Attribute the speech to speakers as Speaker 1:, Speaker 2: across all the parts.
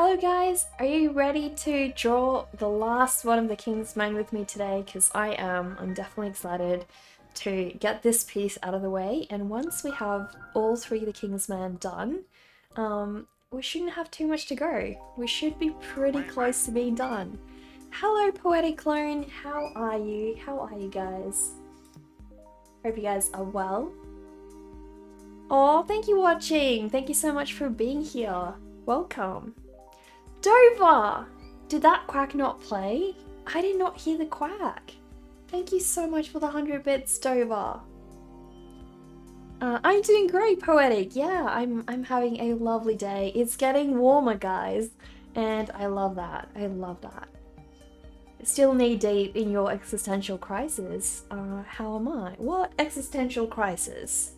Speaker 1: Hello guys, are you ready to draw the last one of the King's Men with me today? Because I am. I'm definitely excited to get this piece out of the way, and once we have all three of the King's Men done, we shouldn't have too much to go. We should be pretty close to being done. Hello Poetic Clone, how are you? How are you guys? Hope you guys are well. Oh, thank you for watching. Thank you so much for being here. Welcome. Dover! Did that quack not play? I did not hear the quack. Thank you so much for the 100 bits, Dover. I'm doing great, Poetic. Yeah, I'm having a lovely day. It's getting warmer, guys, and I love that. I love that. Still knee deep in your existential crisis. How am I? What existential crisis?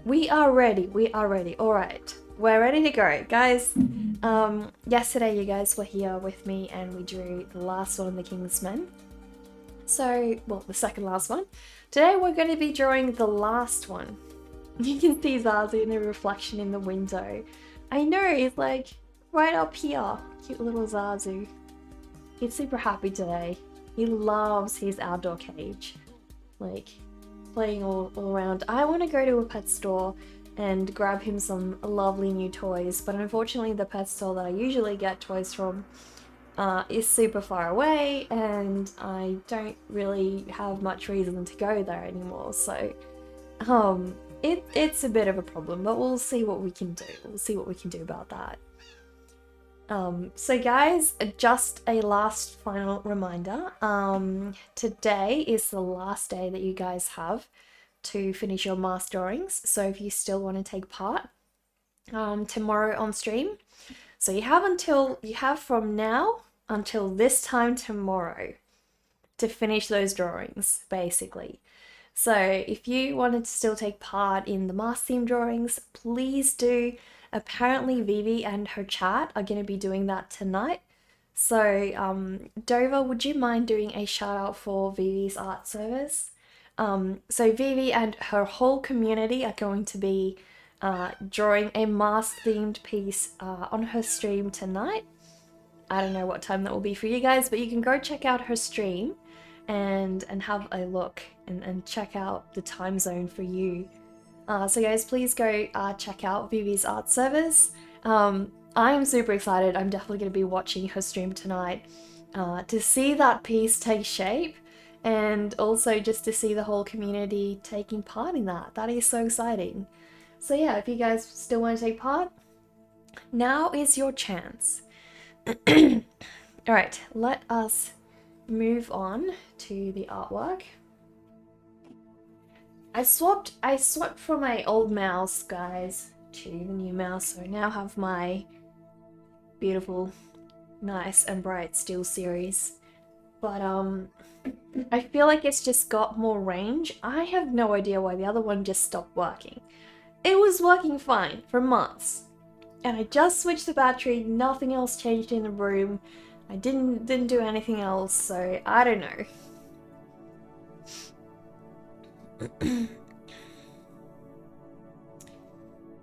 Speaker 1: We are ready. We are ready. All right. We're ready to go, guys. Yesterday you guys were here with me and we drew the last one of the King's Men. So, well, the second last one. Today we're going to be drawing the last one. You can see Zazu in the reflection in the window. I know, he's like right up here. Cute little Zazu. He's super happy today. He loves his outdoor cage. Like, playing all around. I want to go to a pet store and grab him some lovely new toys, but unfortunately the pet store that I usually get toys from is super far away and I don't really have much reason to go there anymore, so it's a bit of a problem, but we'll see what we can do. We'll see what we can do about that. So guys, just a last final reminder, today is the last day that you guys have to finish your mask drawings, so if you still want to take part tomorrow on stream, so you have from now until this time tomorrow to finish those drawings, basically. So if you wanted to still take part in the mask theme drawings, please do. Apparently Vivi and her chat are going to be doing that tonight, so Dover, would you mind doing a shout out for Vivi's art service? So Vivi and her whole community are going to be drawing a mask themed piece on her stream tonight. I don't know what time that will be for you guys, but you can go check out her stream and have a look and check out the time zone for you. So guys, please go check out Vivi's art service. I'm super excited. I'm definitely going to be watching her stream tonight to see that piece take shape, and also just to see the whole community taking part in that. That is so exciting. So yeah, if you guys still want to take part, now is your chance. Alright, let us move on to the artwork. I swapped from my old mouse, guys, to the new mouse, so I now have my beautiful, nice and bright Steel series. But I feel like it's just got more range. I have no idea why the other one just stopped working. It was working fine for months, and I just switched the battery. Nothing else changed in the room. I didn't do anything else, so I don't know.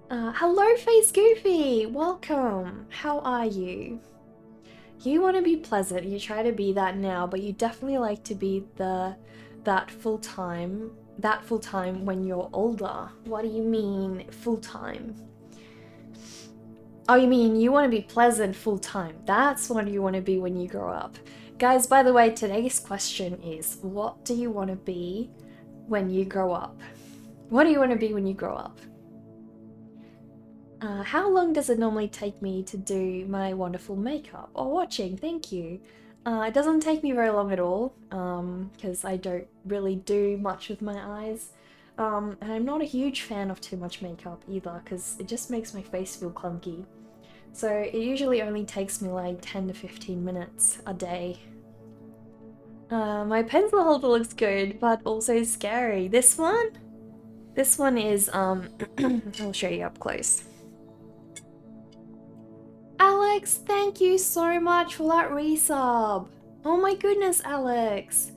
Speaker 1: Hello Face Goofy! Welcome! How are you? You want to be pleasant, you try to be that now, but you definitely like to be that full-time when you're older. What do you mean full-time? Oh, you mean you want to be pleasant full-time. That's what you want to be when you grow up. Guys, by the way, today's question is, what do you want to be when you grow up? What do you want to be when you grow up? How long does it normally take me to do my wonderful makeup? Or watching, thank you. It doesn't take me very long at all, because I don't really do much with my eyes. And I'm not a huge fan of too much makeup either, because it just makes my face feel clunky. So it usually only takes me like 10 to 15 minutes a day. My pencil holder looks good, but also scary. This one? This one is, I'll show you up close. Alex, thank you so much for that resub. Oh my goodness, Alex.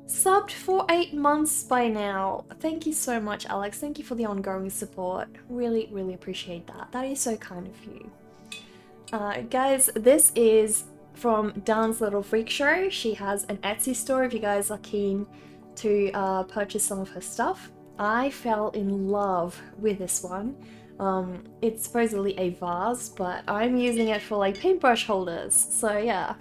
Speaker 1: Subbed for 8 months by now. Thank you so much, Alex. Thank you for the ongoing support. Really, really appreciate that. That is so kind of you. Guys, this is from Dan's Little Freak Show. She has an Etsy store if you guys are keen to purchase some of her stuff. I fell in love with this one. It's supposedly a vase, but I'm using it for like paintbrush holders, so yeah.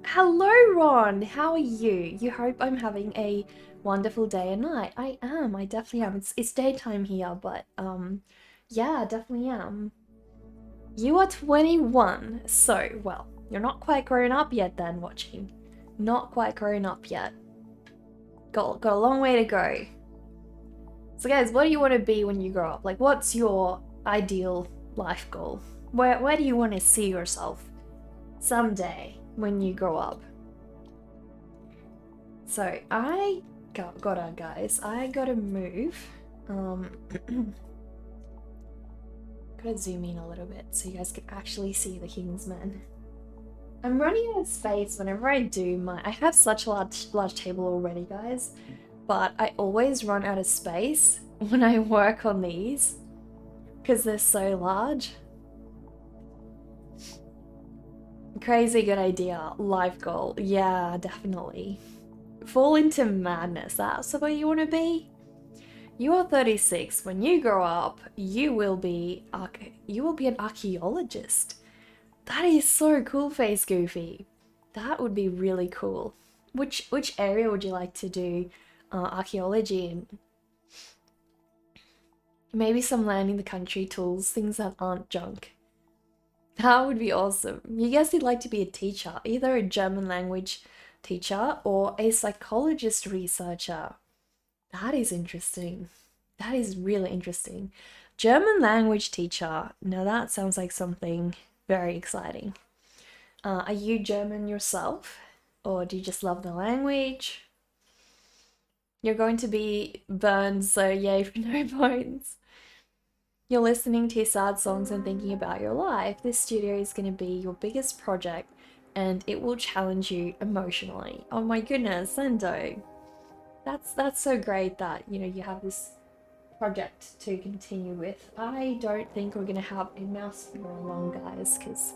Speaker 1: Hello Ron, how are you? You hope I'm having a wonderful day and night. I am, I definitely am. It's daytime here, but yeah, definitely am. You are 21, so well, you're not quite grown up yet then watching. Not quite grown up yet. Got a long way to go. So guys, what do you want to be when you grow up? Like, what's your ideal life goal? Where do you want to see yourself someday when you grow up? So I gotta guys, I gotta move. Gotta zoom in a little bit so you guys can actually see the Kingsman. I'm running out of space whenever I do I have such a large table already, guys, but I always run out of space when I work on these because they're so large. Crazy good idea. Life goal. Yeah, definitely. Fall into madness. That's what you want to be? You are 36. When you grow up, you will be an archaeologist. That is so cool, Face Goofy. That would be really cool. Which area would you like to do archaeology in? Maybe some land in the country tools, things that aren't junk. That would be awesome. You guys would like to be a teacher, either a German language teacher or a psychologist researcher. That is interesting. That is really interesting. German language teacher. Now that sounds like something very exciting. Are you German yourself? Or do you just love the language? You're going to be burned, so yay for no bones. You're listening to sad songs and thinking about your life. This studio is going to be your biggest project and it will challenge you emotionally. Oh my goodness, Sendo. That's so great that, you know, you have this project to continue with. I don't think we're going to have a mouse for long, guys, because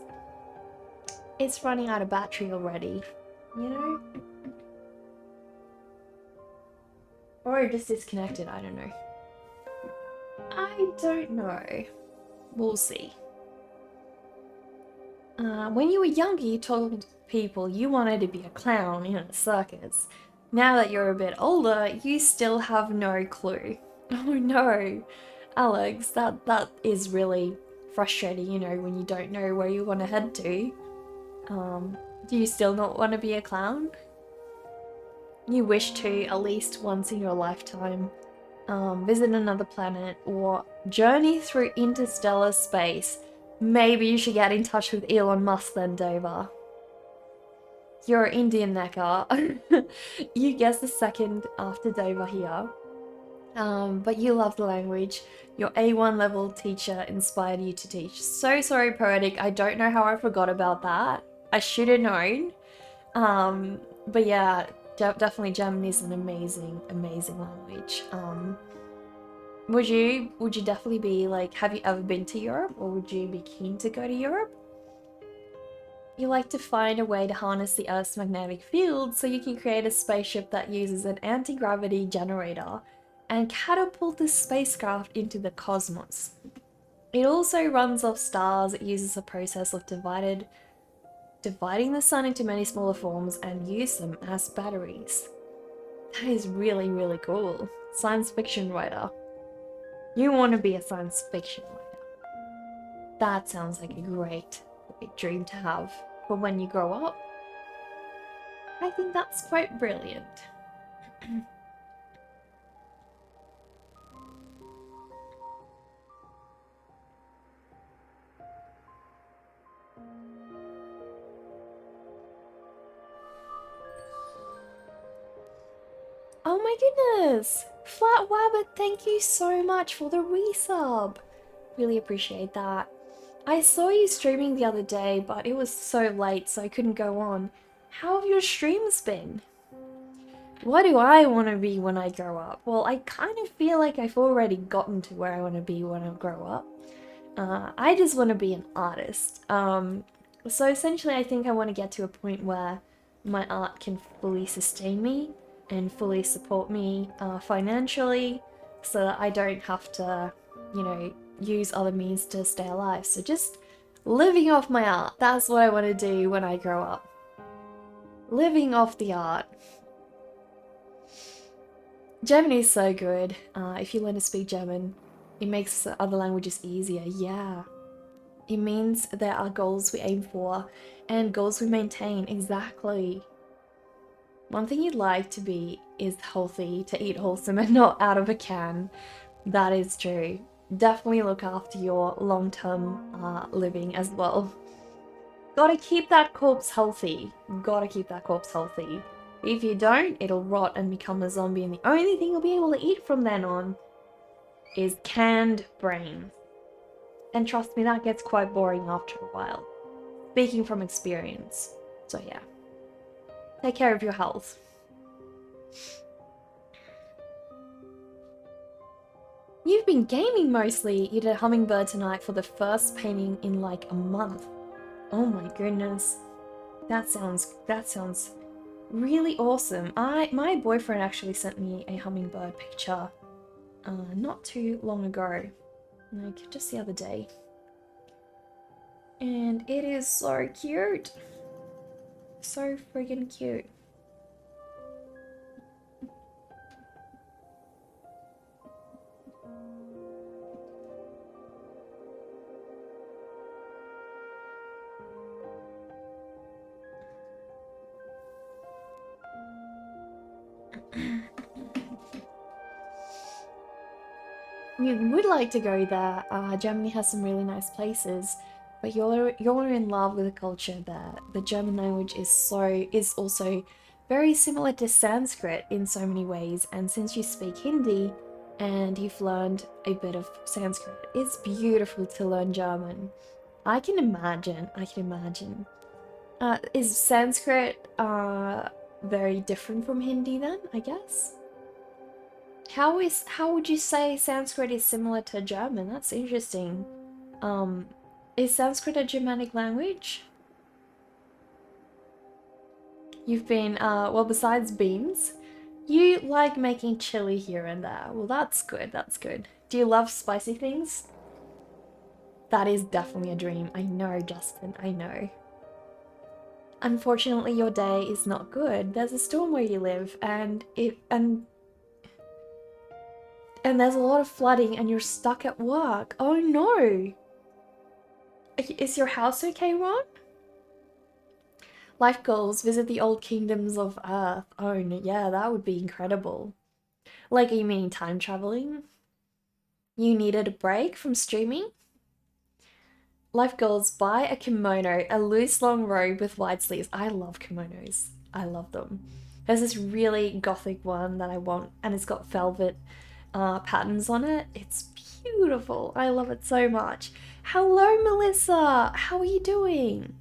Speaker 1: it's running out of battery already, you know? Or just disconnected, I don't know. I don't know. We'll see. When you were younger, you told people you wanted to be a clown in a circus. Now that you're a bit older, you still have no clue. Oh no, Alex, that is really frustrating, you know, when you don't know where you want to head to. Do you still not want to be a clown? You wish to, at least once in your lifetime, visit another planet or journey through interstellar space. Maybe you should get in touch with Elon Musk then, Dover. You're Indian Necker. You guessed the second after Dover here. But you love the language. Your A1 level teacher inspired you to teach. So sorry, Poetic. I don't know how I forgot about that. I should have known. But yeah, definitely German is an amazing, amazing language. Would you definitely be like, have you ever been to Europe, or would you be keen to go to Europe? You like to find a way to harness the Earth's magnetic field so you can create a spaceship that uses an anti-gravity generator and catapult the spacecraft into the cosmos. It also runs off stars. It uses a process of dividing the sun into many smaller forms and use them as batteries. That is really, really cool. Science fiction writer. You want to be a science fiction writer. That sounds like a great dream to have for when you grow up. I think that's quite brilliant. Oh my goodness! Flat Wabbit, thank you so much for the resub. Really appreciate that. I saw you streaming the other day, but it was so late so I couldn't go on. How have your streams been? What do I want to be when I grow up? Well, I kind of feel like I've already gotten to where I want to be when I grow up. I just want to be an artist. So essentially, I think I want to get to a point where my art can fully sustain me and fully support me financially, so that I don't have to, you know, use other means to stay alive. So just living off my art, that's what I want to do when I grow up. Living off the art. German is so good. If you learn to speak German, it makes other languages easier. Yeah. It means there are goals we aim for and goals we maintain. Exactly. One thing you'd like to be is healthy, to eat wholesome and not out of a can. That is true. Definitely look after your long-term living as well. Gotta keep that corpse healthy. Gotta keep that corpse healthy. If you don't, it'll rot and become a zombie, and the only thing you'll be able to eat from then on is canned brains. And trust me, that gets quite boring after a while. Speaking from experience. So yeah. Take care of your health. You've been gaming mostly. You did a hummingbird tonight for the first painting in like a month. Oh my goodness. That sounds really awesome. My boyfriend actually sent me a hummingbird picture not too long ago. Like just the other day. And it is so cute. So friggin' cute. We would like to go there. Germany has some really nice places, but you're in love with the culture there. The German language is also very similar to Sanskrit in so many ways, and since you speak Hindi and you've learned a bit of Sanskrit, it's beautiful to learn German. I can imagine. Is Sanskrit very different from Hindi then, I guess? How would you say Sanskrit is similar to German? That's interesting. Is Sanskrit a Germanic language? You've been, well, besides beans, you like making chili here and there. Well, that's good, that's good. Do you love spicy things? That is definitely a dream. I know, Justin, I know. Unfortunately, your day is not good. There's a storm where you live, and there's a lot of flooding and you're stuck at work. Oh no! Is your house okay, Ron? Life goals, visit the old kingdoms of Earth. Oh no, yeah, that would be incredible. Like, are you meaning time traveling? You needed a break from streaming? Life goals, buy a kimono, a loose long robe with wide sleeves. I love kimonos. I love them. There's this really gothic one that I want, and it's got velvet patterns on it. It's beautiful. I love it so much. Hello, Melissa. How are you doing?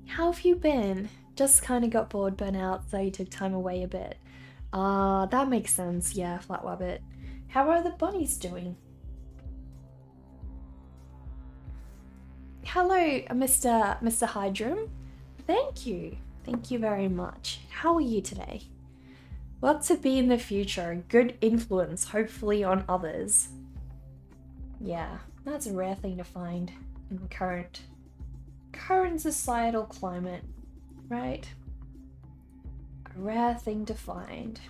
Speaker 1: How have you been? Just kind of got bored, burnt out, so you took time away a bit. That makes sense. Yeah, Flat Wabbit. How are the bunnies doing? Hello, Mr. Hydrum. Thank you. Thank you very much. How are you today? What to be in the future? A good influence, hopefully, on others. Yeah, that's a rare thing to find in the current societal climate, right? A rare thing to find.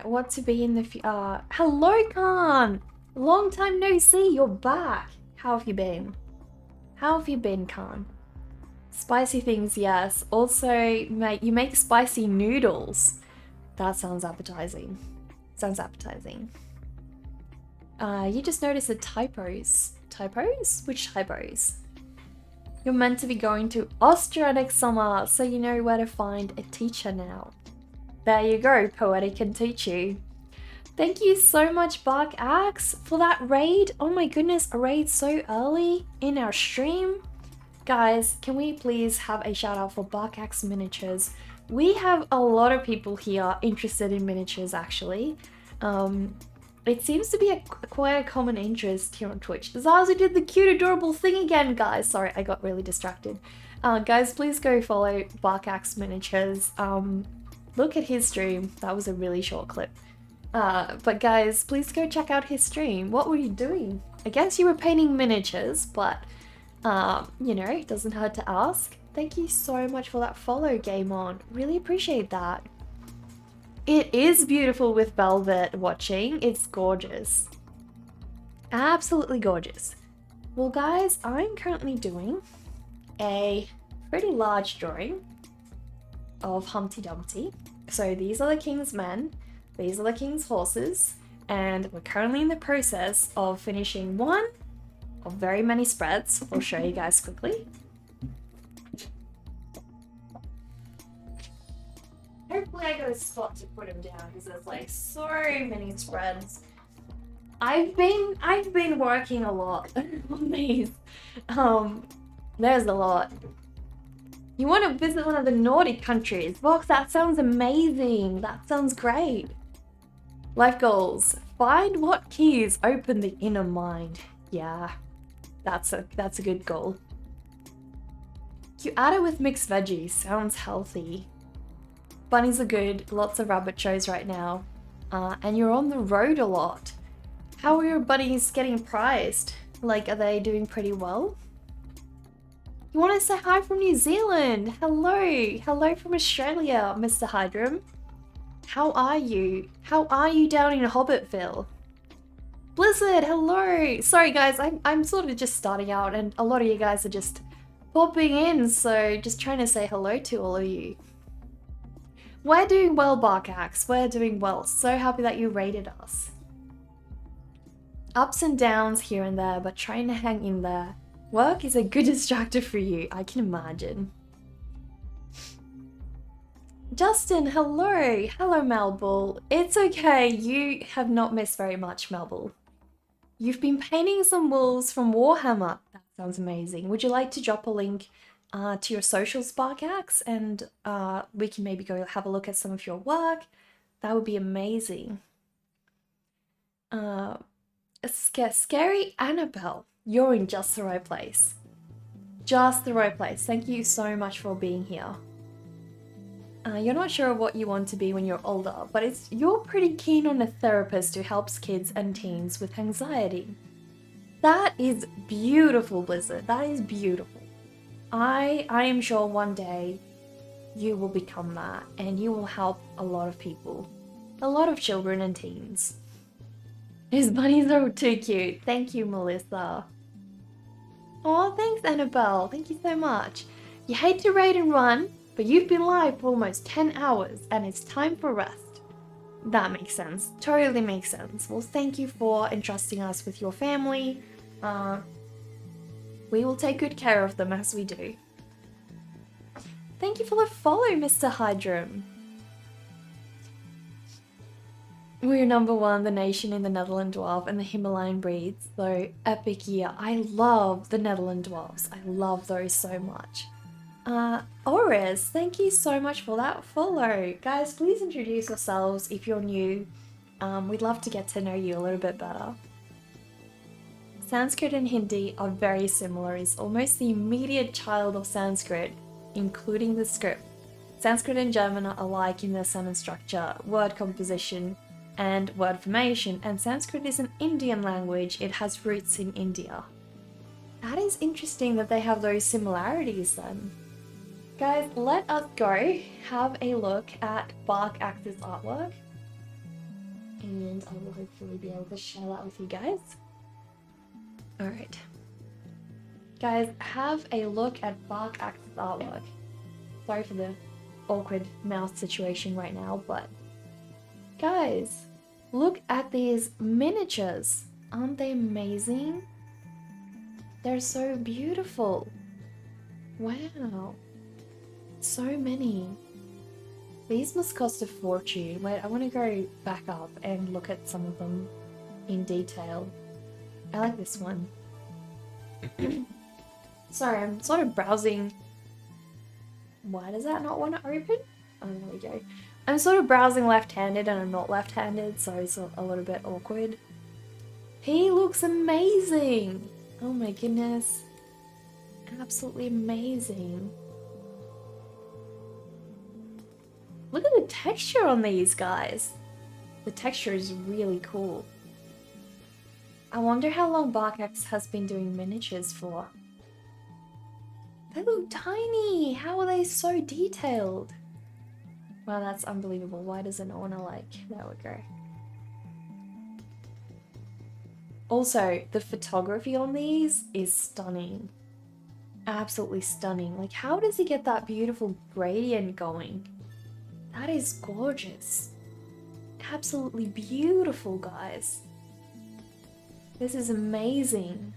Speaker 1: What to be in the hello, Khan! Long time no see, you're back. How have you been? How have you been, Khan? Spicy things, yes. Also, you make spicy noodles. That sounds appetizing. Sounds appetizing. You just noticed the typos. Typos? Which typos? You're meant to be going to Austria next summer, so you know where to find a teacher now. There you go, Poetic can teach you. Thank you so much, Bark Axe, for that raid. Oh my goodness, a raid so early in our stream. Guys, can we please have a shout out for Bark Axe Miniatures? We have a lot of people here interested in miniatures, actually. It seems to be quite a common interest here on Twitch. Zazu did the cute, adorable thing again, guys. Sorry, I got really distracted. Guys, please go follow Bark Axe Miniatures. Look at his stream. That was a really short clip. But guys, please go check out his stream. What were you doing? I guess you were painting miniatures, but you know, it doesn't hurt to ask. Thank you so much for that follow, Game On. Really appreciate that. It is beautiful with velvet watching. It's gorgeous. Absolutely gorgeous. Well guys, I'm currently doing a pretty large drawing of Humpty Dumpty. So these are the king's men, these are the king's horses, and we're currently in the process of finishing one of very many spreads. I'll show you guys quickly. Hopefully I got a spot to put them down because there's like so many spreads. I've been working a lot on these. There's a lot. You want to visit one of the Nordic countries? Box, that sounds amazing. That sounds great. Life goals. Find what keys open the inner mind. Yeah, that's a good goal. You add it with mixed veggies. Sounds healthy. Bunnies are good. Lots of rabbit shows right now. And you're on the road a lot. How are your bunnies getting prized? Like, are they doing pretty well? You want to say hi from New Zealand? Hello. Hello from Australia, Mr. Hydrum. How are you? How are you down in Hobbitville? Blizzard, hello. Sorry guys, I'm sort of just starting out and a lot of you guys are just popping in, so just trying to say hello to all of you. We're doing well, Bark Axe. We're doing well. So happy that you rated us. Ups and downs here and there, but trying to hang in there. Work is a good distractor for you, I can imagine. Justin, hello. Hello, Melbull. It's okay, you have not missed very much, Melbull. You've been painting some wolves from Warhammer. That sounds amazing. Would you like to drop a link to your socials, Bark Axe, and we can maybe go have a look at some of your work? That would be amazing. Scary Annabelle. You're in just the right place. Just the right place. Thank you so much for being here. You're not sure what you want to be when you're older, but you're pretty keen on a therapist who helps kids and teens with anxiety. That is beautiful, Blizzard. That is beautiful. I am sure one day you will become that and you will help a lot of people. A lot of children and teens. His bunnies are too cute. Thank you, Melissa. Oh, thanks, Annabelle. Thank you so much. You hate to raid and run, but you've been live for almost 10 hours and it's time for rest. That makes sense. Totally makes sense. Well, thank you for entrusting us with your family. We will take good care of them as we do. Thank you for the follow, Mr. Hydrum. We're #1, the nation in the Netherland Dwarf and the Himalayan breeds. So epic year. I love the Netherland Dwarfs. I love those so much. Oris, thank you so much for that follow. Guys, please introduce yourselves if you're new. We'd love to get to know you a little bit better. Sanskrit and Hindi are very similar. It's almost the immediate child of Sanskrit, including the script. Sanskrit and German are alike in their sentence structure, word composition, and word formation, and Sanskrit is an Indian language. It has roots in India. That is interesting that they have those similarities then. Guys, let us go have a look at Bark Axe's artwork. And I will hopefully be able to share that with you guys. Alright. Guys, have a look at Bark Axe's artwork. Sorry for the awkward mouse situation right now, but guys, look at these miniatures. Aren't they amazing? They're so beautiful. Wow. So many. These must cost a fortune. Wait, I want to go back up and look at some of them in detail. I like this one. Sorry, I'm sort of browsing. Why does that not want to open? Oh, there we go. I'm sort of browsing left-handed and I'm not left-handed, so it's a little bit awkward. He looks amazing! Oh my goodness. Absolutely amazing. Look at the texture on these guys. The texture is really cool. I wonder how long Barkax has been doing miniatures for. They look tiny! How are they so detailed? Wow, that's unbelievable. Why does it not want to there we go. Also, the photography on these is stunning. Absolutely stunning. Like, how does he get that beautiful gradient going? That is gorgeous. Absolutely beautiful, guys. This is amazing.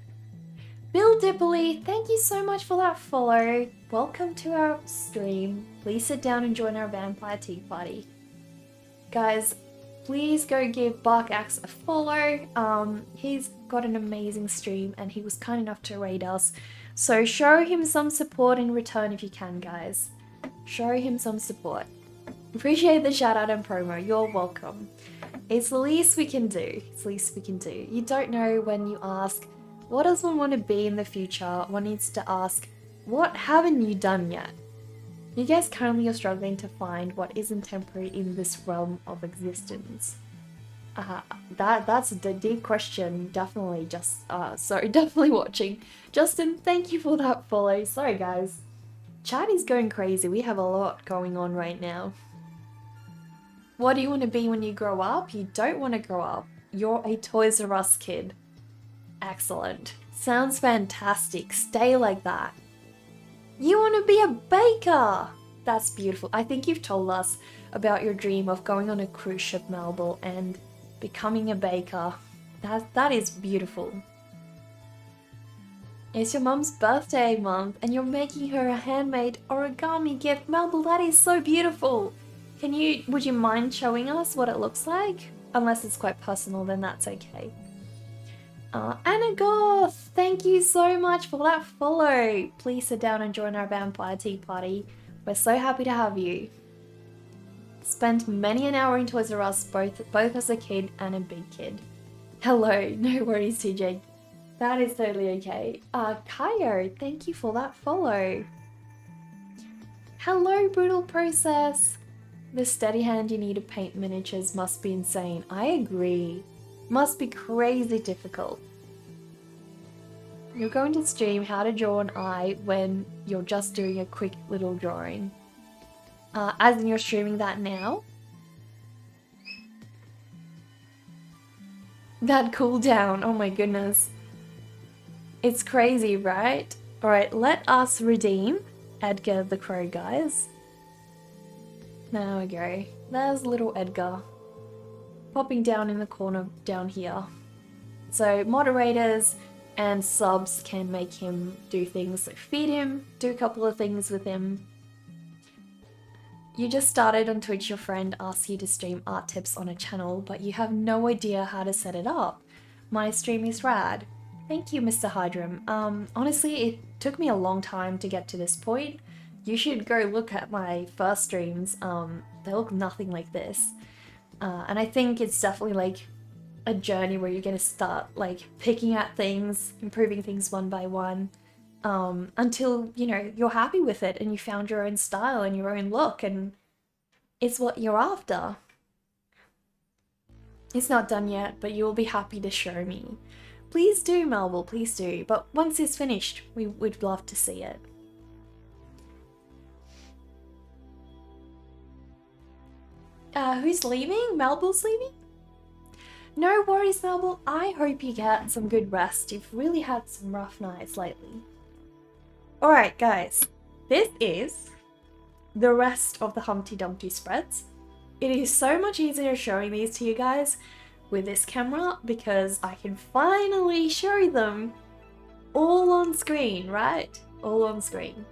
Speaker 1: Bill Dippley, thank you so much for that follow. Welcome to our stream. Please sit down and join our vampire tea party. Guys, please go give Barkax a follow. He's got an amazing stream and he was kind enough to raid us. So show him some support in return if you can, guys. Show him some support. Appreciate the shout out and promo. You're welcome. It's the least we can do. It's the least we can do. You don't know when you ask, what does one want to be in the future? One needs to ask, what haven't you done yet? You guys currently are struggling to find what isn't temporary in this realm of existence. That's a deep question. Definitely definitely watching. Justin, thank you for that follow. Sorry guys. Chat is going crazy. We have a lot going on right now. What do you want to be when you grow up? You don't want to grow up. You're a Toys R Us kid. Excellent. Sounds fantastic. Stay like that. You want to be a baker! That's beautiful. I think you've told us about your dream of going on a cruise ship, Melville, and becoming a baker. That is beautiful. It's your mum's birthday month and you're making her a handmade origami gift. Melville, that is so beautiful. Would you mind showing us what it looks like? Unless it's quite personal, then that's okay. Anna Goth, thank you so much for that follow. Please sit down and join our vampire tea party. We're so happy to have you. Spent many an hour in Toys R Us, both as a kid and a big kid. Hello, no worries, TJ. That is totally okay. Kaio, thank you for that follow. Hello, Brutal Process. The steady hand you need to paint miniatures must be insane. I agree. Must be crazy difficult. You're going to stream how to draw an eye when you're just doing a quick little drawing. As in you're streaming that now? That cooldown, oh my goodness. It's crazy, right? Alright, let us redeem Edgar the Crow, guys. There we go. There's little Edgar. Popping down in the corner down here. So moderators and subs can make him do things like feed him, do a couple of things with him. You just started on Twitch, your friend asked you to stream art tips on a channel, but you have no idea how to set it up. My stream is rad. Thank you, Mr. Hydrum. Honestly, it took me a long time to get to this point. You should go look at my first streams. They look nothing like this. And I think it's definitely like a journey where you're going to start like picking at things, improving things one by one, until, you know, you're happy with it and you found your own style and your own look and it's what you're after. It's not done yet, but you will be happy to show me. Please do, Melville, please do. But once it's finished, we'd love to see it. Who's leaving? Melville's leaving? No worries, Melville. I hope you get some good rest. You've really had some rough nights lately. Alright, guys. This is the rest of the Humpty Dumpty spreads. It is so much easier showing these to you guys with this camera because I can finally show them all on screen, right? All on screen.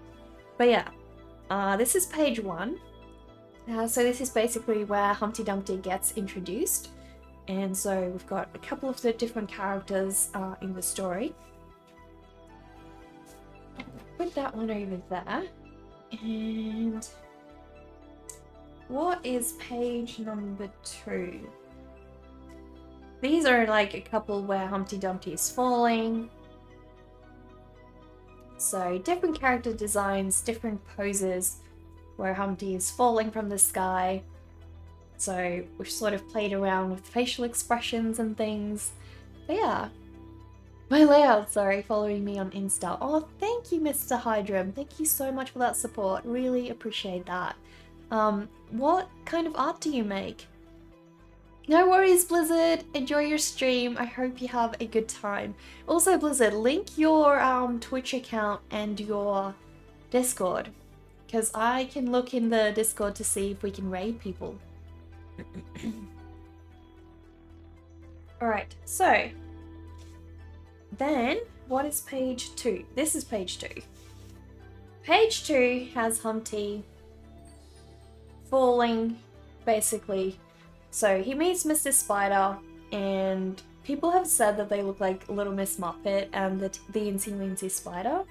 Speaker 1: But yeah, this is page 1. So this is basically where Humpty Dumpty gets introduced. And so we've got a couple of the different characters in the story. Put that one over there. And what is page number 2? These are like a couple where Humpty Dumpty is falling. So different character designs, different poses where Humpty is falling from the sky. So we've sort of played around with facial expressions and things. But yeah. My layout, sorry, following me on Insta. Oh, thank you, Mr. Hydrum. Thank you so much for that support. Really appreciate that. What kind of art do you make? No worries, Blizzard. Enjoy your stream. I hope you have a good time. Also, Blizzard, link your Twitch account and your Discord, because I can look in the Discord to see if we can raid people. Alright, so then what is page 2? This is page 2. Page 2 has Humpty falling, basically. So he meets Mr. Spider, and people have said that they look like Little Miss Muppet and the Teensy Weensy Spider.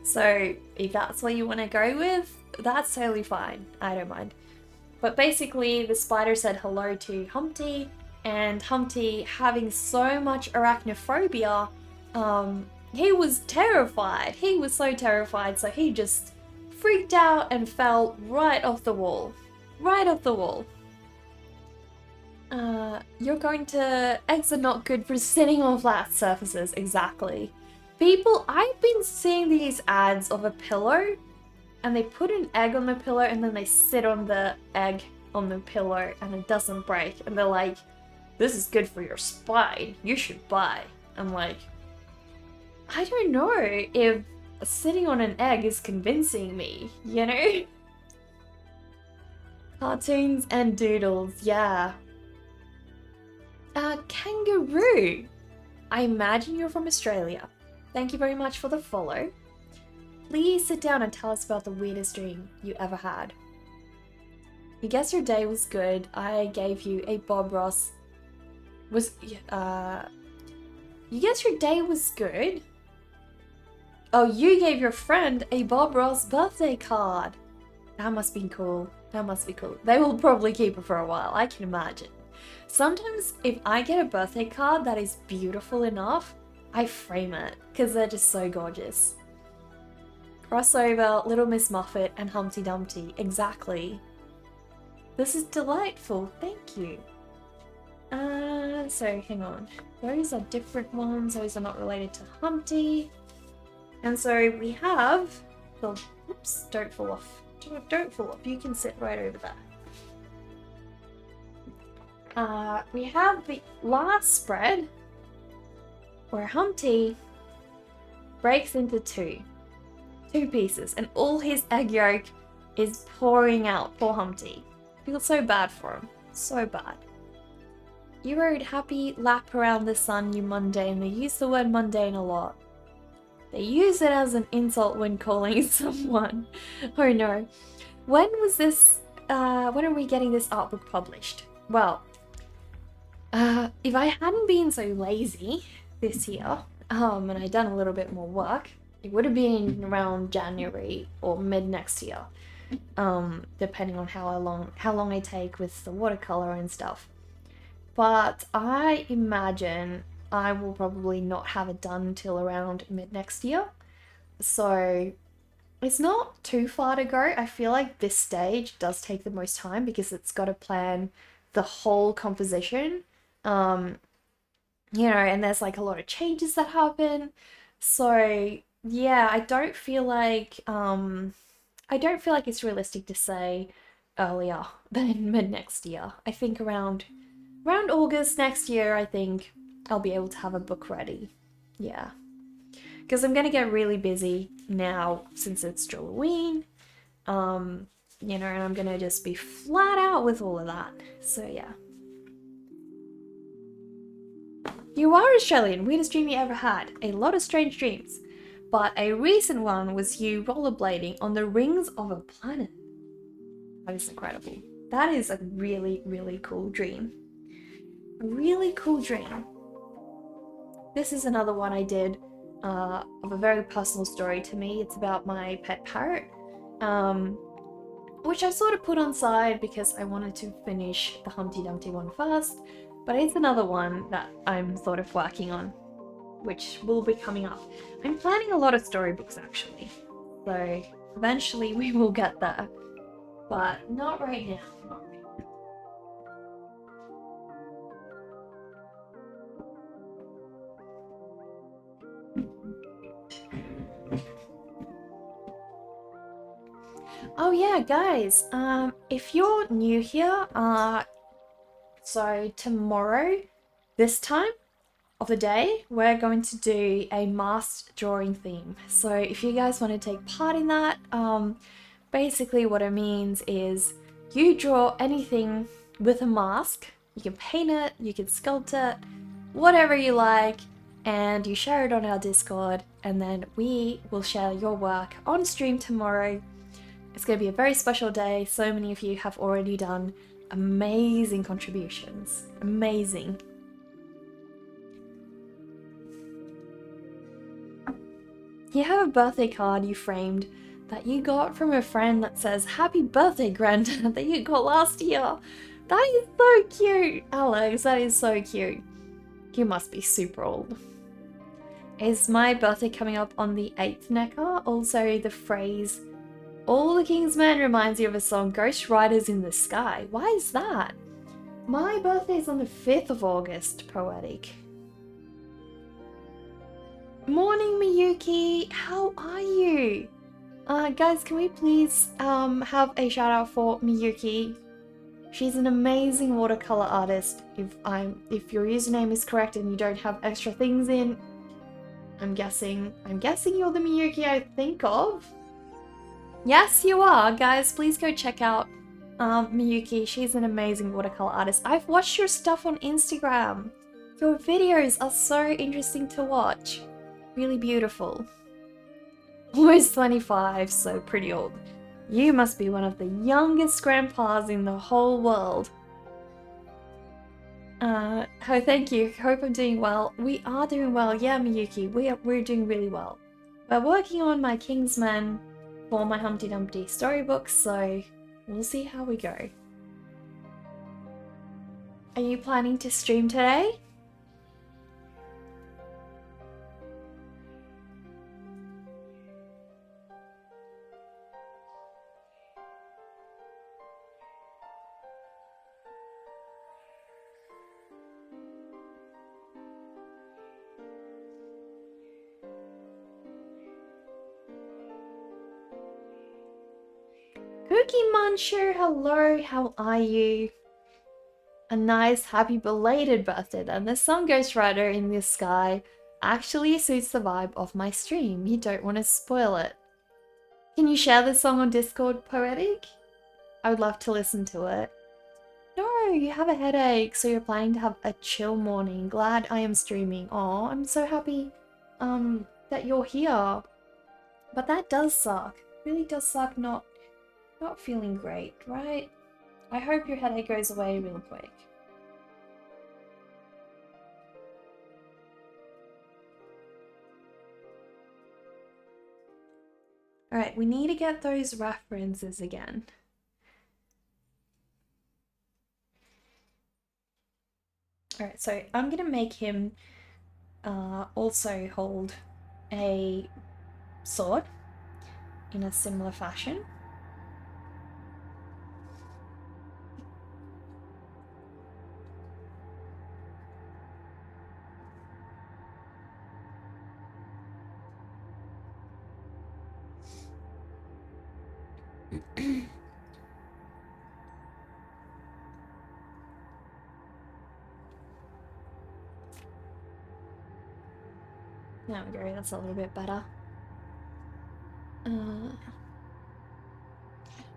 Speaker 1: So if that's what you want to go with, that's totally fine. I don't mind. But basically, the spider said hello to Humpty, and Humpty, having so much arachnophobia, he was terrified. He was so terrified, so he just freaked out and fell right off the wall. Right off the wall. You're going to... Eggs are not good for sitting on flat surfaces, exactly. People, I've been seeing these ads of a pillow, and they put an egg on the pillow and then they sit on the egg on the pillow and it doesn't break. And they're like, this is good for your spine. You should buy. I'm like, I don't know if sitting on an egg is convincing me, you know? Cartoons and doodles, yeah. Kangaroo. I imagine you're from Australia. Thank you very much for the follow. Please sit down and tell us about the weirdest dream you ever had. You guess your day was good. I gave you a Bob Ross. You guess your day was good? Oh, you gave your friend a Bob Ross birthday card. That must be cool. That must be cool. They will probably keep it for a while, I can imagine. Sometimes if I get a birthday card that is beautiful enough, I frame it because they're just so gorgeous. Crossover, Little Miss Muffet and Humpty Dumpty. Exactly. This is delightful. Thank you. So hang on. Those are different ones. Those are not related to Humpty. And so we have the... Oops, don't fall off. Don't fall off. You can sit right over there. We have the last spread where Humpty breaks into two pieces, and all his egg yolk is pouring out. Poor Humpty. I feel so bad for him. So bad. You rode happy lap around the sun, you mundane. They use the word mundane a lot. They use it as an insult when calling someone. Oh no. When was this, when are we getting this art book published? Well, if I hadn't been so lazy this year, and I'd done a little bit more work, it would have been around January or mid next year, depending on how long I take with the watercolor and stuff. But I imagine I will probably not have it done until around mid next year. So it's not too far to go. I feel like this stage does take the most time because it's got to plan the whole composition. You know, and there's like a lot of changes that happen. So yeah, I don't feel like it's realistic to say earlier than mid next year. I think around August next year, I think I'll be able to have a book ready. Yeah. Because I'm going to get really busy now since it's Halloween. You know, and I'm going to just be flat out with all of that. So yeah. You are Australian. Weirdest dream you ever had. A lot of strange dreams. But a recent one was you rollerblading on the rings of a planet. That is incredible. That is a really, really cool dream. A really cool dream. This is another one I did of a very personal story to me. It's about my pet parrot, which I sort of put on side because I wanted to finish the Humpty Dumpty one first, but it's another one that I'm sort of working on, which will be coming up. I'm planning a lot of storybooks actually, so eventually we will get there, but not right now. Oh yeah, guys, if you're new here, so tomorrow, this time of the day, we're going to do a masked drawing theme. So if you guys want to take part in that, basically what it means is you draw anything with a mask. You can paint it, you can sculpt it, whatever you like, and you share it on our Discord, and then we will share your work on stream tomorrow. It's going to be a very special day. So many of you have already done amazing contributions. Amazing. You have a birthday card you framed that you got from a friend that says, "Happy birthday, Granddad," that you got last year. That is so cute, Alex. That is so cute. You must be super old. Is my birthday coming up on the 8th, Necker? Also, the phrase, "All the King's Men" reminds you of a song, Ghost Riders in the Sky. Why is that? My birthday's on the 5th of August, Poetic. Morning, Miyuki. How are you? Guys, can we please have a shout out for Miyuki? She's an amazing watercolor artist. If your username is correct and you don't have extra things in, I'm guessing you're the Miyuki I think of. Yes, you are, guys. Please go check out Miyuki. She's an amazing watercolor artist. I've watched your stuff on Instagram. Your videos are so interesting to watch. Really beautiful. Almost 25, so pretty old. You must be one of the youngest grandpas in the whole world. Oh, thank you. Hope I'm doing well. We are doing well. Yeah, Miyuki, we're doing really well. We're working on my Kingsman for my Humpty Dumpty storybook, so we'll see how we go. Are you planning to stream today? Cookie Muncher, hello, how are you? A nice happy belated birthday then. The song Ghost Rider in the Sky actually suits the vibe of my stream. You don't want to spoil it. Can you share this song on Discord, Poetic? I would love to listen to it. No, you have a headache, so you're planning to have a chill morning. Glad I am streaming. Oh, I'm so happy that you're here. But that does suck. Really does suck not feeling great, right? I hope your headache goes away real quick. Alright, we need to get those references again. Alright, so I'm gonna make him also hold a sword in a similar fashion. There we go, that's a little bit better.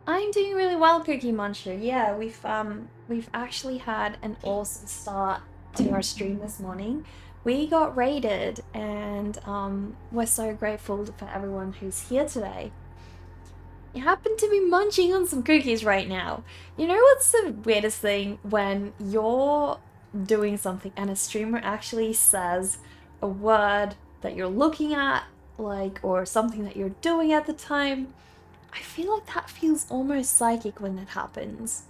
Speaker 1: I'm doing really well, Cookie Muncher. Yeah, we've actually had an awesome start to our stream this morning. We got raided, and we're so grateful for everyone who's here today. You happen to be munching on some cookies right now. You know what's the weirdest thing? When you're doing something and a streamer actually says a word that you're looking at, like, or something that you're doing at the time. I feel like that feels almost psychic when it happens.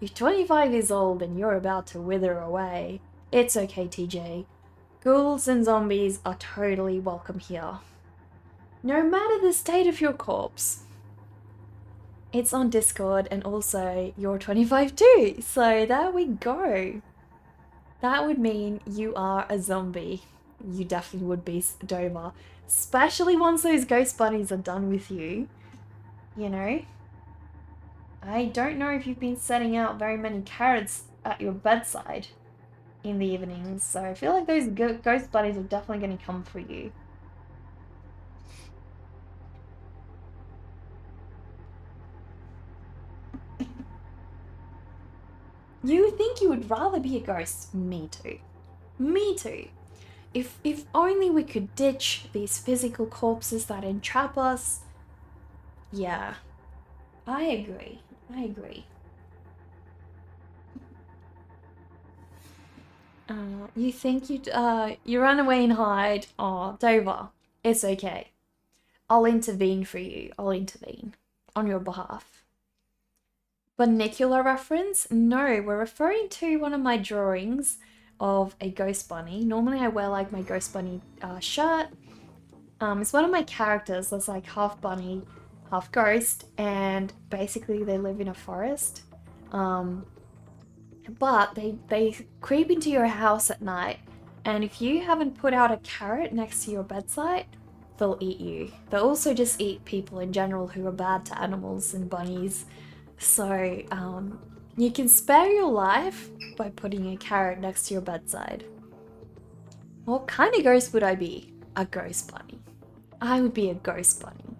Speaker 1: You're 25 years old and you're about to wither away. It's okay, TJ. Ghouls and zombies are totally welcome here. No matter the state of your corpse. It's on Discord and also you're 25 too, so there we go. That would mean you are a zombie. You definitely would be, Dover. Especially once those ghost bunnies are done with you. You know? I don't know if you've been setting out very many carrots at your bedside in the evenings, so I feel like those ghost bunnies are definitely going to come for you. You think you would rather be a ghost? Me too. Me too. If only we could ditch these physical corpses that entrap us. Yeah, I agree. I agree. You think you run away and hide? Oh, Dover, it's okay. I'll intervene for you. I'll intervene on your behalf. Vernacular reference? No, we're referring to one of my drawings of a ghost bunny. Normally I wear like my ghost bunny shirt. It's one of my characters that's like half bunny, half ghost, and basically they live in a forest. But they creep into your house at night, and if you haven't put out a carrot next to your bedside, they'll eat you. They'll also just eat people in general who are bad to animals and bunnies. So, you can spare your life by putting a carrot next to your bedside. What kind of ghost would I be? A ghost bunny. I would be a ghost bunny.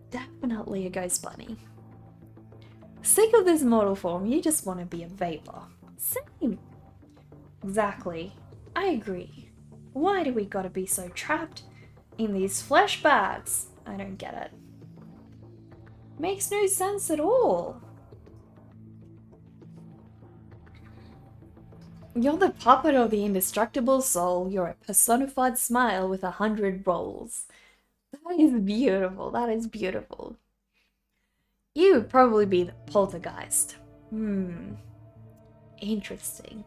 Speaker 1: Definitely a ghost bunny. Sick of this mortal form, you just want to be a vapor. Same. Exactly. I agree. Why do we gotta be so trapped in these flesh bags? I don't get it. Makes no sense at all. You're the puppet of the indestructible soul. You're a personified smile with 100 rolls. That is beautiful. That is beautiful. You would probably be the poltergeist. Interesting.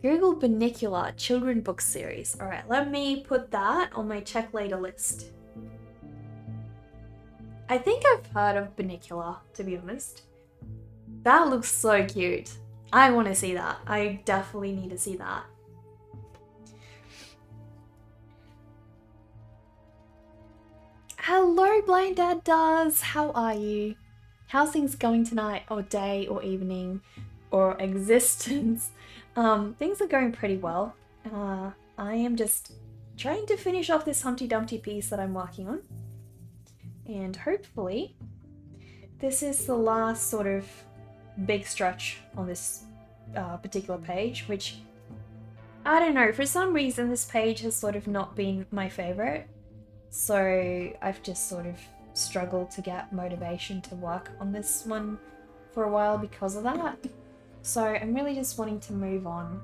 Speaker 1: Google Vernacular Children Book Series. Alright, let me put that on my check later list. I think I've heard of Vernacular, to be honest. That looks so cute. I want to see that. I definitely need to see that. Hello, Blind Dad Does. How are you? How's things going tonight, or day, or evening, or existence? Things are going pretty well. I am just trying to finish off this Humpty Dumpty piece that I'm working on. And hopefully, this is the last sort of big stretch on this particular page, which, I don't know, for some reason this page has sort of not been my favorite. So I've just sort of struggled to get motivation to work on this one for a while because of that. So I'm really just wanting to move on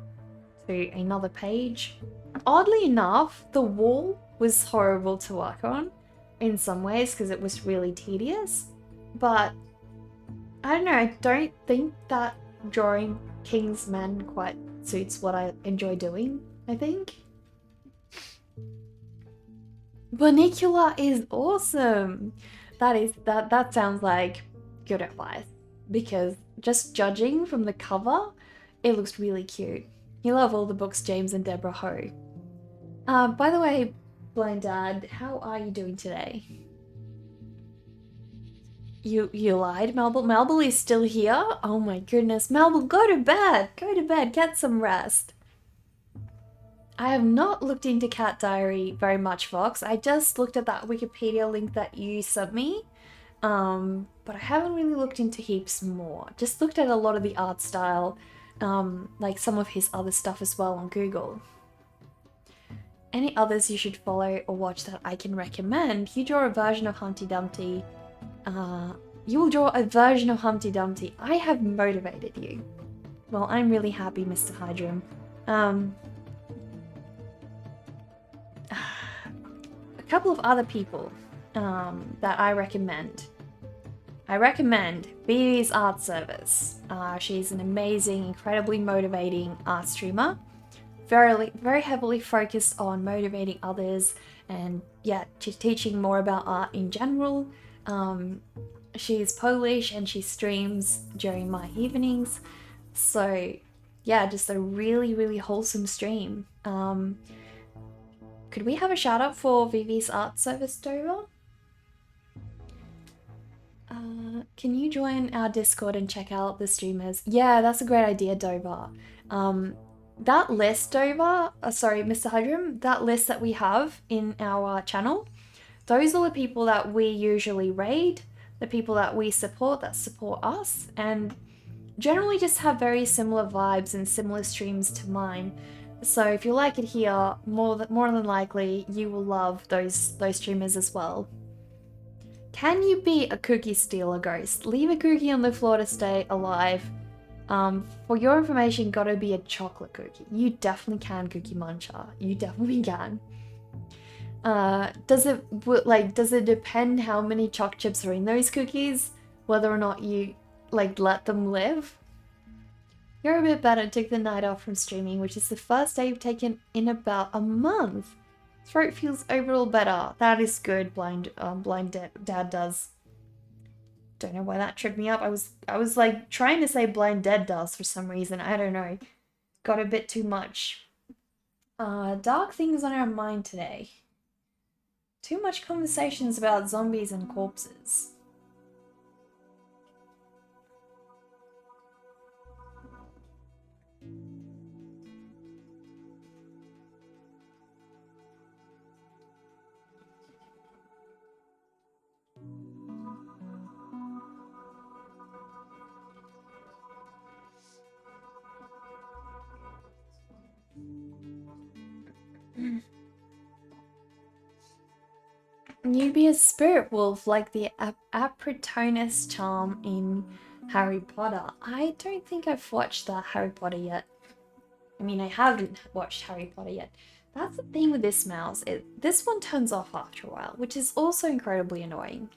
Speaker 1: to another page. Oddly enough, the wall was horrible to work on in some ways because it was really tedious. But I don't know, I don't think that drawing king's men quite suits what I enjoy doing, I think. Vernacular is awesome. That sounds like good advice, because just judging from the cover, it looks really cute. You love all the books, James and Deborah Ho. By the way, Blind Dad, how are you doing today? You lied, Melble? Melble is still here? Oh my goodness, Melble, go to bed! Go to bed, get some rest. I have not looked into Cat Diary very much, Fox. I just looked at that Wikipedia link that you sent me. But I haven't really looked into heaps more. Just looked at a lot of the art style, like some of his other stuff as well on Google. any others you should follow or watch that I can recommend, you draw a version of Humpty Dumpty. You will draw a version of Humpty Dumpty. I have motivated you. Well, I'm really happy, Mr. Hydrum. A couple of other people that I recommend. I recommend Vivi's art service. She's an amazing, incredibly motivating art streamer. Very heavily focused on motivating others and yeah, she's teaching more about art in general. She's Polish and she streams during my evenings. So yeah, just a really wholesome stream. Could we have a shout out for Vivi's art service, Dover? Can you join our Discord and check out the streamers? Yeah, that's a great idea, Dover. That list, Dover, sorry, Mr. Hydrum, that list that we have in our channel, those are the people that we usually raid, the people that we support, that support us, and generally just have very similar vibes and similar streams to mine. So if you like it here, more than likely you will love those streamers as well. Can you be a cookie stealer ghost? Leave a cookie on the floor to stay alive. For your information, gotta be a chocolate cookie. You definitely can, Cookie Muncher. You definitely can. Does it depend how many choc chips are in those cookies? Whether or not you let them live? You're a bit better. Took the night off from streaming, which is the first day you've taken in about a month. Throat feels overall better. That is good. Blind Dad does. Don't know why that tripped me up. I was like trying to say Blind Dead does for some reason. I don't know. Got a bit too much. Dark things on our mind today. Too much conversations about zombies and corpses. You'd be a spirit wolf like the Apritonus charm in Harry Potter. I don't think I've watched the Harry Potter yet. I mean, I haven't watched Harry Potter yet. That's the thing with this mouse. This one turns off after a while, which is also incredibly annoying.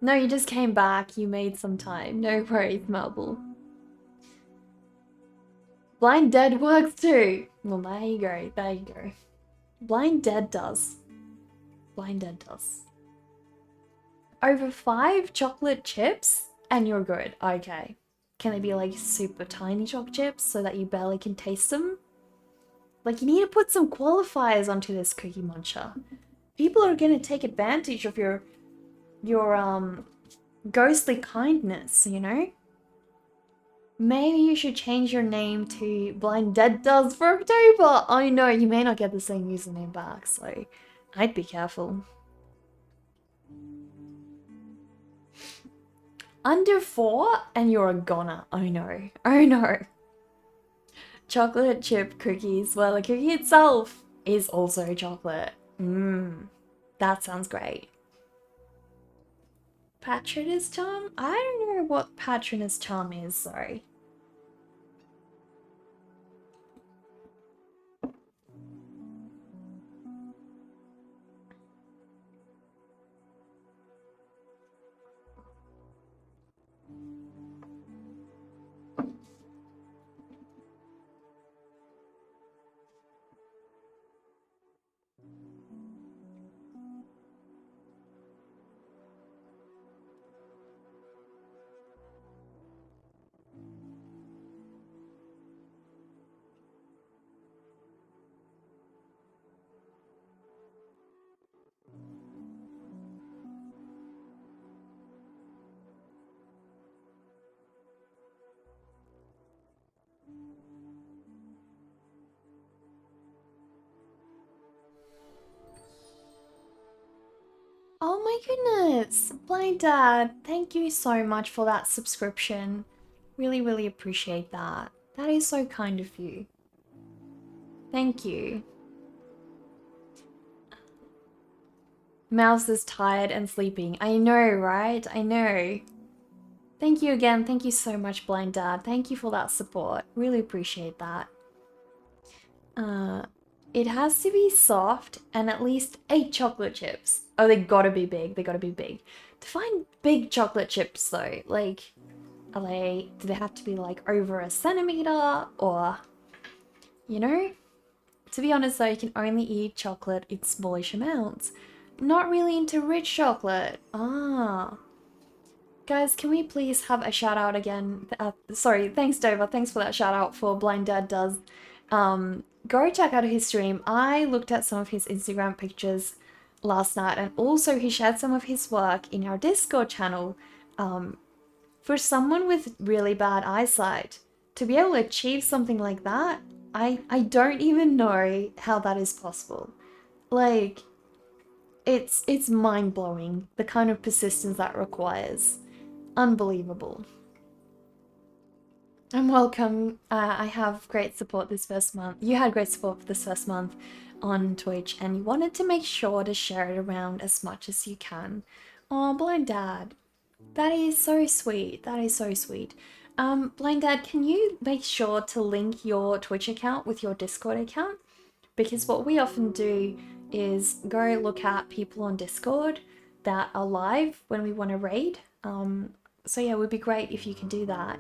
Speaker 1: No, you just came back. You made some time. No worries, Marble. Blind Dead works too. Well, there you go. There you go. Blind Dead does. Blind Dead does. Over 5 chocolate chips and you're good. Okay. Can they be like super tiny chocolate chips so that you barely can taste them? Like, you need to put some qualifiers onto this Cookie Muncher. People are gonna take advantage of your ghostly kindness, you know? Maybe you should change your name to Blind Dead Does for October. I know, you may not get the same username back, so I'd be careful. Under 4 and you're a goner. Oh no. Oh no. Chocolate chip cookies. Well, the cookie itself is also chocolate. That sounds great. Patronus charm? I don't know what Patronus charm is, sorry. Oh my goodness! Blind Dad, thank you so much for that subscription. Really appreciate that. That is so kind of you. Thank you. Mouse is tired and sleeping. I know, right? I know. Thank you again. Thank you so much, Blind Dad. Thank you for that support. Really appreciate that. It has to be soft and at least 8 chocolate chips. Oh, they gotta be big. They gotta be big. To find big chocolate chips though, like, do they have to be like over a centimeter or, you know? To be honest though, you can only eat chocolate in smallish amounts. Not really into rich chocolate. Ah. Guys, can we please have a shout out again? Sorry, thanks Dover. Thanks for that shout out for Blind Dad Does. Go check out his stream. I looked at some of his Instagram pictures last night, and also he shared some of his work in our Discord channel. For someone with really bad eyesight, to be able to achieve something like that, I don't even know how that is possible. Like, it's mind-blowing, the kind of persistence that requires. Unbelievable. And welcome. I have great support this first month. You had great support for this first month on Twitch, and you wanted to make sure to share it around as much as you can. Oh, Blind Dad. That is so sweet. That is so sweet. Blind Dad, can you make sure to link your Twitch account with your Discord account? Because what we often do is go look at people on Discord that are live when we want to raid. So yeah, it would be great if you can do that.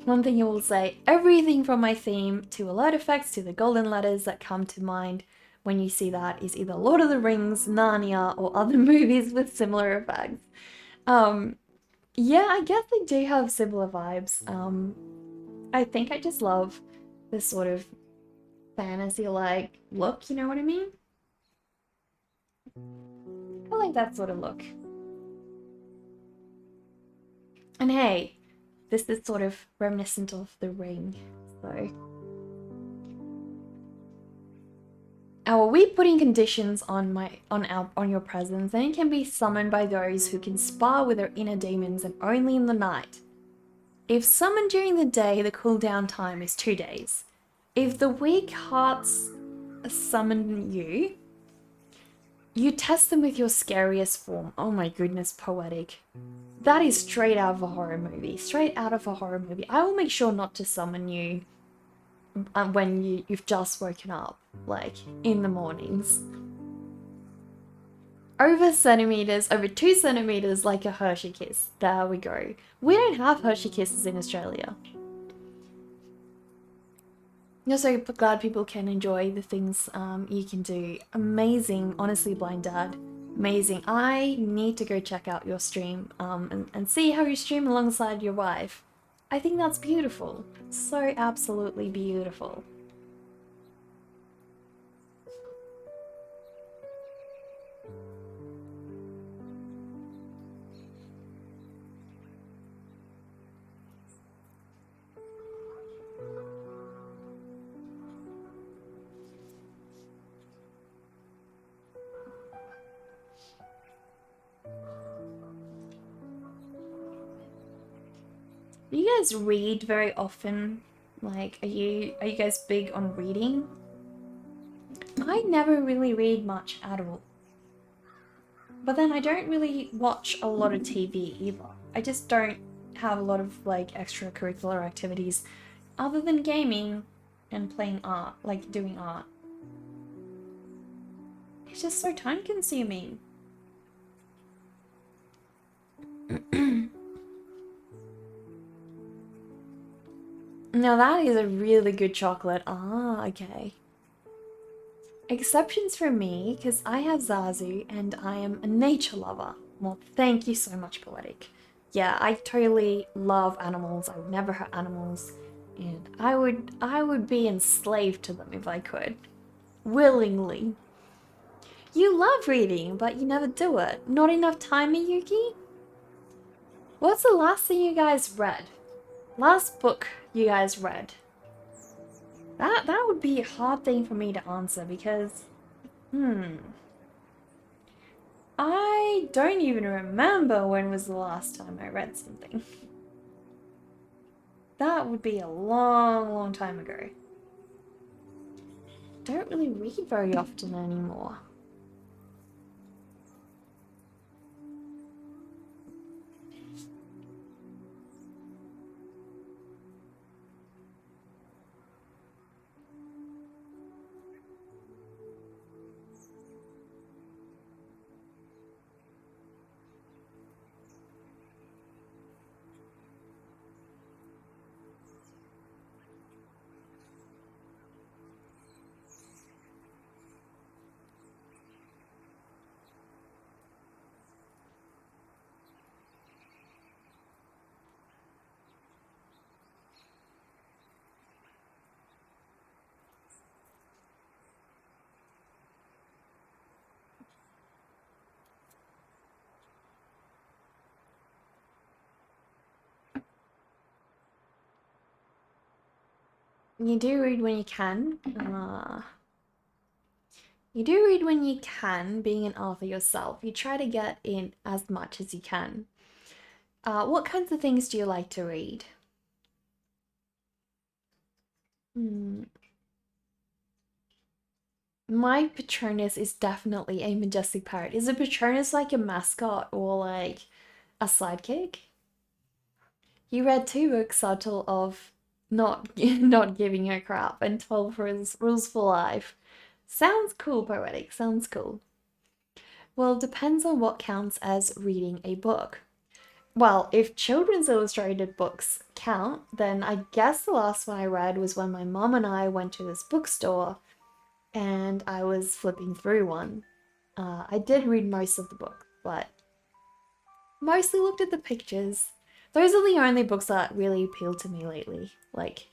Speaker 1: One thing you will say, everything from my theme to alert effects to the golden letters that come to mind when you see that is either Lord of the Rings, Narnia, or other movies with similar effects. Yeah, I guess they do have similar vibes. I think I just love this sort of fantasy-like look, you know what I mean? I like that sort of look. And hey, this is sort of reminiscent of The Ring, so... Are we putting conditions on your presence? Then it can be summoned by those who can spar with their inner demons and only in the night. If summoned during the day, the cooldown time is 2 days. If the weak hearts summon you, you test them with your scariest form. Oh my goodness, poetic. That is straight out of a horror movie. Straight out of a horror movie. I will make sure not to summon you when you've just woken up, like in the mornings. Over centimeters, over 2 centimeters, like a Hershey kiss. There we go. We don't have Hershey kisses in Australia. I'm so glad people can enjoy the things you can do. Amazing, honestly, Blind Dad. Amazing. I need to go check out your stream and see how you stream alongside your wife. I think that's beautiful. So absolutely beautiful. Do you guys read very often? Like, are you guys big on reading? I never really read much at all. But then I don't really watch a lot of TV either. I just don't have a lot of like extracurricular activities other than gaming and playing art, like doing art. It's just so time consuming. Now that is a really good chocolate. Ah, okay. Exceptions for me, because I have Zazu and I am a nature lover. Well, thank you so much, Poetic. Yeah, I totally love animals. I would never hurt animals. And I would be enslaved to them if I could. Willingly. You love reading, but you never do it. Not enough time, Miyuki? What's the last thing you guys read? Last book you guys read? That would be a hard thing for me to answer because, I don't even remember when was the last time I read something. That would be a long, long time ago. Don't really read very often anymore. You do read when you can. You do read when you can, being an author yourself. You try to get in as much as you can. What kinds of things do you like to read? My Patronus is definitely a majestic parrot. Is a Patronus like a mascot or like a sidekick? You read 2 books, Subtle, of not not giving a crap and 12 rules for life. Sounds cool, poetic. Sounds cool. Well, depends on what counts as reading a book. Well, if children's illustrated books count, then I guess the last one I read was when my mom and I went to this bookstore and I was flipping through one. I did read most of the book, but mostly looked at the pictures. Those are the only books that really appealed to me lately, like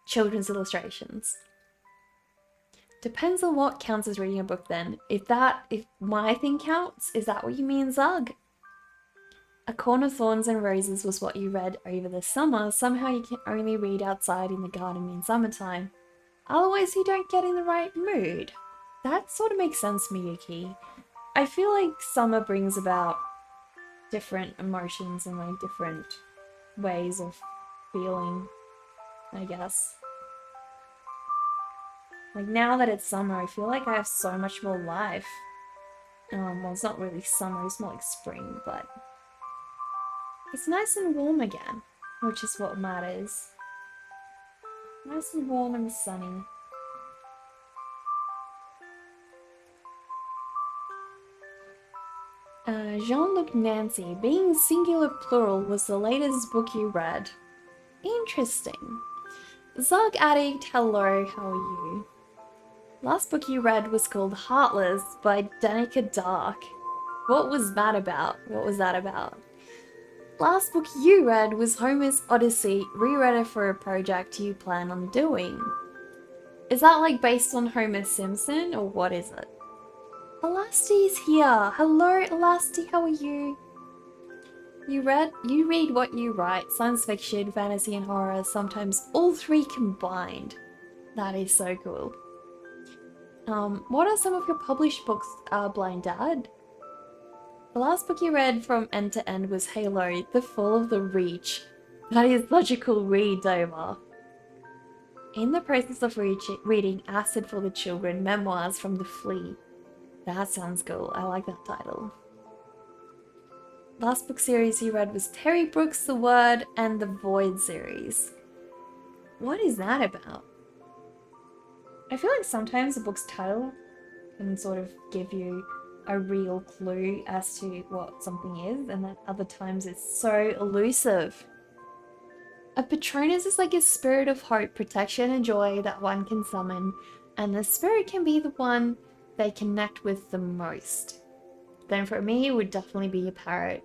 Speaker 1: children's illustrations. Depends on what counts as reading a book then. If my thing counts, is that what you mean, Zug? A Corn of Thorns and Roses was what you read over the summer. Somehow you can only read outside in the garden in summertime. Otherwise you don't get in the right mood. That sort of makes sense, Miyuki. I feel like summer brings about different emotions and like different ways of feeling, I guess. Like now that it's summer, I feel like I have so much more life. Well, it's not really summer, it's more like spring, but it's nice and warm again, which is what matters. Nice and warm and sunny. Jean-Luc Nancy, being singular plural was the latest book you read. Interesting. Zog Addict, hello, how are you? Last book you read was called Heartless by Danica Dark. What was that about? What was that about? Last book you read was Homer's Odyssey, reread it for a project you plan on doing. Is that like based on Homer Simpson or what is it? Elasti is here. Hello, Elasti, how are you? You read what you write. Science fiction, fantasy, and horror. Sometimes all 3 combined. That is so cool. What are some of your published books, Blind Dad? The last book you read from end to end was Halo, The Fall of the Reach. That is such a cool read, Dover. In the process of reading Acid for the Children, Memoirs from the Flea. That sounds cool. I like that title. Last book series you read was Terry Brooks' The Word and the Void series. What is that about? I feel like sometimes a book's title can sort of give you a real clue as to what something is, and then other times it's so elusive. A Patronus is like a spirit of hope, protection, and joy that one can summon, and the spirit can be the one they connect with the most. Then for me, it would definitely be a parrot.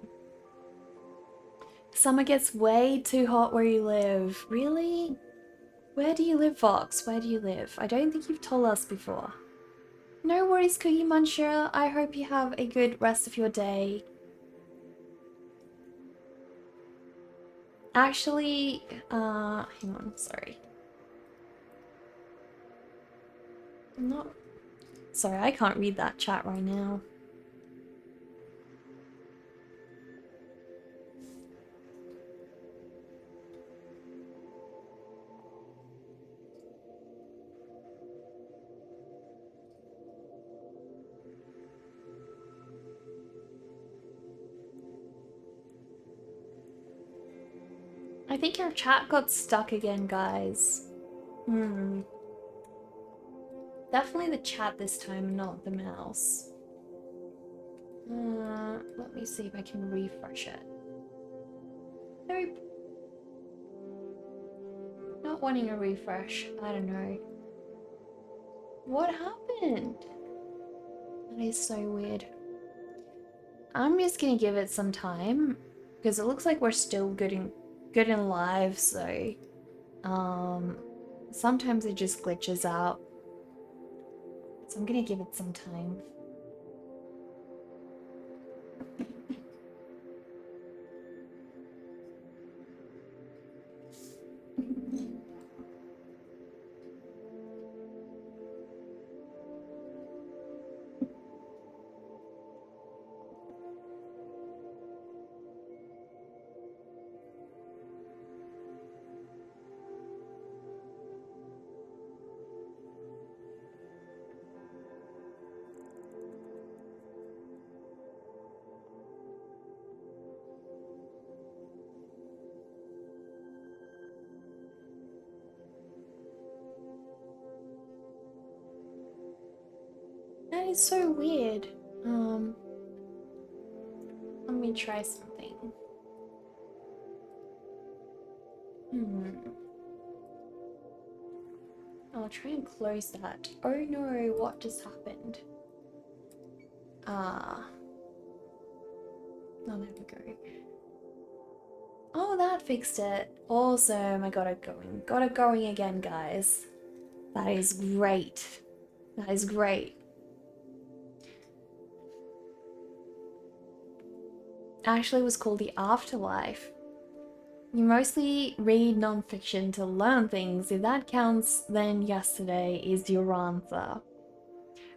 Speaker 1: Summer gets way too hot where you live. Really? Where do you live, Vox? Where do you live? I don't think you've told us before. No worries, Cookie Muncher. I hope you have a good rest of your day. Actually, hang on, sorry. I'm not... Sorry, I can't read that chat right now. I think your chat got stuck again, guys. Definitely the chat this time, not the mouse. Let me see if I can refresh it. Nope. Not wanting a refresh. I don't know. What happened? That is so weird. I'm just gonna give it some time because it looks like we're still good in live, so sometimes it just glitches out. So I'm gonna give it some time. That is so weird. Let me try something. I'll try and close that. Oh no, what just happened? Oh, there we go. Oh, that fixed it. Awesome, I got it going. Got it going again, guys. That is great. That is great. Actually, it was called The Afterlife. You mostly read non-fiction to learn things. If that counts, then yesterday is your answer.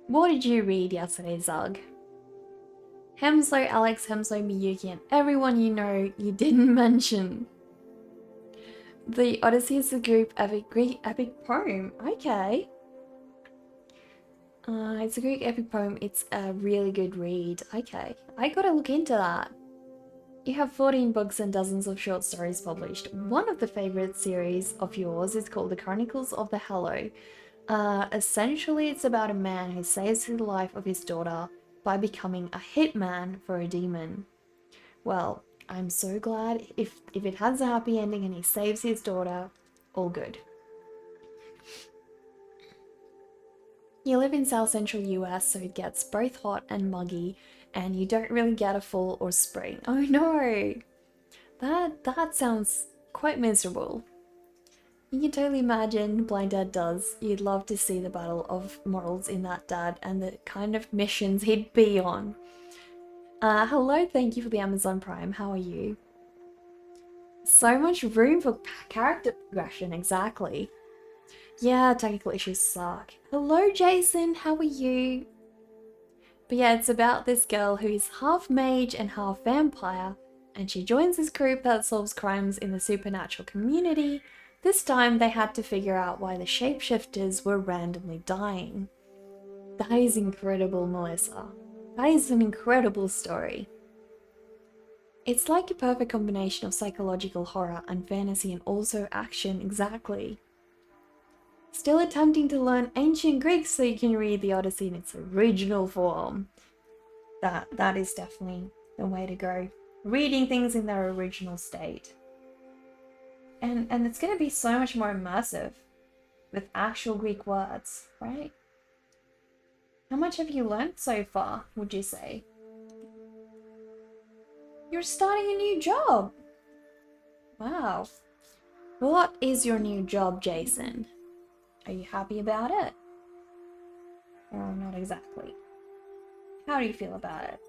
Speaker 1: What did you read yesterday, Zug? Hemslow, Alex, Hemslow, Miyuki, and everyone you know you didn't mention. The Odyssey is a Greek epic poem. Okay. It's a Greek epic poem. It's a really good read. Okay. I gotta look into that. You have 14 books and dozens of short stories published. One of the favorite series of yours is called The Chronicles of the Hello. Essentially, it's about a man who saves the life of his daughter by becoming a hitman for a demon. Well, I'm so glad if it has a happy ending and he saves his daughter, all good. You live in South Central US, so it gets both hot and muggy, and you don't really get a fall or spring. Oh no! That sounds quite miserable. You can totally imagine Blind Dad does. You'd love to see the battle of models in that dad and the kind of missions he'd be on. Hello, thank you for the Amazon Prime. How are you? So much room for character progression, exactly. Yeah, technical issues suck. Hello, Jason. How are you? But yeah, it's about this girl who is half mage and half vampire, and she joins this group that solves crimes in the supernatural community. This time they had to figure out why the shapeshifters were randomly dying. That is incredible, Melissa. That is an incredible story. It's like a perfect combination of psychological horror and fantasy and also action, exactly. Still attempting to learn ancient Greek so you can read the Odyssey in its original form. That is definitely the way to go. Reading things in their original state. And it's going to be so much more immersive with actual Greek words, right? How much have you learned so far, would you say? You're starting a new job! Wow. What is your new job, Jason? Are you happy about it? Or not exactly? How do you feel about it?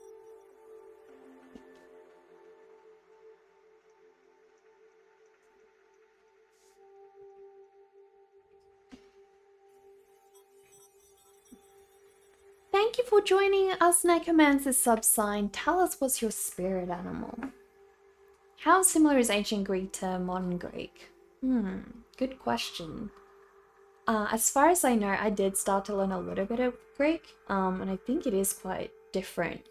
Speaker 1: Thank you for joining us, Necromancer Subsign. Tell us what's your spirit animal. How similar is ancient Greek to modern Greek? Good question. As far as I know, I did start to learn a little bit of Greek, and I think it is quite different.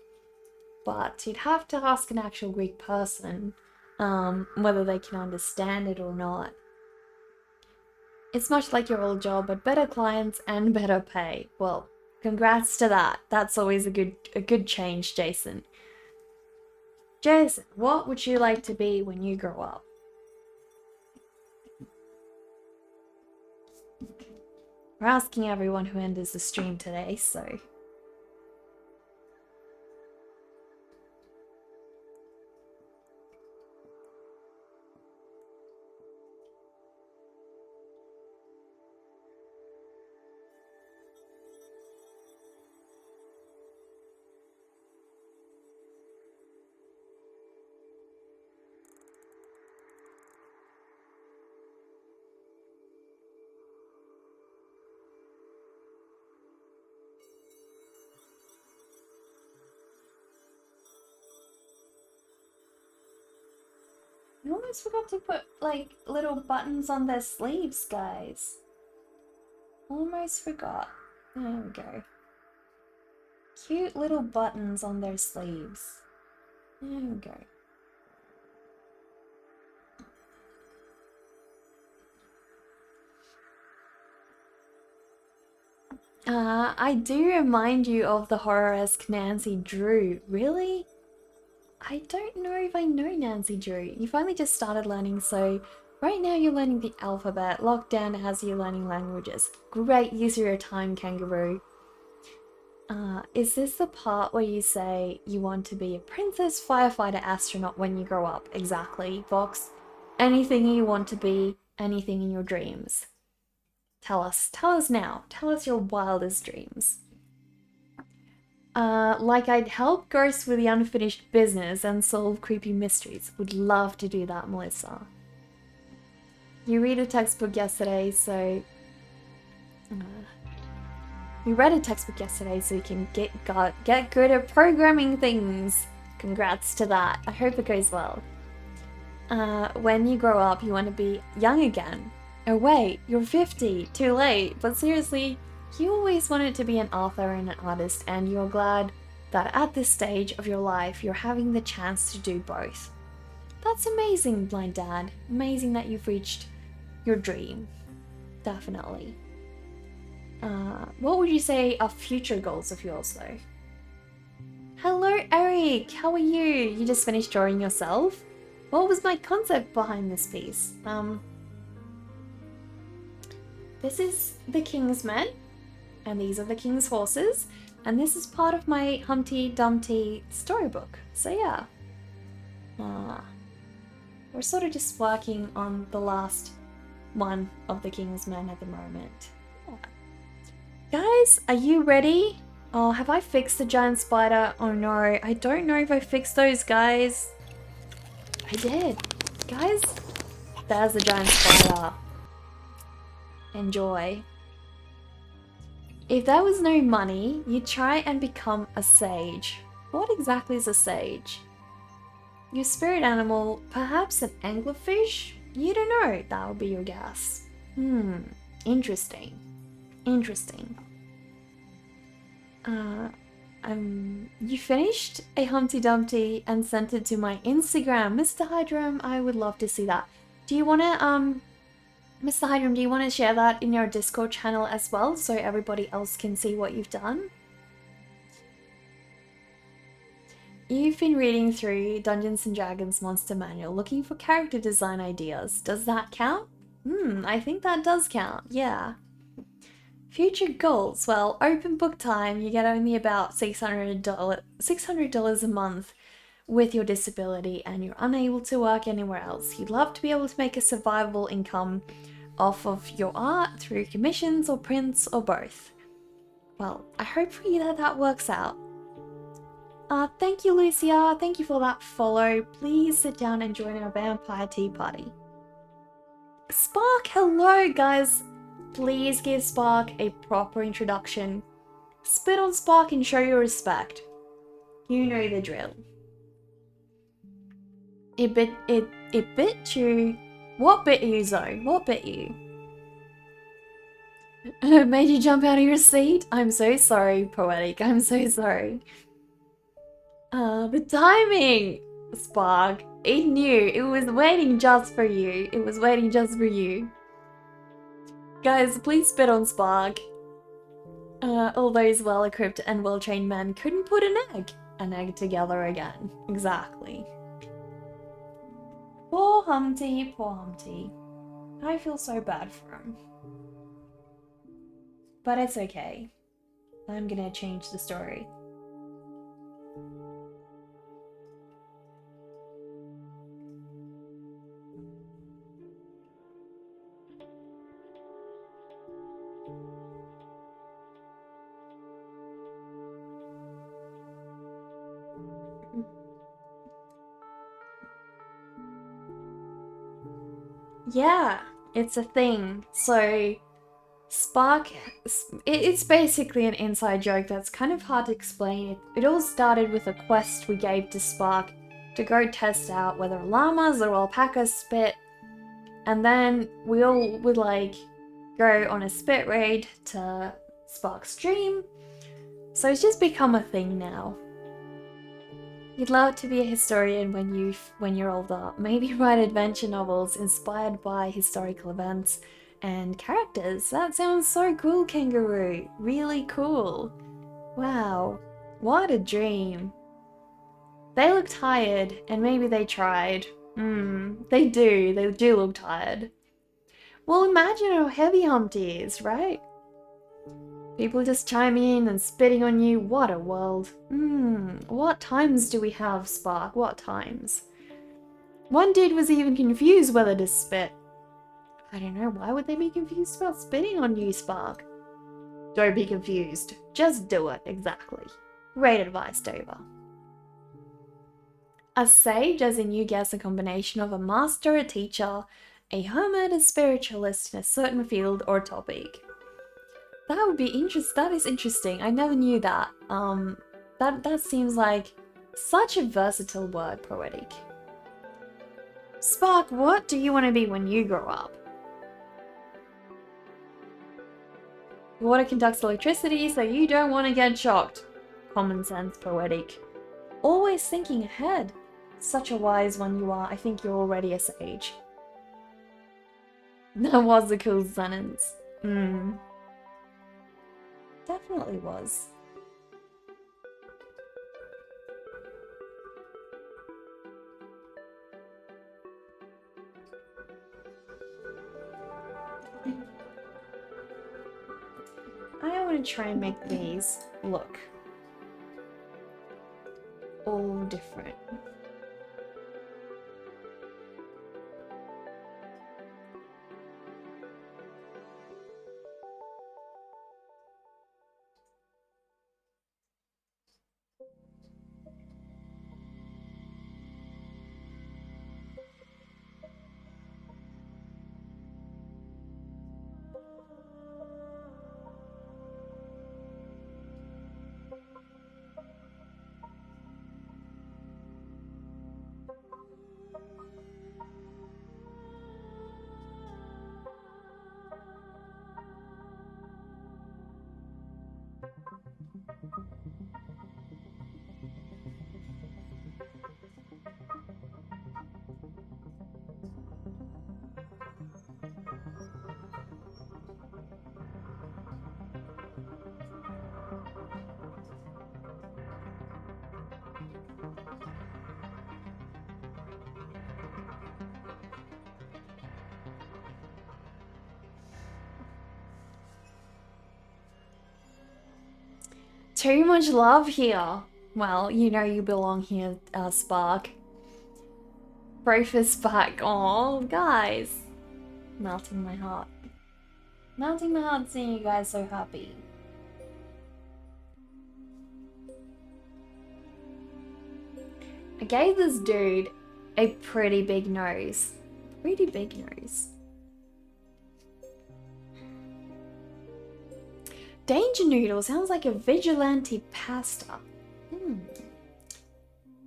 Speaker 1: But you'd have to ask an actual Greek person whether they can understand it or not. It's much like your old job, but better clients and better pay. Well, congrats to that. That's always a good change, Jason. Jason, what would you like to be when you grow up? We're asking everyone who enters the stream today, so... I almost forgot to put, like, little buttons on their sleeves, guys. Almost forgot. There we go. Cute little buttons on their sleeves. There we go. I do remind you of the horror-esque Nancy Drew. Really? I don't know if I know Nancy Drew. You've only just started learning, so right now you're learning the alphabet. Lockdown has you learning languages. Great use of your time, kangaroo. Is this the part where you say you want to be a princess, firefighter, astronaut when you grow up? Exactly, Vox. Anything you want to be, anything in your dreams. Tell us now. Tell us your wildest dreams. Like I'd help ghosts with the unfinished business and solve creepy mysteries. Would love to do that, Melissa. You read a textbook yesterday, so... we read a textbook yesterday, so you can get good at programming things. Congrats to that. I hope it goes well. When you grow up, you want to be young again. Oh wait, you're 50. Too late. But seriously, you always wanted to be an author and an artist, and you're glad that at this stage of your life, you're having the chance to do both. That's amazing, Blind Dad. Amazing that you've reached your dream. Definitely. What would you say are future goals of yours, though? Hello, Eric. How are you? You just finished drawing yourself? What was my concept behind this piece? This is the King's Men, and these are the King's horses, and this is part of my Humpty Dumpty storybook. So yeah. We're sort of just working on the last one of the King's Men at the moment. Guys, are you ready? Oh, have I fixed the giant spider? Oh no, I don't know if I fixed those, guys. I did. Guys, there's the giant spider. Enjoy. If there was no money, you'd try and become a sage. What exactly is a sage? Your spirit animal, perhaps an anglerfish? You don't know. That would be your guess. Interesting. Interesting. You finished a Humpty Dumpty and sent it to my Instagram. Mr. Hydrum, I would love to see that. Do you want to, Mr. Hydrum, do you want to share that in your Discord channel as well so everybody else can see what you've done? You've been reading through Dungeons & Dragons Monster Manual looking for character design ideas. Does that count? I think that does count, yeah. Future goals. Well, open book time, you get only about $600 a month with your disability and you're unable to work anywhere else. You'd love to be able to make a survivable income off of your art through commissions or prints or both. Well, I hope for you that that works out. Thank you, Lucia. Thank you for that follow. Please sit down and join our vampire tea party. Spark, hello, guys. Please give Spark a proper introduction. Spit on Spark and show your respect. You know the drill. It bit you. What bit you, Zoe? What bit you? Made you jump out of your seat? I'm so sorry, Poetic. I'm so sorry. The timing! Spark. It knew. It was waiting just for you. It was waiting just for you. Guys, please spit on Spark. All those well-equipped and well-trained men couldn't put an egg together again. Exactly. Poor Humpty, poor Humpty. I feel so bad for him. But it's okay. I'm gonna change the story. Yeah, it's a thing. So, Spark, it's basically an inside joke that's kind of hard to explain. It all started with a quest we gave to Spark to go test out whether llamas or alpacas spit. And then we all would like go on a spit raid to Spark's dream. So it's just become a thing now. You'd love to be a historian when you're older. Maybe write adventure novels inspired by historical events. and characters. That sounds so cool, Kangaroo. Really cool. Wow, what a dream. They look tired, and maybe they tried. They do look tired. Well, imagine how heavy Humpty is, right? People just chiming in and spitting on you. What a world. What times do we have, Spark? What times? One dude was even confused whether to spit. I don't know, why would they be confused about spitting on you, Spark? Don't be confused. Just do it, exactly. Great advice, Dover. A sage, as in you guess a combination of a master, a teacher, a hermit, a spiritualist in a certain field or topic. That would be interesting. That is interesting. I never knew that. That seems like such a versatile word, poetic. Spark, what do you want to be when you grow up? Water conducts electricity, so you don't want to get shocked. Common sense, poetic. Always thinking ahead. Such a wise one you are. I think you're already a sage. That was a cool sentence. Definitely was. I want to try and make these look all different. Too much love here. Well, you know you belong here, Spark. Breakfast back. Oh, guys. Melting my heart. Melting my heart seeing you guys so happy. I gave this dude a pretty big nose. Pretty big nose. Danger Noodle sounds like a vigilante pasta.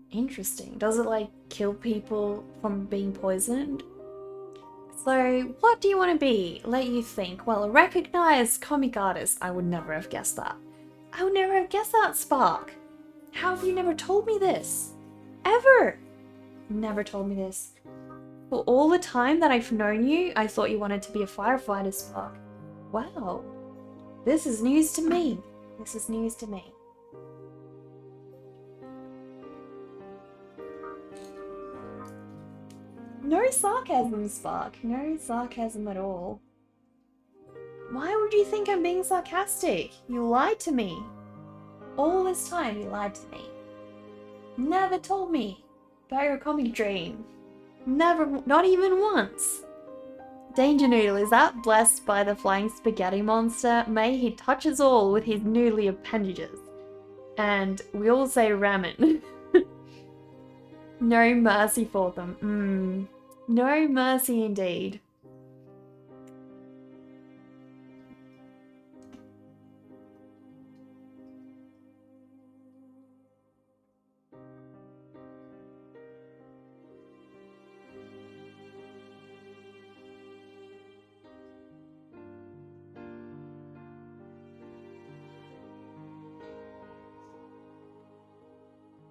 Speaker 1: Interesting. Does it like kill people from being poisoned? So, what do you want to be? Let you think. Well, a recognized comic artist. I would never have guessed that. I would never have guessed that, Spark. How have you never told me this? Ever! Never told me this. For all the time that I've known you, I thought you wanted to be a firefighter, Spark. Wow. This is news to me. This is news to me. No sarcasm, Spark. No sarcasm at all. Why would you think I'm being sarcastic? You lied to me. All this time you lied to me. Never told me about your comic dream. Never, not even once. Danger Noodle, is that blessed by the flying spaghetti monster? May he touch us all with his noodly appendages. And we all say ramen. No mercy for them. No mercy indeed.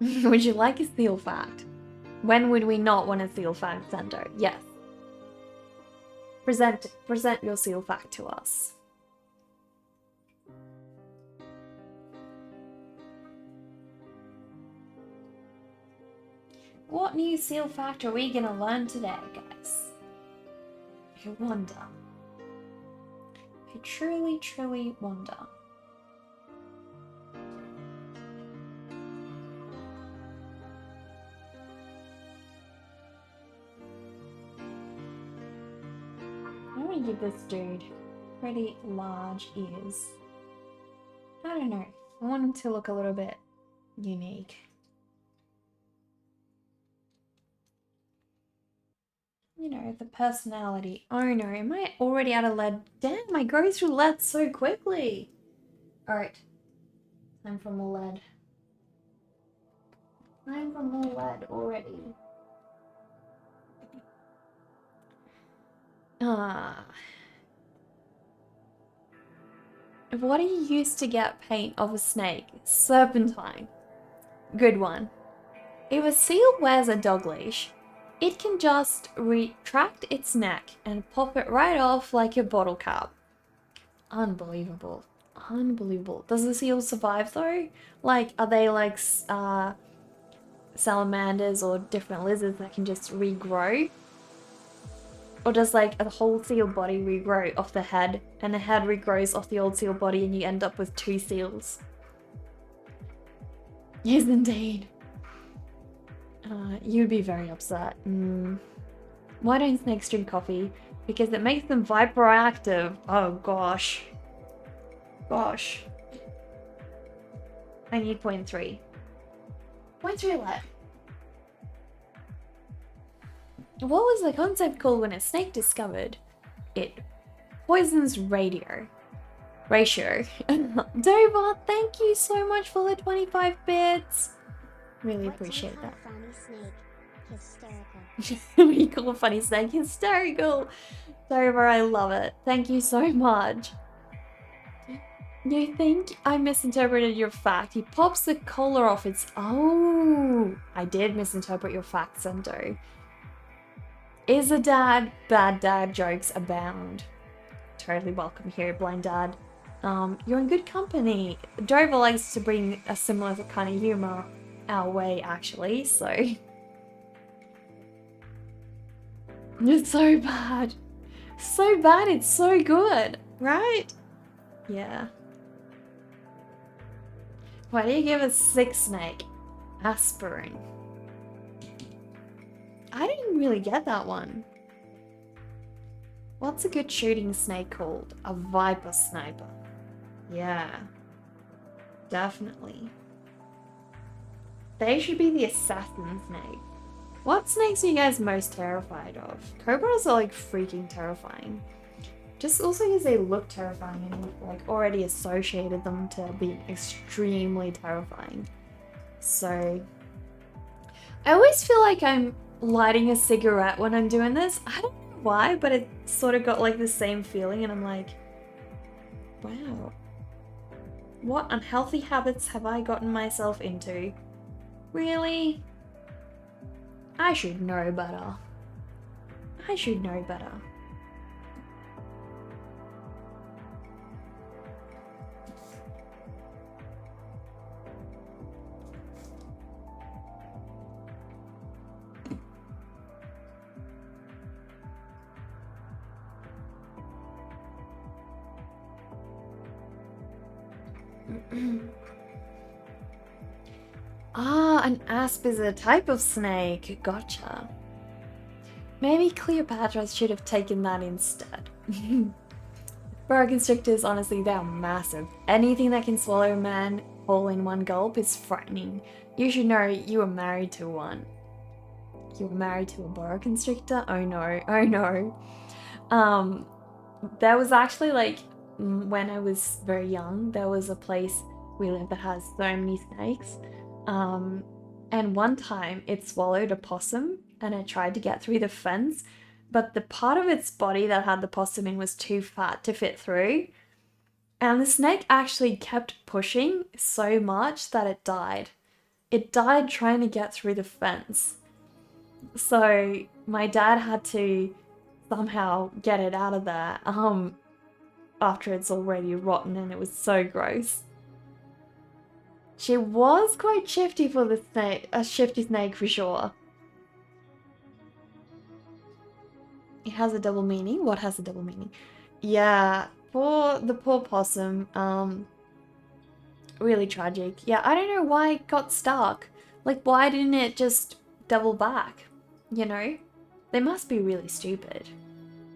Speaker 1: Would you like a seal fact? When would we not want a seal fact, Sando? Yes. Present your seal fact to us. What new seal fact are we gonna learn today, guys? I wonder. I truly, truly wonder. I'm gonna give this dude pretty large ears. I don't know. I want him to look a little bit unique. You know, the personality. Oh no, am I already out of lead? Damn, I go through lead so quickly. Alright. Time for more lead. Time for more lead already. What do you use to get paint of a snake? Serpentine. Good one. If a seal wears a dog leash, it can just retract its neck and pop it right off like a bottle cap. Unbelievable. Unbelievable. Does the seal survive though? Like, are they like salamanders or different lizards that can just regrow? Or does like a whole seal body regrow off the head and the head regrows off the old seal body and you end up with two seals? Yes, indeed. You'd be very upset. Why don't snakes drink coffee? Because it makes them hyperactive. Oh gosh. Gosh. I need 0.3. 0.3 left. What was the concept called when a snake discovered it poisons ratio? Dover, thank you so much for the 25 bits. Really appreciate that.
Speaker 2: Funny snake hysterical.
Speaker 1: We call a funny snake hysterical. Dover, I love it. Thank you so much. You think I misinterpreted your fact? He pops the collar off its... Oh, I did misinterpret your fact, Sento. Is a dad, bad dad jokes abound. Totally welcome here, blind dad. You're in good company. Dover likes to bring a similar kind of humor our way, actually, so... It's so bad. So bad, it's so good, right? Yeah. Why do you give a sick snake aspirin? I didn't really get that one. What's a good shooting snake called? A viper sniper. Yeah. Definitely. They should be the assassin snake. What snakes are you guys most terrified of? Cobras are like freaking terrifying. Just also because they look terrifying and we've like already associated them to being extremely terrifying. So I always feel like I'm lighting a cigarette when I'm doing this. I don't know why, but it sort of got like the same feeling and I'm like, wow. What unhealthy habits have I gotten myself into? Really? I should know better. I should know better. Ah, an asp is a type of snake. Gotcha. Maybe Cleopatra should have taken that instead. Boa constrictors, honestly, they're massive. Anything that can swallow a man whole in one gulp is frightening. You should know you were married to one. You were married to a boa constrictor? Oh no, oh no. There was actually like, when I was very young, there was a place we lived that has so many snakes. And one time it swallowed a possum and it tried to get through the fence, but the part of its body that had the possum in was too fat to fit through. And the snake actually kept pushing so much that it died. It died trying to get through the fence. So my dad had to somehow get it out of there after it's already rotten, and it was so gross. She was quite shifty for the snake, a shifty snake for sure. It has a double meaning. What has a double meaning? Yeah, the poor possum. Really tragic. Yeah, I don't know why it got stuck. Like, why didn't it just double back? You know? They must be really stupid.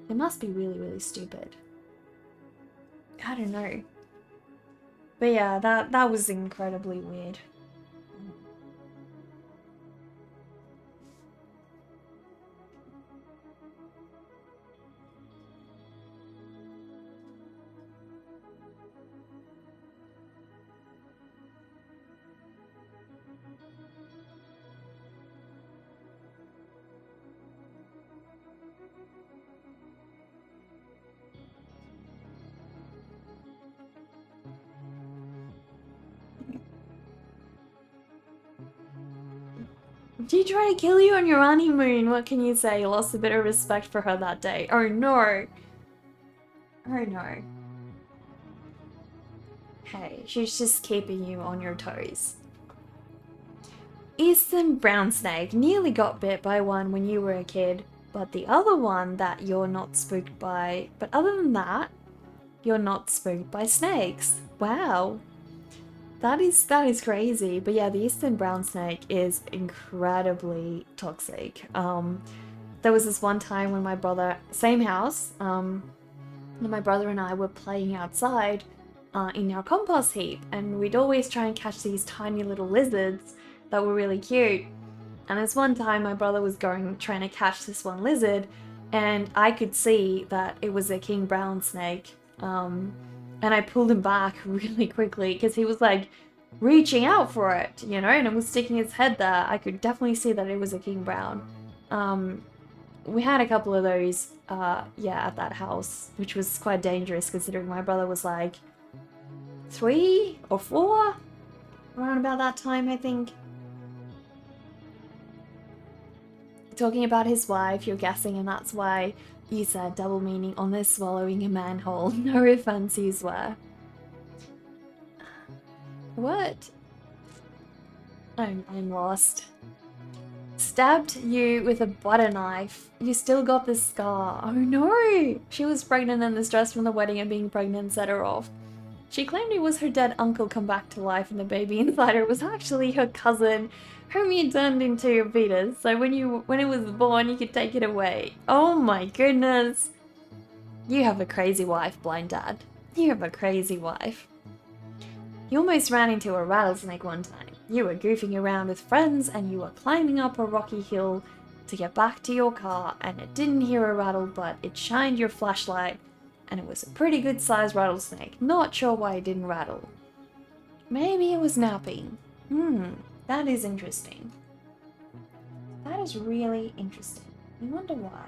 Speaker 1: They must be really, really stupid. I don't know. But yeah, that was incredibly weird. She tried to kill you on your honeymoon. What can you say? You lost a bit of respect for her that day. Oh no. Oh no. Hey, she's just keeping you on your toes. Eastern brown snake nearly got bit by one when you were a kid, but the other one that you're not spooked by. But other than that, you're not spooked by snakes. Wow. That is crazy. But yeah, the eastern brown snake is incredibly toxic. There was this one time when my brother, same house, my brother and I were playing outside in our compost heap, and we'd always try and catch these tiny little lizards that were really cute. And this one time my brother was trying to catch this one lizard, and I could see that it was a king brown snake. And I pulled him back really quickly because he was like reaching out for it, you know, and it was sticking its head there. I could definitely see that it was a king brown. We had a couple of those, yeah, at that house, which was quite dangerous considering my brother was like 3 or 4, around about that time, I think. Talking about his wife, you're guessing, and that's why you said double meaning on this swallowing a manhole. No offense, you swear. What? I'm lost. Stabbed you with a butter knife. You still got the scar. Oh no! She was pregnant and the stress from the wedding and being pregnant set her off. She claimed it was her dead uncle come back to life and the baby inside her was actually her cousin, whom you turned into a fetus. So when it was born, you could take it away. Oh my goodness. You have a crazy wife, blind dad. You have a crazy wife. You almost ran into a rattlesnake one time. You were goofing around with friends and you were climbing up a rocky hill to get back to your car, and it didn't hear a rattle, but it shined your flashlight, and it was a pretty good sized rattlesnake. Not sure why it didn't rattle. Maybe it was napping. That is interesting. That is really interesting. I wonder why.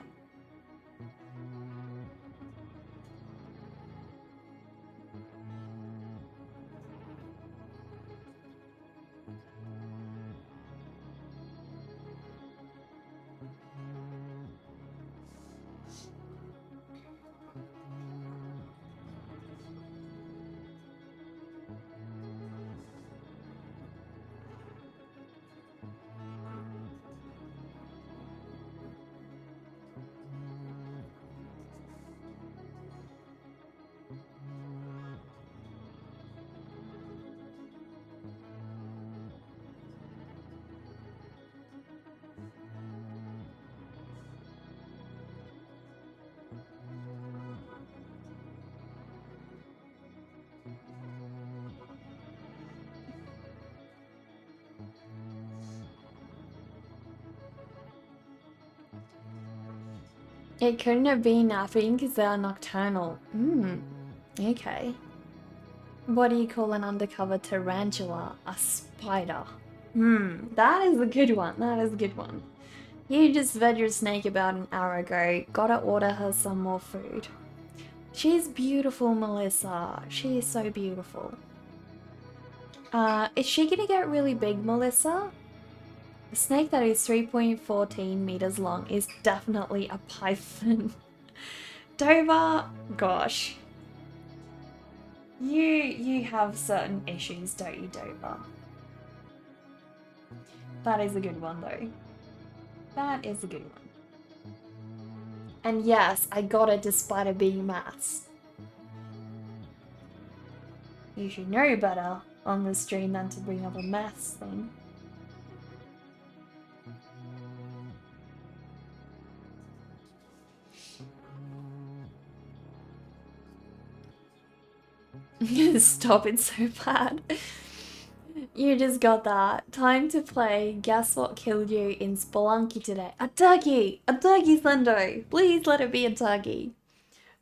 Speaker 1: It couldn't have been napping because they are nocturnal. Okay. What do you call an undercover tarantula? A spider. That is a good one. That is a good one. You just fed your snake about an hour ago. Gotta order her some more food. She's beautiful, Melissa. She is so beautiful. Is she gonna get really big, Melissa? A snake that is 3.14 meters long is definitely a python. Dover, gosh. You have certain issues, don't you, Dover? That is a good one, though. That is a good one. And yes, I got it despite it being maths. You should know better on the stream than to bring up a maths thing. Stop it so bad. You just got that. Time to play Guess What Killed You in Spelunky today. A turkey! A turkey, Sendo! Please let it be a turkey.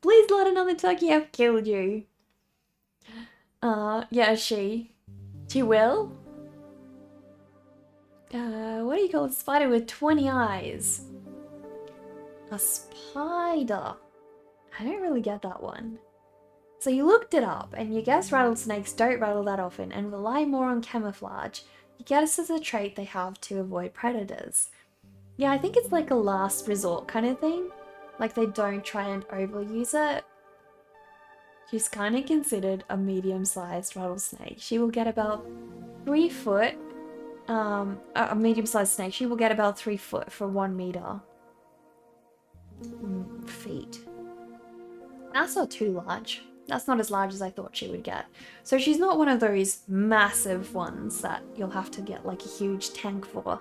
Speaker 1: Please let another turkey have killed you. Yeah, she will. What do you call a spider with 20 eyes? A spider. I don't really get that one. So you looked it up, and you guess rattlesnakes don't rattle that often and rely more on camouflage. You guess it's a trait they have to avoid predators. Yeah, I think it's like a last resort kind of thing. Like they don't try and overuse it. She's kind of considered a medium-sized rattlesnake. She will get about 3 foot. A medium-sized snake, she will get about 3 foot for 1 meter. Feet. That's not too large. That's not as large as I thought she would get. So she's not one of those massive ones that you'll have to get like a huge tank for.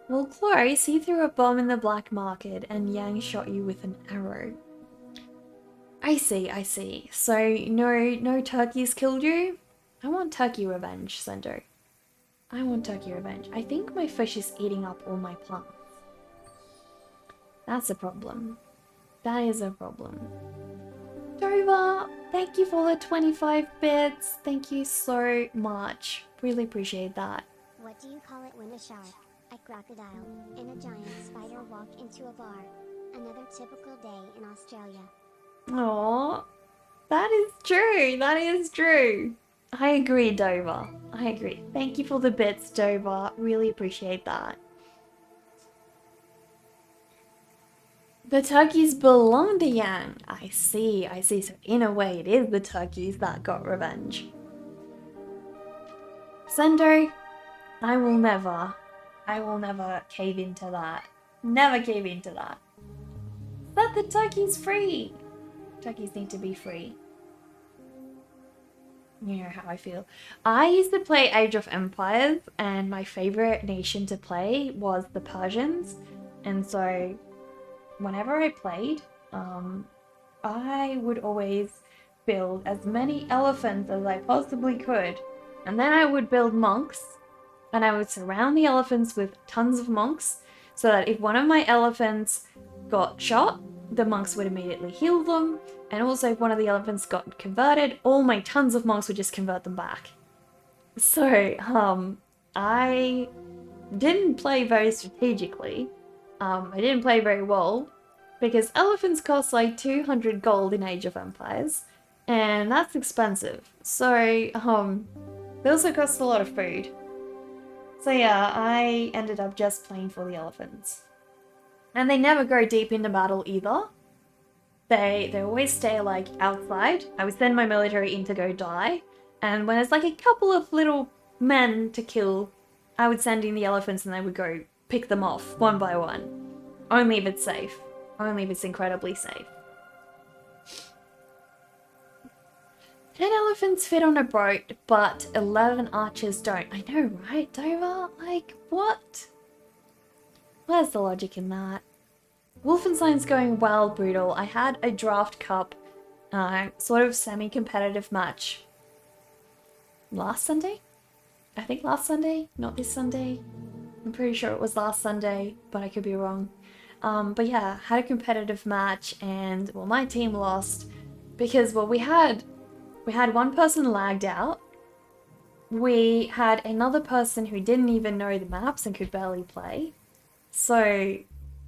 Speaker 1: Well, close. He threw a bomb in the black market and Yang shot you with an arrow. I see. So no turkeys killed you? I want turkey revenge, Sendo. I want turkey revenge. I think my fish is eating up all my plants. That's a problem. That is a problem. Dover, thank you for the 25 bits. Thank you so much. Really appreciate that.
Speaker 2: What do you call it when a shark, a crocodile, and a giant spider walk into a bar? Another typical day in Australia.
Speaker 1: Aww, that is true. That is true. I agree, Dover. I agree. Thank you for the bits, Dover. Really appreciate that. The turkeys belong to Yang. I see. So in a way, it is the turkeys that got revenge. Sendo, I will never cave into that. Never cave into that. Let the turkeys free. Turkeys need to be free. You know how I feel. I used to play Age of Empires, and my favorite nation to play was the Persians. And so whenever I played, I would always build as many elephants as I possibly could. And then I would build monks, and I would surround the elephants with tons of monks, so that if one of my elephants got shot, the monks would immediately heal them. And also if one of the elephants got converted, all my tons of monks would just convert them back. So, I didn't play very strategically. I didn't play very well, because elephants cost like 200 gold in Age of Empires, and that's expensive. So, they also cost a lot of food. So yeah, I ended up just playing for the elephants. And they never go deep into battle either. They always stay like outside. I would send my military in to go die, and when there's like a couple of little men to kill, I would send in the elephants and they would go pick them off one by one. Only if it's safe. Only if it's incredibly safe. 10 elephants fit on a boat, but 11 archers don't. I know, right, Dover? Like, what? Where's the logic in that? Wolfenstein's going well, Brutal. I had a draft cup, sort of semi-competitive match last Sunday? I think last Sunday, not this Sunday. I'm pretty sure it was last Sunday, but I could be wrong. But yeah, had a competitive match, and well, my team lost because, well, we had one person lagged out. We had another person who didn't even know the maps and could barely play. So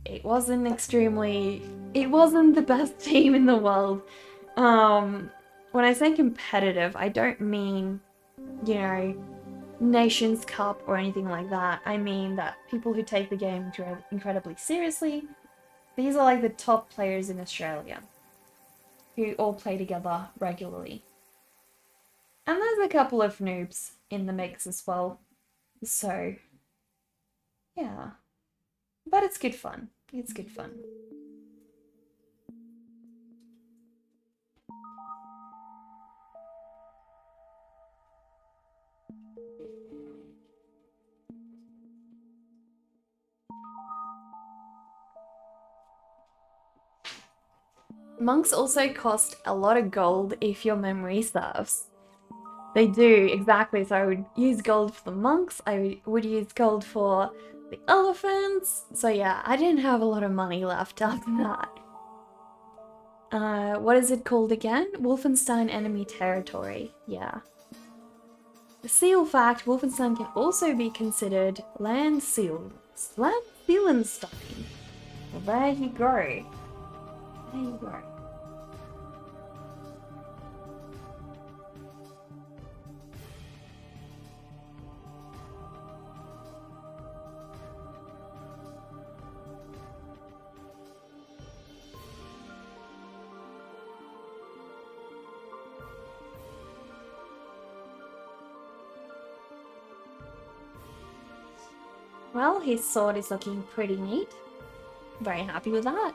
Speaker 1: it wasn't the best team in the world. When I say competitive, I don't mean, you know, Nations Cup or anything like that. I mean that people who take the game incredibly seriously, These are like the top players in Australia who all play together regularly. And there's a couple of noobs in the mix as well. So, yeah. But it's good fun. It's good fun. Monks also cost a lot of gold if your memory serves. They do, exactly. So I would use gold for the monks, I would use gold for the elephants. So yeah, I didn't have a lot of money left after that. What is it called again? Wolfenstein Enemy Territory, yeah. The seal fact, Wolfenstein can also be considered Land Sealenstein. Well, there you go. There you go. Well, his sword is looking pretty neat. Very happy with that.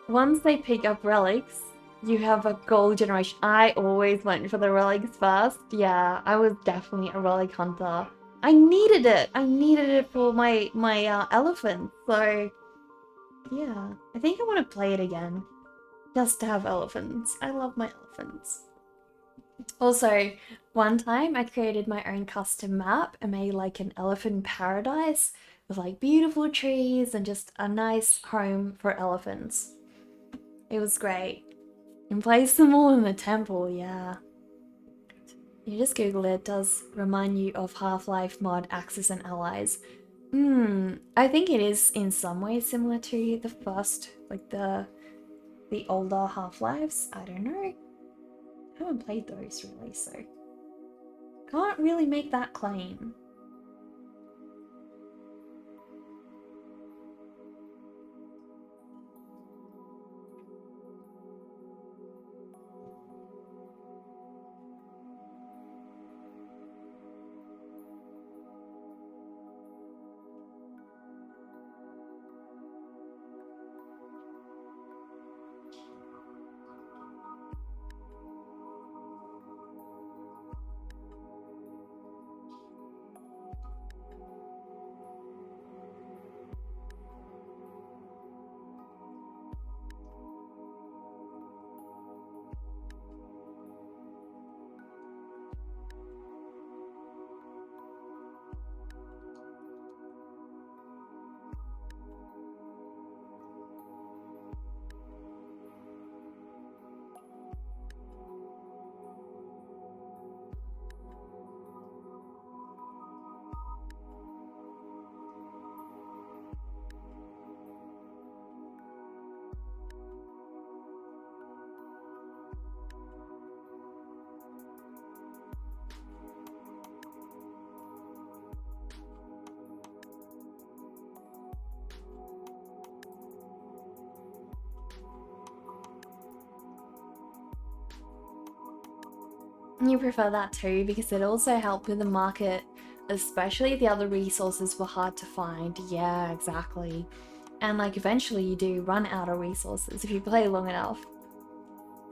Speaker 1: Once they pick up relics, you have a gold generation. I always went for the relics first. Yeah, I was definitely a relic hunter. I needed it. I needed it for my elephant. So yeah, I think I want to play it again, just to have elephants. I love my elephants. Also, one time I created my own custom map and made like an elephant paradise with like beautiful trees and just a nice home for elephants. It was great. And place them all in the temple, yeah. You just Google it, does remind you of Half-Life mod Axis and Allies. I think it is in some ways similar to the first, like the older Half-Lives. I don't know. I haven't played those really, so can't really make that claim. You prefer that too because it also helped with the market, especially if the other resources were hard to find. Yeah, exactly. And like eventually you do run out of resources if you play long enough.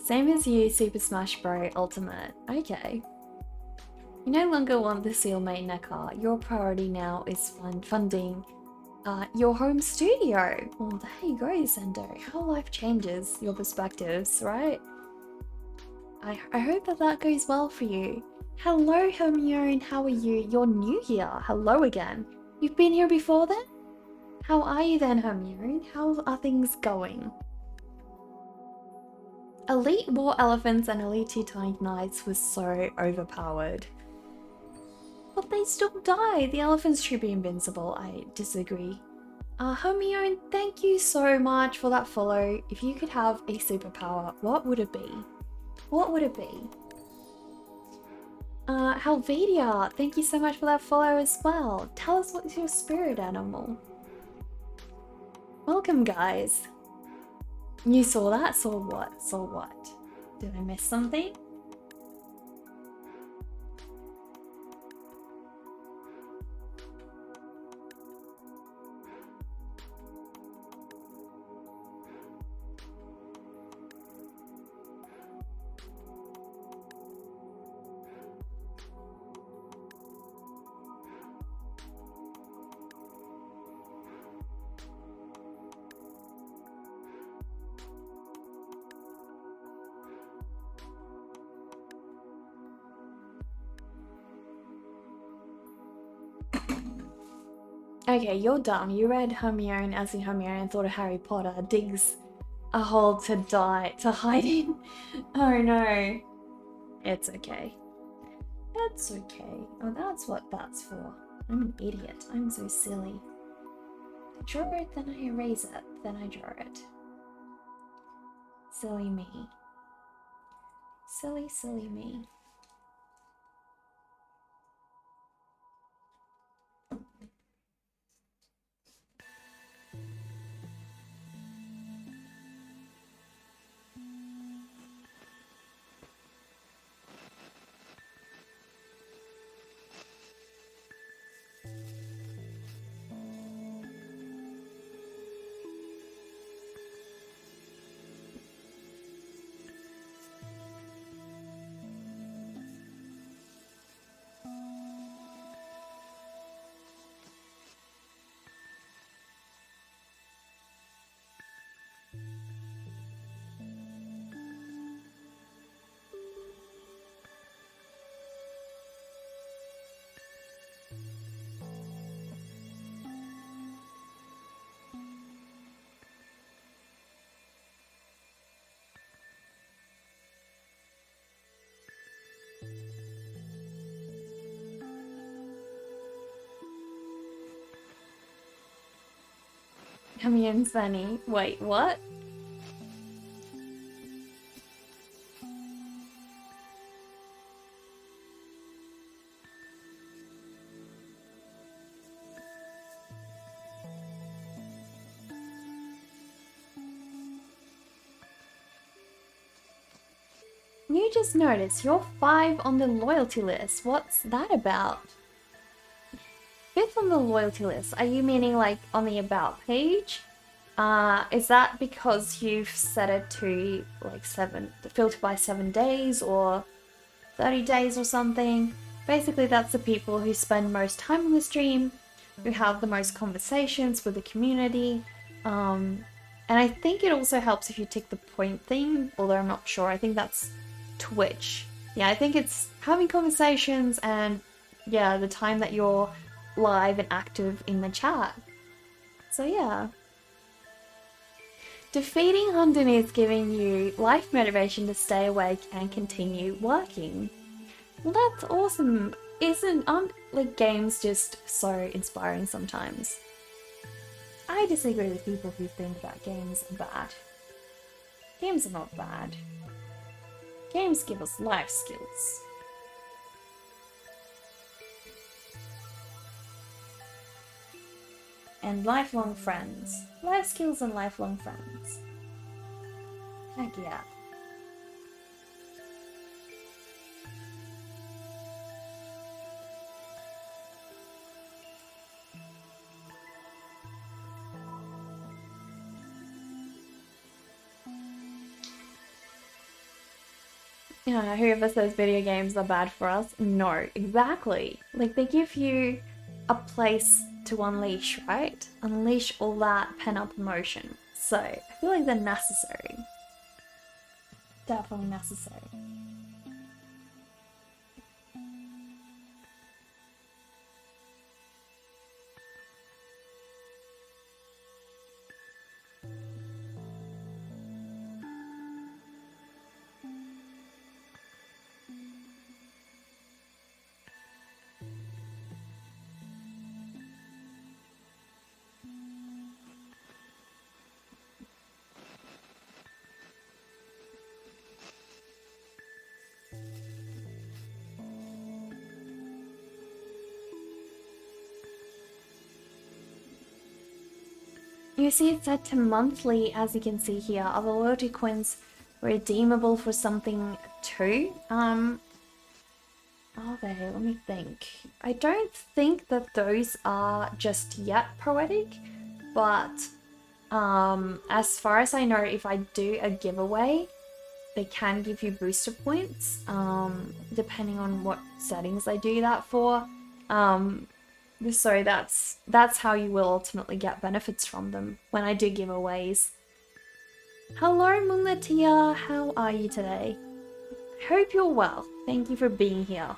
Speaker 1: Same as you, Super Smash Bros. Ultimate. Okay. You no longer want the Sealmate NECA. Your priority now is funding your home studio. Well, there you go, Sendo. How life changes your perspectives, right? I hope that goes well for you. Hello, Hermione. How are you? You're new here. Hello again. You've been here before then? How are you then, Hermione? How are things going? Elite War Elephants and Elite Teutonic Knights was so overpowered. But they still die. The elephants should be invincible. I disagree. Hermione, thank you so much for that follow. If you could have a superpower, what would it be? What would it be? Helvedia, thank you so much for that follow as well. Tell us what's your spirit animal. Welcome, guys. You saw that? Saw what? Saw what? Did I miss something? Okay, you're dumb. You read Hermione as in Hermione and thought of Harry Potter digs a hole to hide in. Oh no. It's okay. It's okay. Oh, that's what that's for. I'm an idiot. I'm so silly. I draw it, then I erase it, then I draw it. Silly me. Silly, silly me. Hermione's funny. Wait, what? You just noticed you're 5 on the loyalty list. What's that about? 5th on the loyalty list. Are you meaning like on the about page? Is that because you've set it to like filter by 7 days or 30 days or something? Basically, that's the people who spend most time on the stream, who have the most conversations with the community. And I think it also helps if you tick the point thing, although I'm not sure. I think that's Twitch. Yeah, I think it's having conversations and yeah, the time that you're live and active in the chat. So yeah. Defeating Hunden is giving you life motivation to stay awake and continue working. Well, that's awesome. Aren't like games just so inspiring sometimes? I disagree with people who think that games are bad. Games are not bad. Games give us life skills. And lifelong friends. Life skills and lifelong friends. Heck yeah. Yeah, whoever says video games are bad for us, no, exactly. Like, they give you a place to unleash, right? Unleash all that pent-up emotion. So, I feel like they're necessary. Definitely necessary. You see it's set to monthly, as you can see here. Are the loyalty coins redeemable for something too? Are they? Let me think. I don't think that those are just yet poetic, but as far as I know, if I do a giveaway, they can give you booster points, depending on what settings I do that for. So that's how you will ultimately get benefits from them when I do giveaways. Hello, Mulatia. How are you today? Hope you're well. Thank you for being here.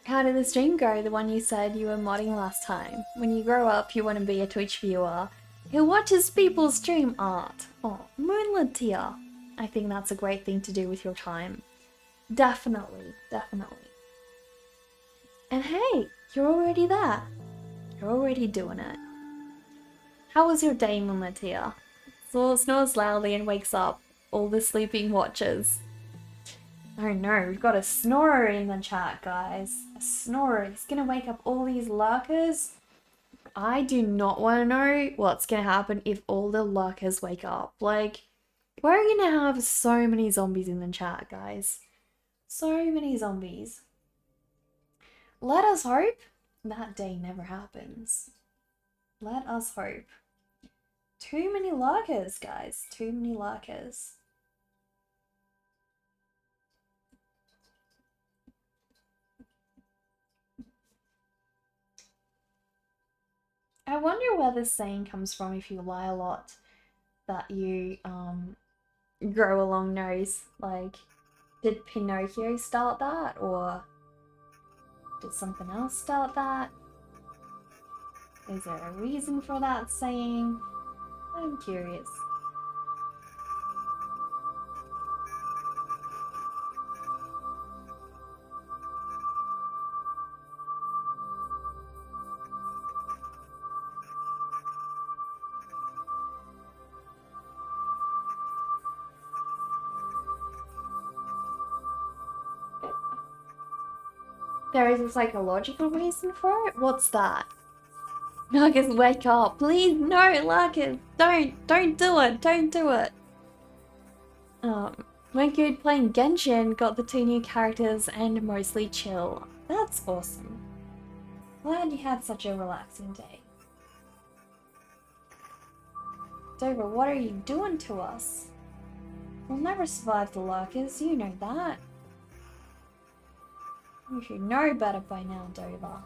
Speaker 1: How did the stream go, the one you said you were modding last time? When you grow up, you want to be a Twitch viewer who watches people stream art. Oh, Moonlit Tia. I think that's a great thing to do with your time. Definitely, definitely. And hey, you're already there. You're already doing it. How was your day, Moonlit Tia? Saul snores loudly and wakes up all the sleeping watchers. Oh no, we've got a snorer in the chat, guys. A snorer. He's gonna wake up all these lurkers. I do not want to know what's gonna happen if all the lurkers wake up. Like, we're gonna have so many zombies in the chat, guys. So many zombies. Let us hope that day never happens. Let us hope. Too many lurkers, guys. Too many lurkers. I wonder where this saying comes from, if you lie a lot, that you grow a long nose. Like, did Pinocchio start that, or did something else start that? Is there a reason for that saying? I'm curious. There is a psychological reason for it? What's that? Lucas, wake up. Please, no, Lucas. Don't do it. Don't do it. Went good playing Genshin, got the 2 new characters and mostly chill. That's awesome. Glad you had such a relaxing day. Dover, what are you doing to us? We'll never survive the lurkers, you know that. You should know better by now, Dover.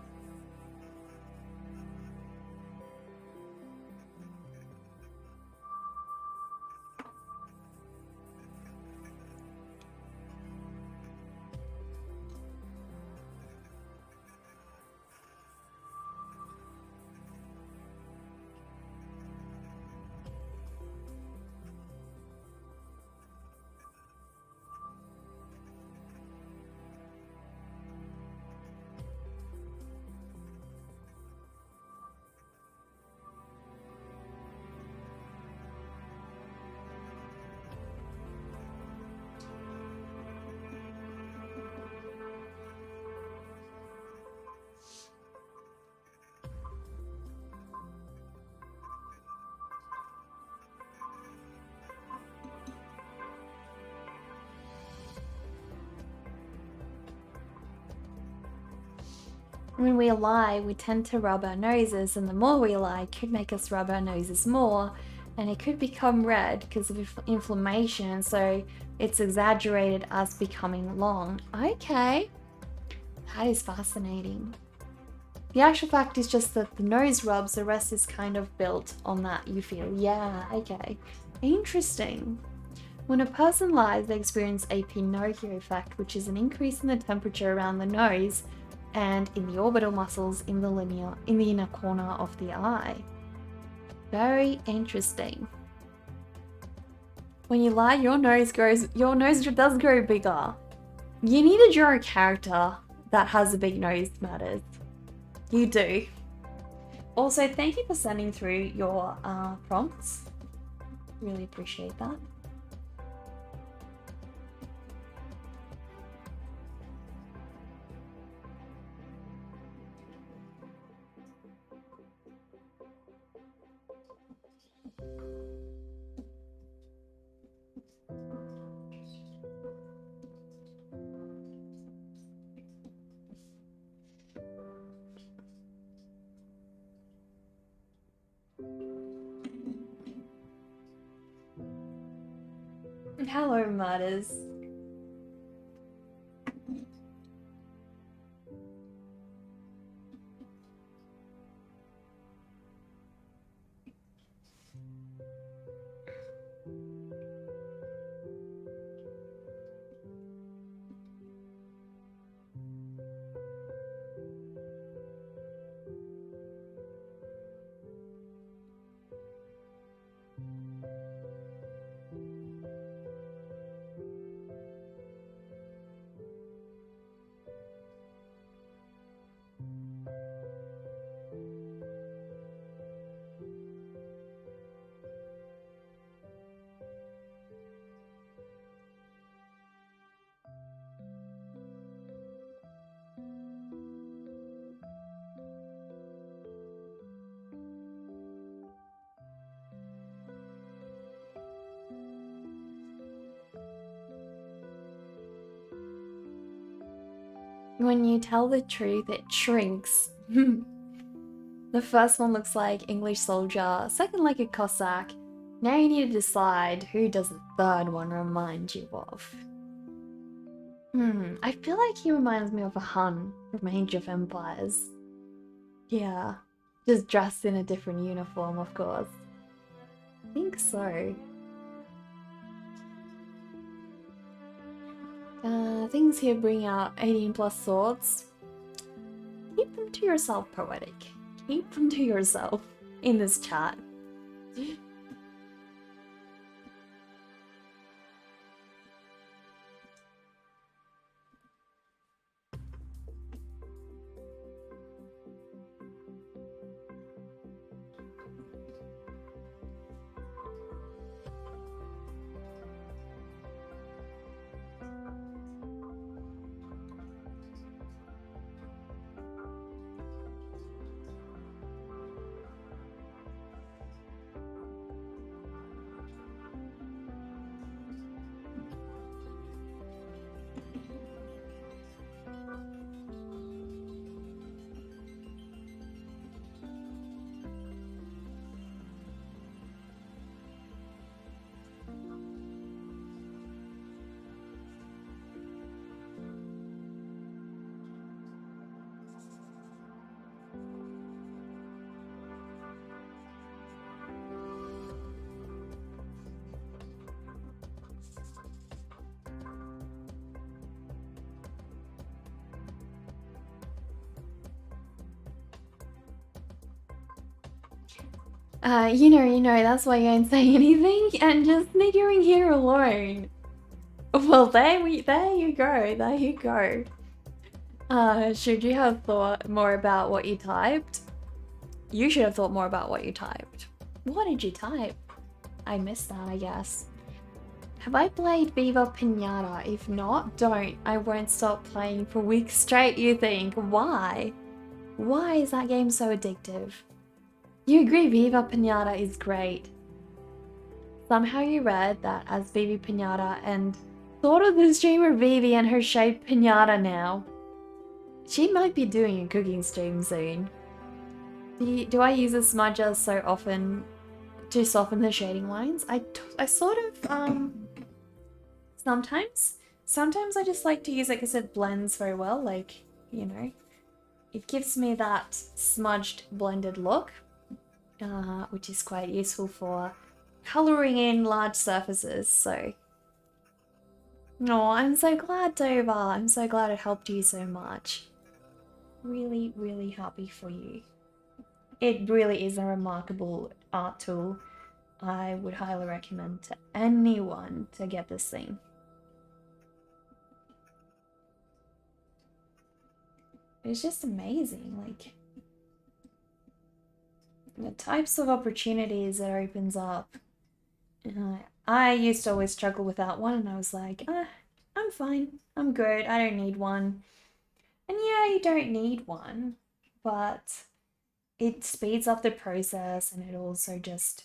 Speaker 1: When we lie, we tend to rub our noses, and the more we lie could make us rub our noses more, and it could become red because of inflammation, so it's exaggerated as becoming long. Okay, that is fascinating. The actual fact is just that the nose rubs, the rest is kind of built on that, you feel. Yeah, okay. Interesting. When a person lies, they experience a Pinocchio effect, which is an increase in the temperature around the nose and in the orbital muscles in the inner corner of the eye. Very interesting. When you lie, your nose does grow bigger. You need to draw a character that has a big nose, matters. You do. Also, thank you for sending through your prompts. Really appreciate that. Hello, Mutters. When you tell the truth, it shrinks. The first one looks like English soldier, second like a Cossack. Now you need to decide who does the third one remind you of. I feel like he reminds me of a Hun from Age of Empires. Yeah, just dressed in a different uniform, of course. I think so. Things here bring out 18 plus swords. Keep them to yourself, Poetic. Keep them to yourself in this chat. You know, that's why you ain't saying anything and just sniggering here alone. Well, there you go. Should you have thought more about what you typed? You should have thought more about what you typed. What did you type? I missed that, I guess. Have I played Viva Pinata? If not, don't. I won't stop playing for weeks straight, you think. Why? Why is that game so addictive? You agree Viva Pinata is great. Somehow you read that as Vivi Pinata and thought of the streamer Vivi and her shaped Pinata now. She might be doing a cooking stream soon. Do I use a smudger so often to soften the shading lines? I sort of, sometimes. Sometimes I just like to use it because it blends very well, like, you know. It gives me that smudged blended look, which is quite useful for colouring in large surfaces, so... Oh, I'm so glad, Dover. I'm so glad it helped you so much. Really, really happy for you. It really is a remarkable art tool. I would highly recommend to anyone to get this thing. It's just amazing, like the types of opportunities it opens up. I used to always struggle with that one, and I was like, I'm fine, I'm good, I don't need one. And yeah, you don't need one, but it speeds up the process, and it also just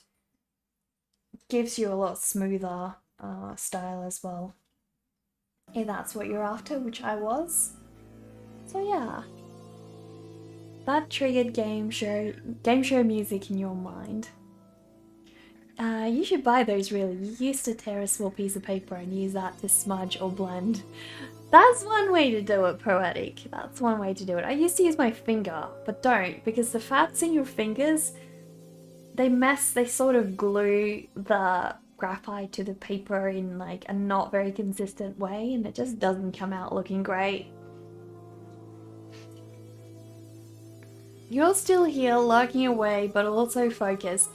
Speaker 1: gives you a lot smoother style as well, if that's what you're after, which I was. So yeah, that triggered game show music in your mind. You should buy those, really. You used to tear a small piece of paper and use that to smudge or blend. That's one way to do it, Poetic. That's one way to do it. I used to use my finger, but don't, because the fats in your fingers, they sort of glue the graphite to the paper in like a not very consistent way, and it just doesn't come out looking great. You're still here, lurking away, but also focused.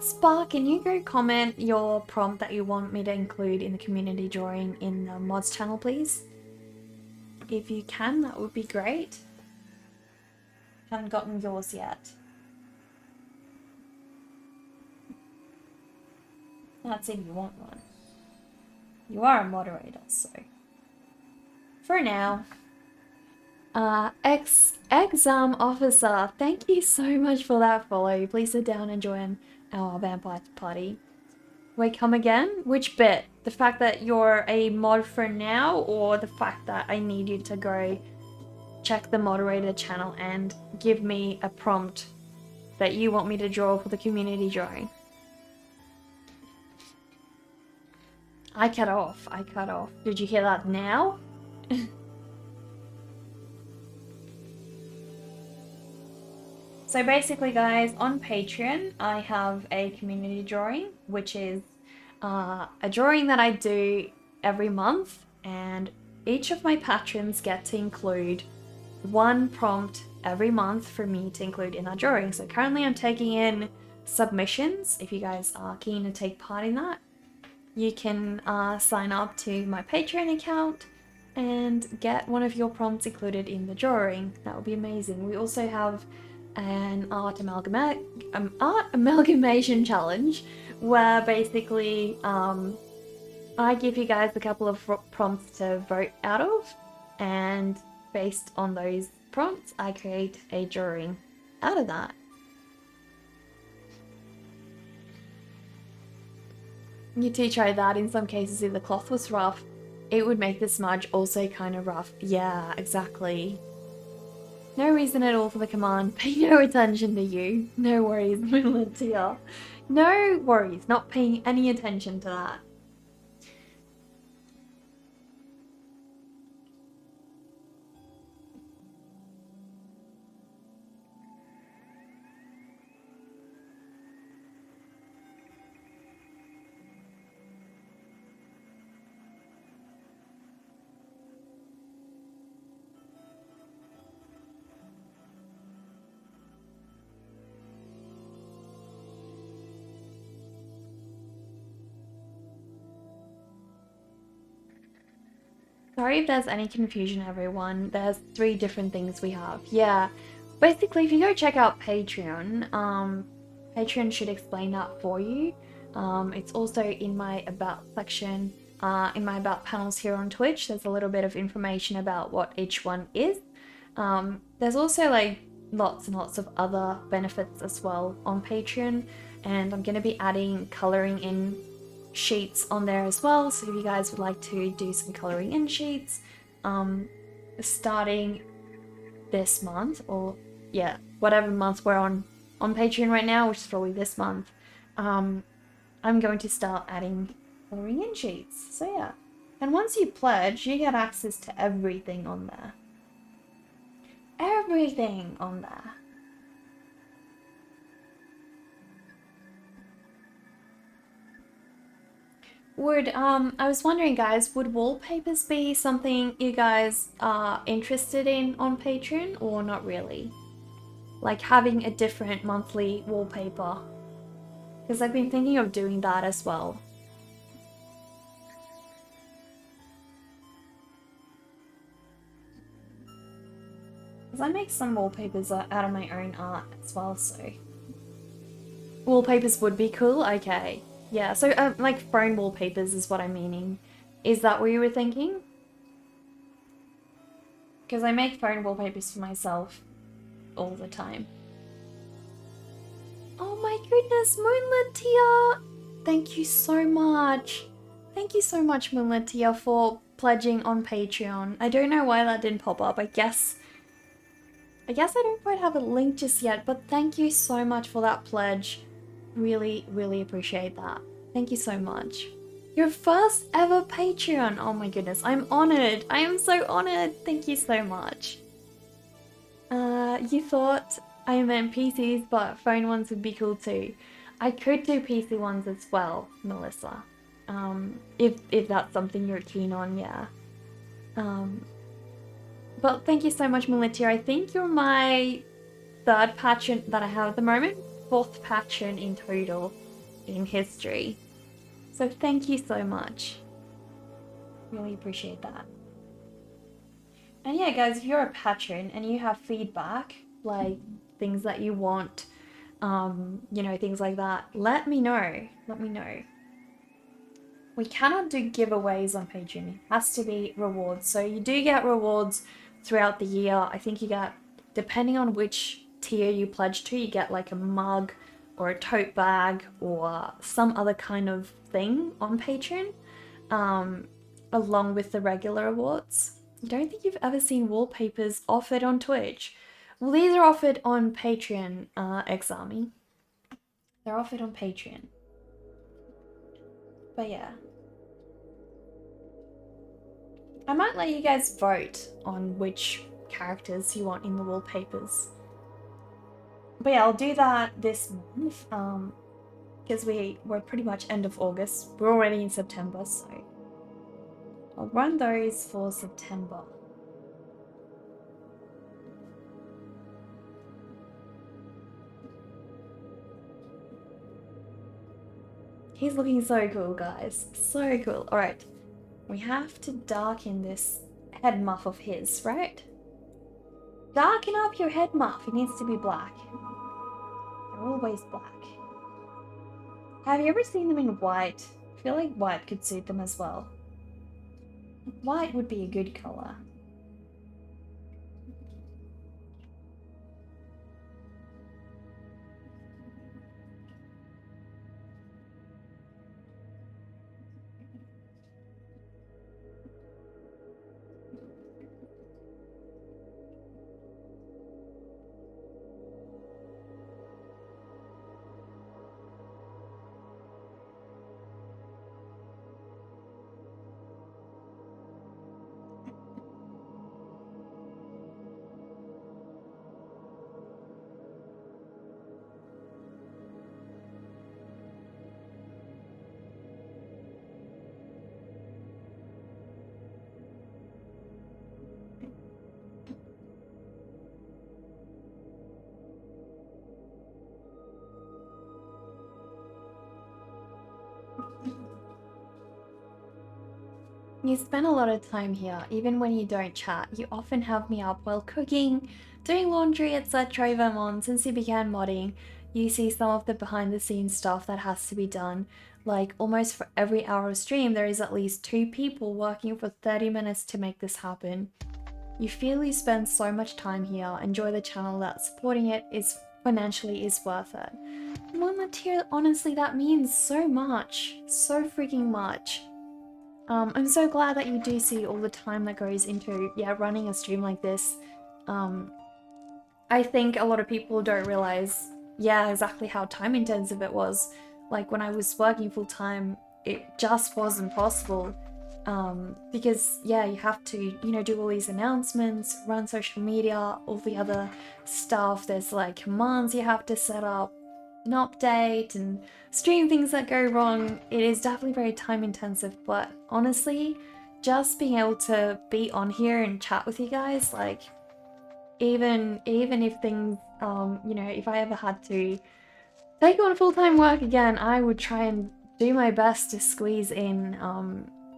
Speaker 1: Spark, can you go comment your prompt that you want me to include in the community drawing in the mods channel, please? If you can, that would be great. Haven't gotten yours yet. That's if you want one. You are a moderator, so... For now. Exam officer, thank you so much for that follow. Please sit down and join our vampire party. Wait, come again? Which bit? The fact that you're a mod for now, or the fact that I need you to go check the moderator channel and give me a prompt that you want me to draw for the community drawing? I cut off. Did you hear that now? So basically, guys, on Patreon, I have a community drawing, which is a drawing that I do every month, and each of my patrons get to include one prompt every month for me to include in that drawing. So currently I'm taking in submissions. If you guys are keen to take part in that, you can sign up to my Patreon account and get one of your prompts included in the drawing. That would be amazing. We also have an art amalgamation challenge where basically I give you guys a couple of prompts to vote out of, and based on those prompts I create a drawing out of that. You do try that. In some cases, if the cloth was rough, it would make the smudge also kind of rough. Yeah, exactly. No reason at all for the command. Pay no attention to you. No worries, Melantia. No worries, not paying any attention to that. Sorry if there's any confusion, everyone. There's 3 different things we have. Yeah, basically, if you go check out Patreon, Patreon should explain that for you. It's also in my About section, in my About panels here on Twitch. There's a little bit of information about what each one is. There's also like lots and lots of other benefits as well on Patreon, and I'm going to be adding colouring in sheets on there as well, so if you guys would like to do some colouring in sheets, starting this month, or yeah, whatever month we're on Patreon right now, which is probably this month, I'm going to start adding coloring in sheets. So yeah. And once you pledge, you get access to everything on there. Everything on there. I was wondering, guys, would wallpapers be something you guys are interested in on Patreon, or not really? Like having a different monthly wallpaper. Because I've been thinking of doing that as well. Because I make some wallpapers out of my own art as well, so... Wallpapers would be cool? Okay. Yeah, so like phone wallpapers is what I'm meaning. Is that what you were thinking? Because I make phone wallpapers for myself all the time. Oh my goodness, Moonlit Tia! Thank you so much. Thank you so much, Moonlit Tia, for pledging on Patreon. I don't know why that didn't pop up. I guess I don't quite have a link just yet, but thank you so much for that pledge. Really, really appreciate that. Thank you so much. Your first ever Patreon. Oh my goodness, I'm honored. I am so honored. Thank you so much. You thought I meant PCs, but phone ones would be cool too. I could do PC ones as well, Melissa. If that's something you're keen on, yeah. But thank you so much, Militia. I think you're my third patron that I have at the moment. Fourth patron in total in history. So thank you so much. Really appreciate that. And yeah, guys, if you're a patron and you have feedback, like things that you want, you know, things like that, let me know. Let me know. We cannot do giveaways on Patreon. It has to be rewards. So you do get rewards throughout the year. I think you get, depending on which tier you pledge to, you get like a mug or a tote bag or some other kind of thing on Patreon, along with the regular awards. I don't think you've ever seen wallpapers offered on Twitch. Well, these are offered on Patreon, X-Army. They're offered on Patreon. But yeah. I might let you guys vote on which characters you want in the wallpapers. But yeah, I'll do that this month, because we're pretty much end of August. We're already in September, so I'll run those for September. He's looking so cool, guys. So cool. Alright, we have to darken this head muff of his, right? Darken up your head muff. It needs to be black. They're always black. Have you ever seen them in white? I feel like white could suit them as well. White would be a good color. You spend a lot of time here, even when you don't chat. You often have me up while cooking, doing laundry, etc. Even since you began modding, you see some of the behind the scenes stuff that has to be done. Like almost for every hour of stream, there is at least 2 people working for 30 minutes to make this happen. You feel you spend so much time here, enjoy the channel, that supporting it is financially is worth it. One tier, honestly, that means so much. So freaking much. I'm so glad that you do see all the time that goes into, yeah, running a stream like this. I think a lot of people don't realize, yeah, exactly how time intensive it was. Like when I was working full time, it just wasn't possible. Because yeah, you have to, you know, do all these announcements, run social media, all the other stuff. There's like commands you have to set up, an update, and stream things that go wrong. It is definitely very time intensive, but honestly, just being able to be on here and chat with you guys, like even if things, you know, if I ever had to take on full-time work again, I would try and do my best to squeeze in,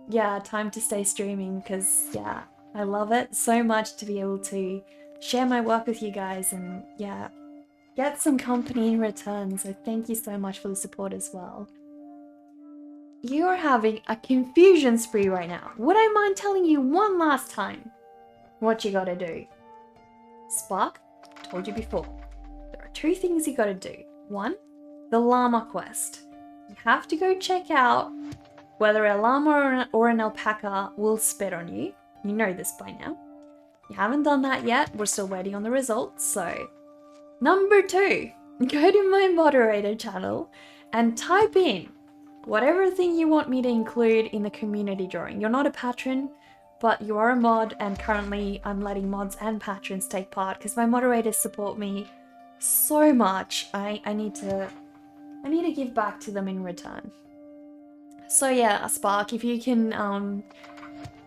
Speaker 1: yeah, time to stay streaming, because, yeah, I love it so much to be able to share my work with you guys and, yeah, get some company in return, so thank you so much for the support as well. You are having a confusion spree right now. Would I mind telling you one last time what you gotta do? Spark, told you before, there are 2 things you gotta do. 1, the Llama Quest. You have to go check out whether a llama or an alpaca will spit on you. You know this by now. You haven't done that yet, we're still waiting on the results, so... Number 2, go to my moderator channel and type in whatever thing you want me to include in the community drawing. You're not a patron, but you are a mod, and currently I'm letting mods and patrons take part because my moderators support me so much. I need to give back to them in return. So yeah, Spark, if you can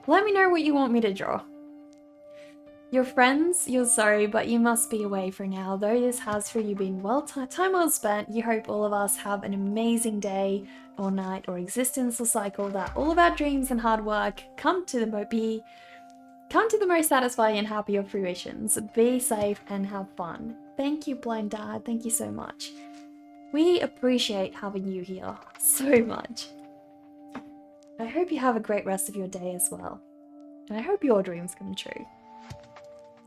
Speaker 1: let me know what you want me to draw. Your friends, you're sorry, but you must be away for now. Though this has for you been time well spent, you hope all of us have an amazing day or night or existence or cycle, that all of our dreams and hard work come to the most satisfying and happy of fruitions. Be safe and have fun. Thank you, Blind Dad. Thank you so much. We appreciate having you here so much. I hope you have a great rest of your day as well. And I hope your dreams come true.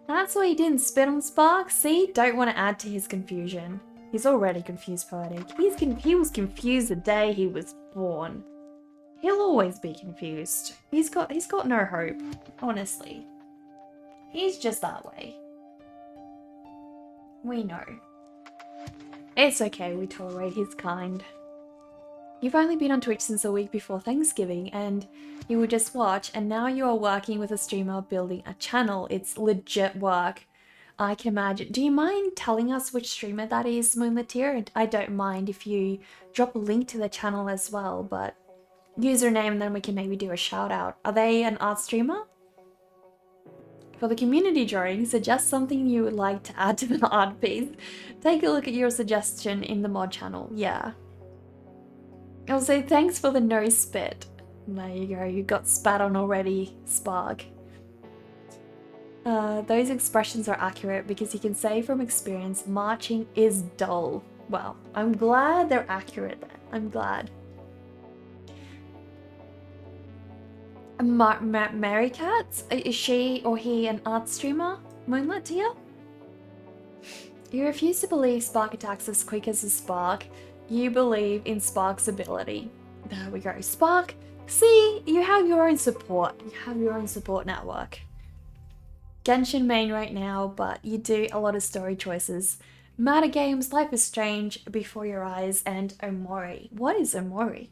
Speaker 1: That's why he didn't spit on Spark. See, don't want to add to his confusion. He's already confused, Poetic. He was confused the day he was born. He'll always be confused. He's got no hope, honestly. He's just that way. We know. It's okay, we tolerate his kind. You've only been on Twitch since a week before Thanksgiving, and you would just watch, and now you are working with a streamer building a channel. It's legit work. I can imagine. Do you mind telling us which streamer that is, Moonletier? I don't mind if you drop a link to the channel as well, but username, and then we can maybe do a shout out. Are they an art streamer? For the community drawing, suggest something you would like to add to the art piece. Take a look at your suggestion in the mod channel. Yeah. I'll say thanks for the no spit. There you go, you got spat on already, Spark. Those expressions are accurate because you can say from experience, marching is dull. Well, I'm glad they're accurate then. I'm glad. Mary Cats? Is she or he an art streamer? Moonlit Deer? You refuse to believe Spark attacks as quick as a Spark. You believe in Spark's ability. There we go. Spark, see, you have your own support. You have your own support network. Genshin main right now, but you do a lot of story choices. Matter Games, Life is Strange, Before Your Eyes, and Omori. What is Omori?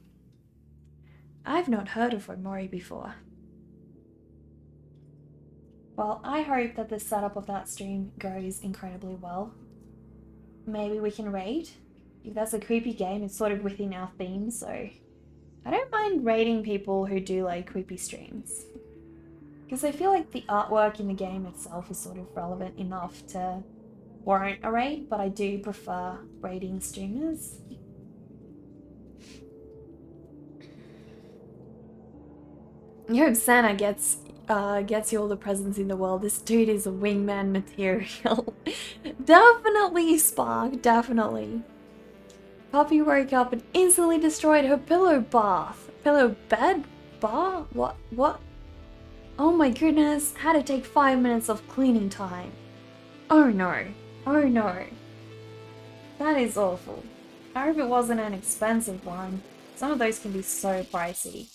Speaker 1: I've not heard of Omori before. Well, I hope that the setup of that stream goes incredibly well. Maybe we can raid? If that's a creepy game, it's sort of within our theme, so I don't mind raiding people who do like creepy streams. Because I feel like the artwork in the game itself is sort of relevant enough to warrant a raid, but I do prefer raiding streamers. I hope Santa gets you all the presents in the world. This dude is a wingman material. Definitely, Spark, definitely. Puppy woke up and instantly destroyed her pillow bath. Pillow bed? Bar? What? Oh my goodness, had to take 5 minutes of cleaning time. Oh no. Oh no. That is awful. I hope it wasn't an expensive one. Some of those can be so pricey.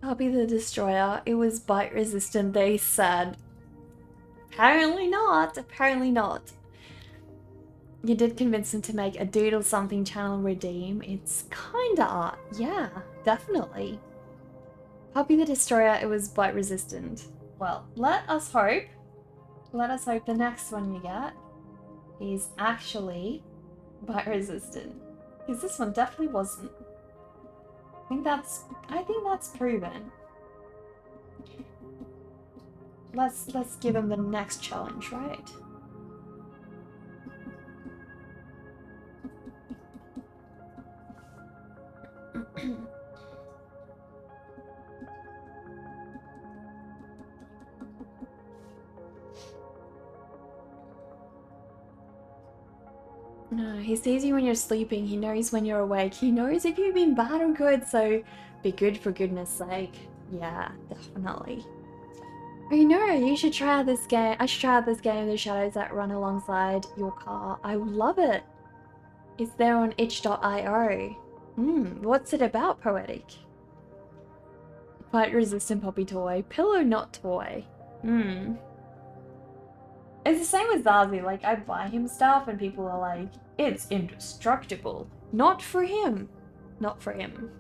Speaker 1: Puppy the Destroyer, it was bite resistant, they said. Apparently not, apparently not. You did convince him to make a doodle something channel redeem. It's kinda art. Yeah, definitely. Puppy the Destroyer, it was bite resistant. Well, let us hope the next one you get is actually bite resistant. Because this one definitely wasn't. I think that's proven. Let's give him the next challenge, right? No, he sees you when you're sleeping, he knows when you're awake, he knows if you've been bad or good, so be good for goodness sake. Yeah, definitely. Oh no, you should try out this game. I should try out this game, The Shadows That Run Alongside Your Car. I would love it. It's there on itch.io. What's it about, Poetic? Fight resistant puppy toy. Pillow not toy. It's the same with Zazu. Like, I buy him stuff and people are like, it's indestructible. Not for him. Not for him.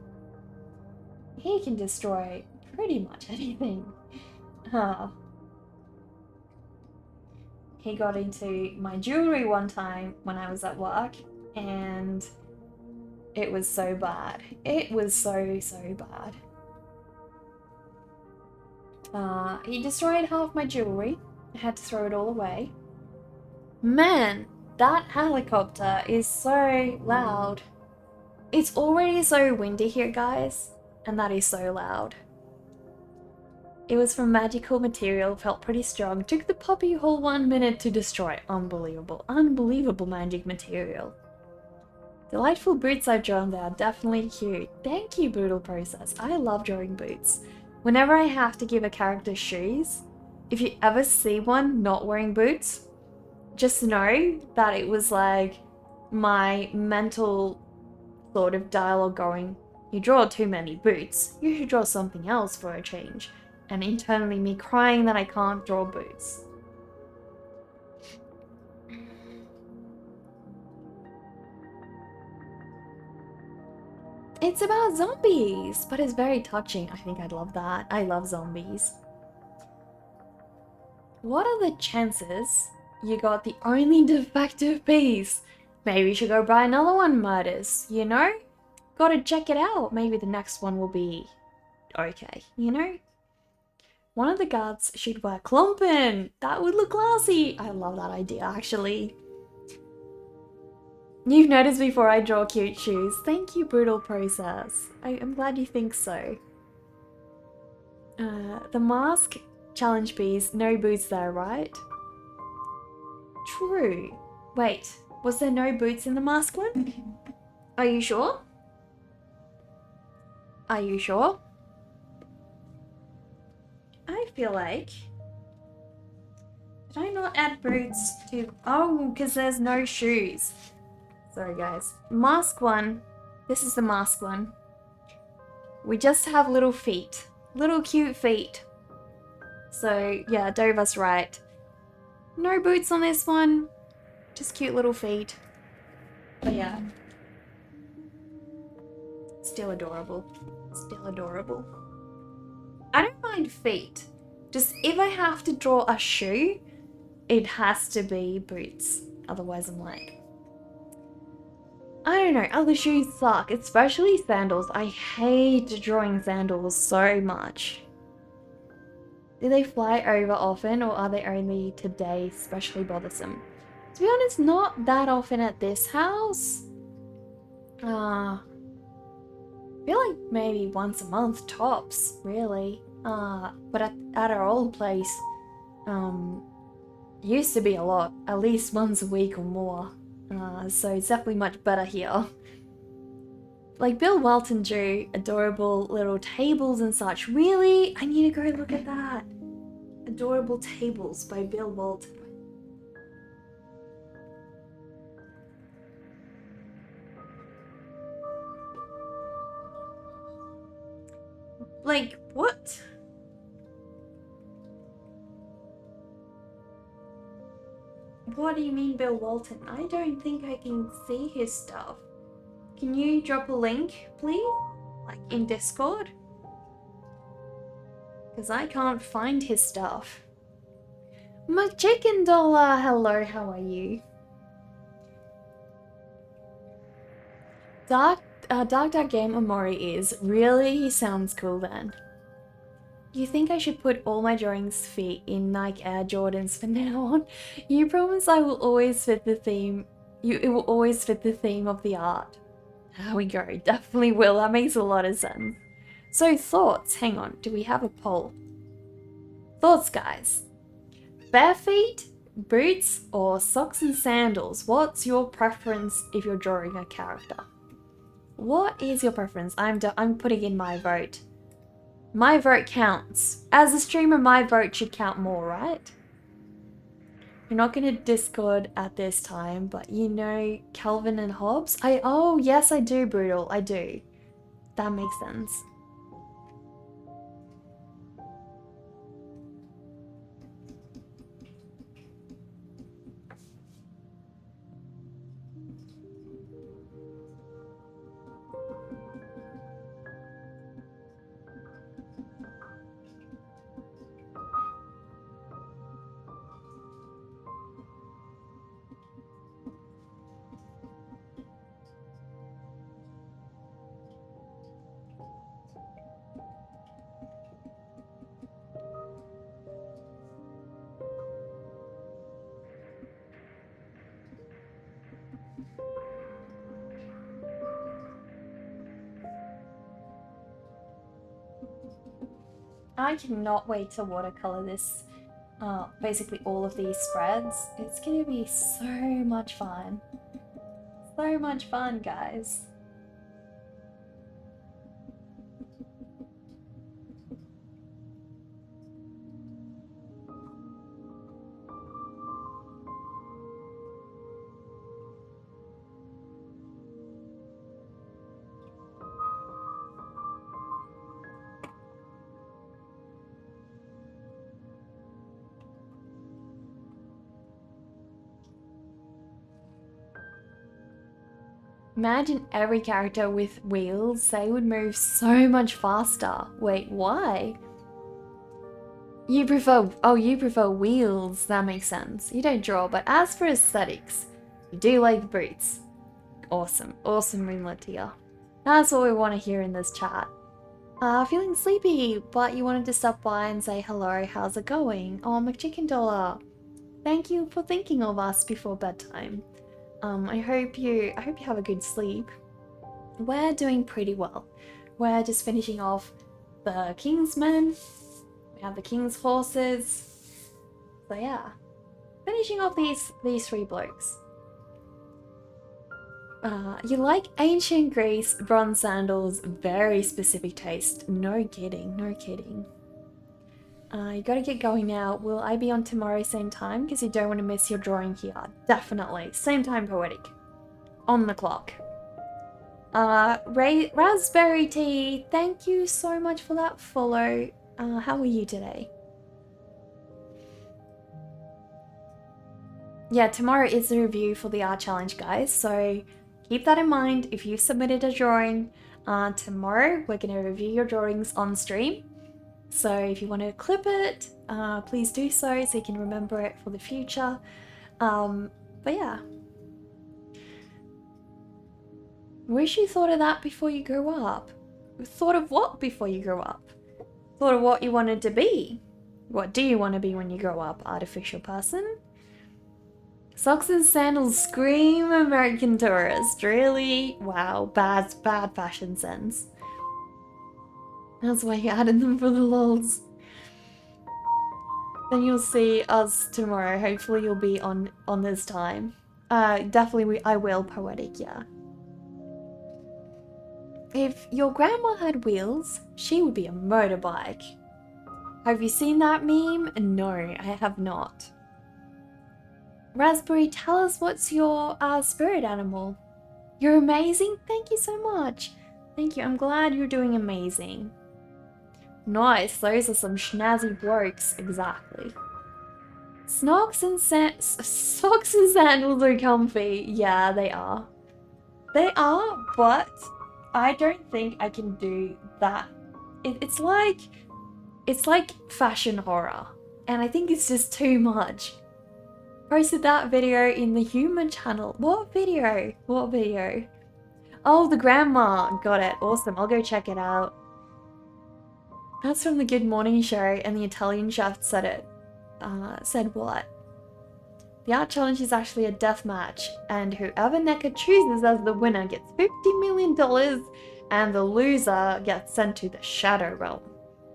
Speaker 1: He can destroy pretty much anything. He got into my jewelry one time when I was at work and it was so bad. It was so bad. He destroyed half my jewelry. I had to throw it all away. Man, that helicopter is so loud. It's already so windy here, guys, and that is so loud. It was from magical material, felt pretty strong. Took the puppy a whole 1 minute to destroy. Unbelievable. Unbelievable magic material. Delightful boots I've drawn there. Definitely cute. Thank you, Boodle Process. I love drawing boots. Whenever I have to give a character shoes, if you ever see one not wearing boots, just know that it was like my mental sort of dialogue going, you draw too many boots, you should draw something else for a change. And internally me crying that I can't draw boots. It's about zombies, but it's very touching. I think I'd love that. I love zombies. What are the chances you got the only defective piece? Maybe you should go buy another one, Murders, you know? Gotta check it out. Maybe the next one will be okay, you know? One of the guards should wear Klompen. That would look classy. I love that idea, actually. You've noticed before I draw cute shoes. Thank you, Brutal Process. I'm glad you think so. The mask challenge piece, no boots there, right? True. Wait, was there no boots in the mask one? Are you sure? Are you sure? I feel like... Did I not add boots to... Oh, because there's no shoes. Sorry, guys. Mask one. This is the mask one. We just have little feet. Little cute feet. So, yeah, Dova's right. No boots on this one. Just cute little feet. But yeah. Still adorable. Still adorable. I don't mind feet. Just if I have to draw a shoe, it has to be boots. Otherwise I'm like... I don't know, other shoes suck. Especially sandals. I hate drawing sandals so much. Do they fly over often or are they only today especially bothersome? To be honest, not that often at this house. I feel like maybe once a month tops, really. But at our old place, used to be a lot, at least once a week or more. So it's definitely much better here. Like Bill Walton drew adorable little tables and such. Really? I need to go look at that. Adorable Tables by Bill Walton. Like, what? What do you mean, Bill Walton? I don't think I can see his stuff. Can you drop a link, please? Like, in Discord? Because I can't find his stuff. McChicken Dollar, hello, how are you? Dark Game Omori is really sounds cool then. You think I should put all my drawings feet in Nike Air Jordans from now on? You promise I will always fit the theme. It will always fit the theme of the art. There we go, definitely will. That makes a lot of sense. So thoughts, hang on, do we have a poll? Thoughts, guys. Bare feet, boots, or socks and sandals? What's your preference if you're drawing a character? What is your preference? I'm putting in my vote. My vote counts. As a streamer, my vote should count more, right? You're not going to Discord at this time, but you know Calvin and Hobbes? Oh, yes, I do, Brutal. I do. That makes sense. I cannot wait to watercolor this, basically all of these spreads. It's gonna be so much fun. So much fun, guys. Imagine every character with wheels, they would move so much faster. Wait, why? You prefer wheels, that makes sense. You don't draw, but as for aesthetics, you do like boots. Awesome, awesome Moonlit here. That's what we want to hear in this chat. Feeling sleepy, but you wanted to stop by and say hello, how's it going? Oh, McChicken Dollar. Thank you for thinking of us before bedtime. I hope you have a good sleep. We're doing pretty well. We're just finishing off the King's Men. We have the King's Horses. So yeah, finishing off these three blokes. You like ancient Greece, bronze sandals, very specific taste. No kidding, no kidding. You gotta get going now. Will I be on tomorrow same time? Because you don't want to miss your drawing here. Definitely. Same time, Poetic. On the clock. Raspberry Tea, thank you so much for that follow. How are you today? Yeah, tomorrow is the review for the art challenge, guys. So keep that in mind. If you've submitted a drawing, tomorrow we're going to review your drawings on stream. So if you want to clip it, please do so you can remember it for the future. But yeah. Wish you thought of that before you grew up. Thought of what before you grew up? Thought of what you wanted to be. What do you want to be when you grow up? Artificial person? Socks and sandals scream American tourist. Really? Wow, bad fashion sense. That's why you added them for the lols. Then you'll see us tomorrow. Hopefully you'll be on this time. Definitely I will, Poetic, yeah. If your grandma had wheels, she would be a motorbike. Have you seen that meme? No, I have not. Raspberry, tell us what's your spirit animal. You're amazing. Thank you so much. Thank you. I'm glad you're doing amazing. Nice, those are some schnazzy blokes, exactly. Socks and sandals are comfy. Yeah, they are. They are, but I don't think I can do that. It's like fashion horror, and I think it's just too much. Posted that video in the human channel. What video? What video? Oh, the grandma. Got it. Awesome. I'll go check it out. That's from the Good Morning Show, and the Italian chef said it. Said what? The art challenge is actually a death match, and whoever NECA chooses as the winner gets $50 million, and the loser gets sent to the Shadow Realm.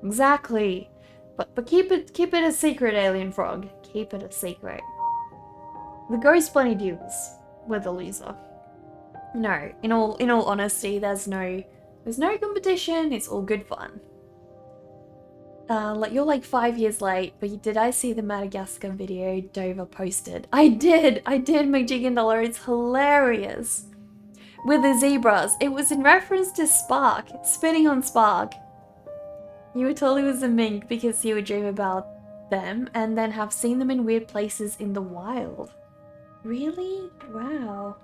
Speaker 1: Exactly. But keep it a secret, Alien Frog. Keep it a secret. The Ghost Bunny deals with the loser. No, in all honesty, there's no competition. It's all good fun. Like you're like 5 years late, but did I see the Madagascar video Dover posted? I did, McJiggin$. It's hilarious. With the zebras. It was in reference to Spark, spinning on Spark. You were told it was a mink because you would dream about them and then have seen them in weird places in the wild. Really? Wow.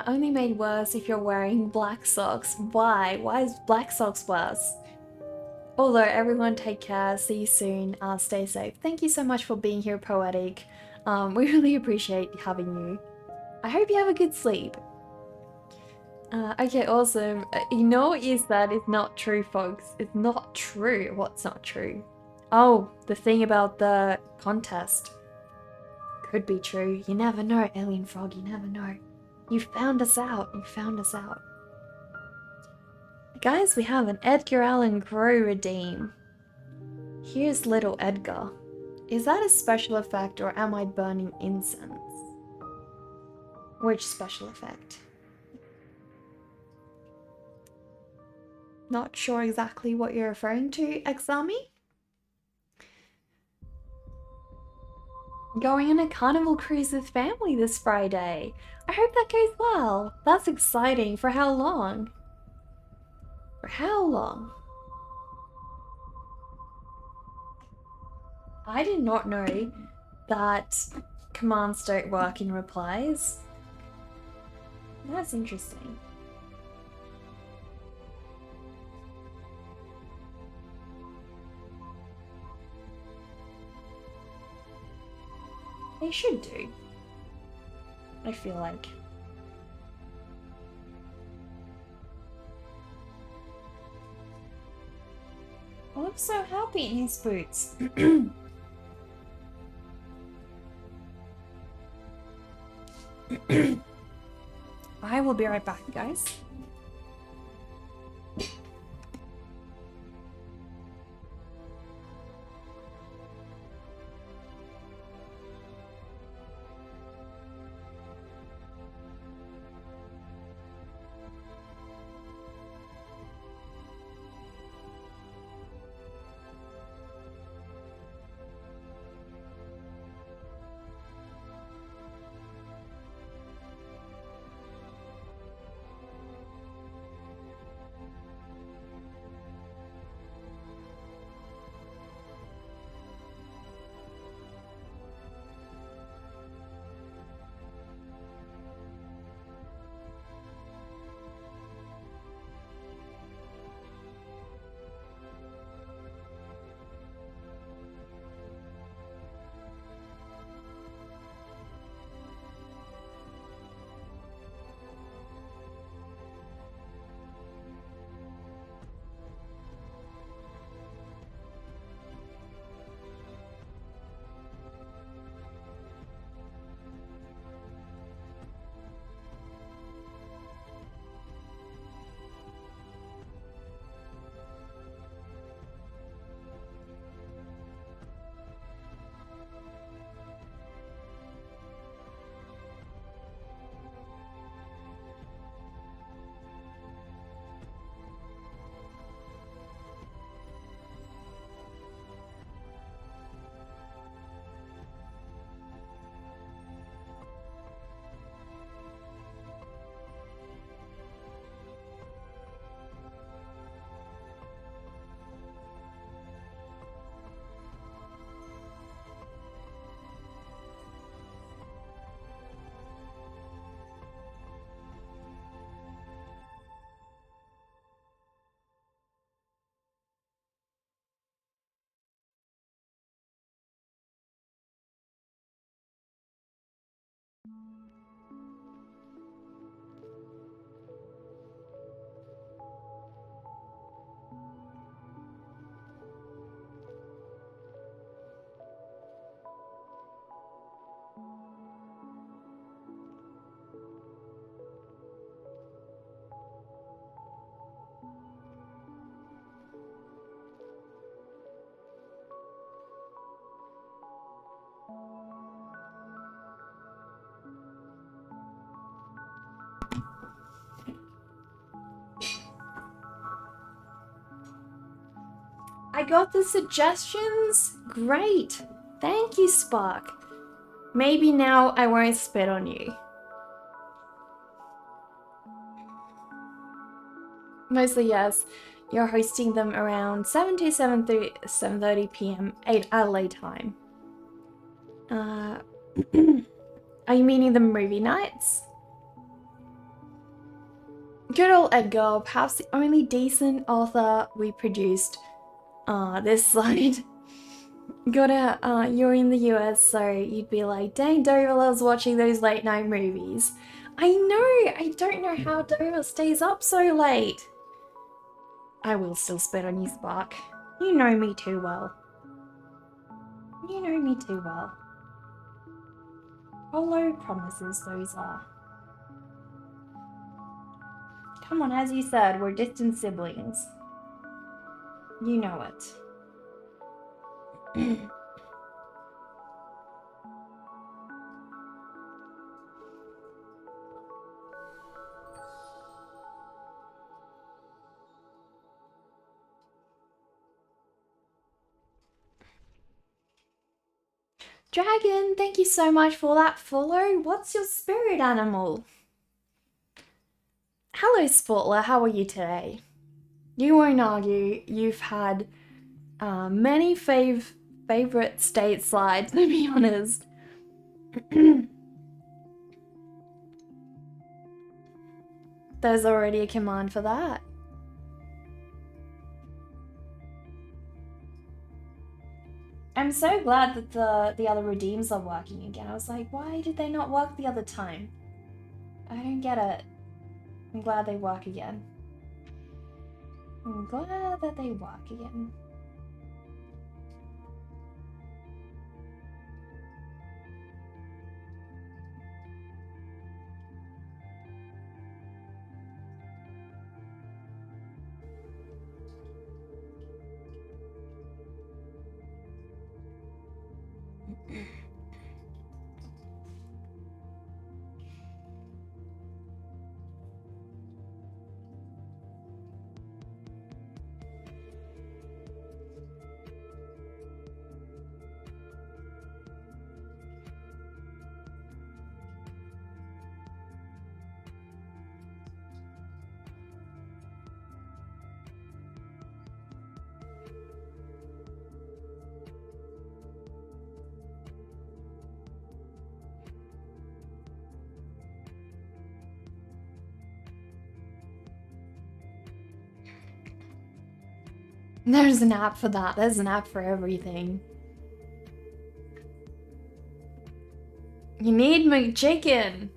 Speaker 1: Only made worse if you're wearing black socks. Why? Why is black socks worse? Although, everyone take care. See you soon. Stay safe. Thank you so much for being here, Poetic. We really appreciate having you. I hope you have a good sleep. Okay, awesome. You know is that it's not true, folks. It's not true. What's not true? Oh, the thing about the contest. Could be true. You never know, Alien Frog. You never know. You found us out. You found us out. Guys, we have an Edgar Allan Poe redeem. Here's little Edgar. Is that a special effect or am I burning incense? Which special effect? Not sure exactly what you're referring to, Exami. Going on a carnival cruise with family this Friday. I hope that goes well. That's exciting. For how long? For how long? I did not know that commands don't work in replies. That's interesting. They should do. I feel like. I look so happy in his boots. I will be right back, guys. I got the suggestions? Great. Thank you, Spark. Maybe now I won't spit on you. Mostly yes. You're hosting them around 7 to 7:30 p.m. LA time. Are you meaning the movie nights? Good old Edgar, perhaps the only decent author we produced this side. You're in the US, so you'd be like, dang, Dover loves watching those late night movies. I know, I don't know how Dover stays up so late. I will still spit on you, Spark. You know me too well. You know me too well. Hollow promises those are. Come on, as you said, we're distant siblings. You know it. Dragon, thank you so much for that follow. What's your spirit animal? Hello, Sportler. How are you today? You won't argue. You've had many favorite state slides, to be honest. There's already a command for that. I'm so glad that the other redeems are working again. I was like, why did they not work the other time? I don't get it. I'm glad they work again. I'm glad that they work again. There's an app for that. There's an app for everything. You need McChicken.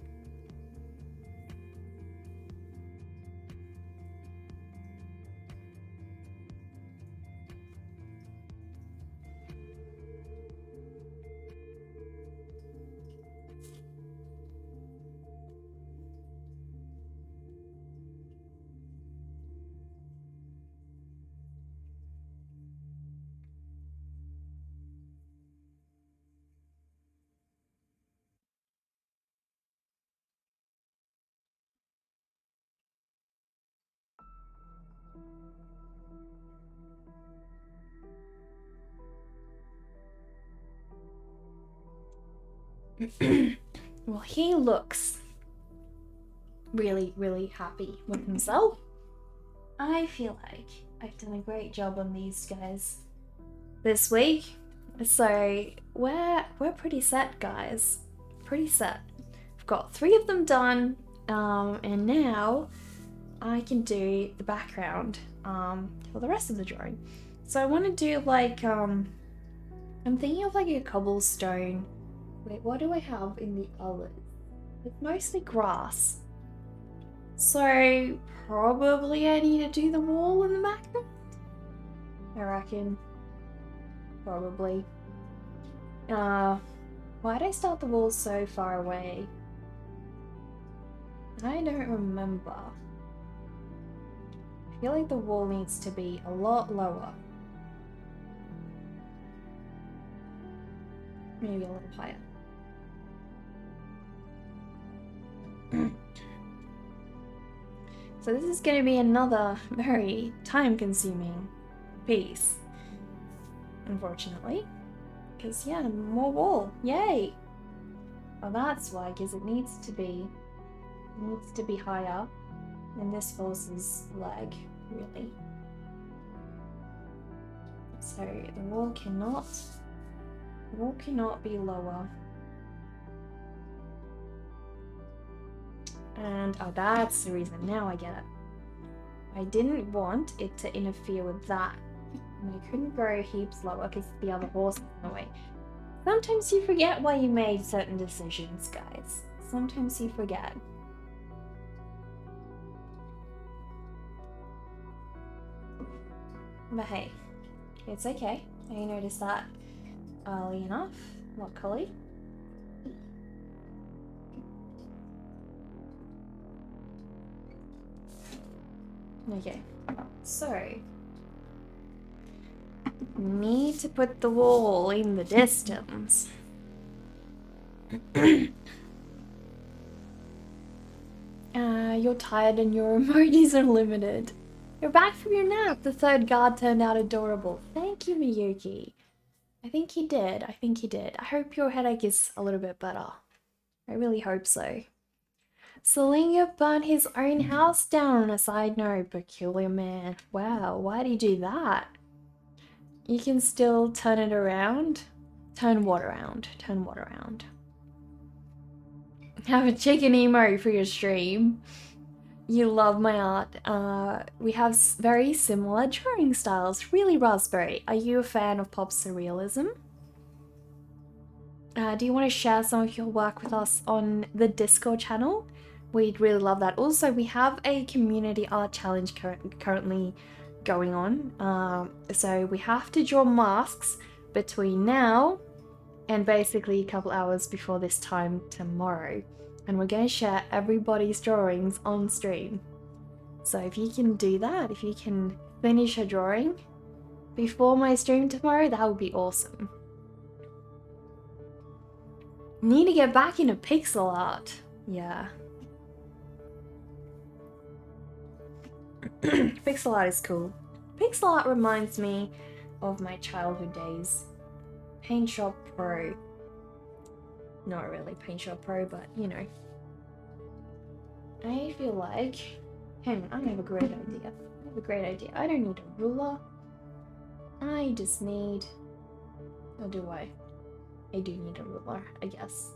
Speaker 1: Well, he looks really, really happy with himself. I feel like I've done a great job on these guys this week. So we're pretty set, guys. Pretty set. I've got 3 of them done, and now I can do the background for the rest of the drawing. So I want to do like I'm thinking of like a cobblestone. Wait, what do I have in the others? It's mostly grass. So probably I need to do the wall in the background. I reckon. Probably. Why'd I start the wall so far away? I don't remember. I feel like the wall needs to be a lot lower. Maybe a little higher. So this is going to be another very time-consuming piece. unfortunately. Because, yeah, more wall. Yay! Well, that's why, because it needs to be higher than this horse's leg, really. So the wall cannot be lower. And, oh, that's the reason. Now I get it. I didn't want it to interfere with that. And I couldn't go heaps lower because the other horse is in the way. Sometimes you forget why you made certain decisions, guys. Sometimes you forget. But hey, it's okay. I noticed that early enough, luckily. Okay, so need to put the wall in the distance. You're tired and your emojis are limited. You're back from your nap. The third guard turned out adorable. Thank you, Miyuki. I think he did. I hope your headache is a little bit better. I really hope so. Selinga burned his own house down on a side note. Peculiar man. Wow, why'd he do that? You can still turn it around. Turn what around? Have a chicken emo for your stream. You love my art. We have very similar drawing styles. Really, Raspberry. Are you a fan of pop surrealism? Do you want to share some of your work with us on the Discord channel? We'd really love that. Also, we have a community art challenge currently going on. So we have to draw masks between now and basically a couple hours before this time tomorrow. And we're going to share everybody's drawings on stream. So if you can do that, if you can finish a drawing before my stream tomorrow, that would be awesome. Need to get back into pixel art. Yeah. Pixel art is cool. Pixel art reminds me of my childhood days. Paint Shop Pro. Not really Paint Shop Pro, but you know. I feel like... Hang on, I have a great idea. I don't need a ruler. I just need... Or do I? I do need a ruler, I guess.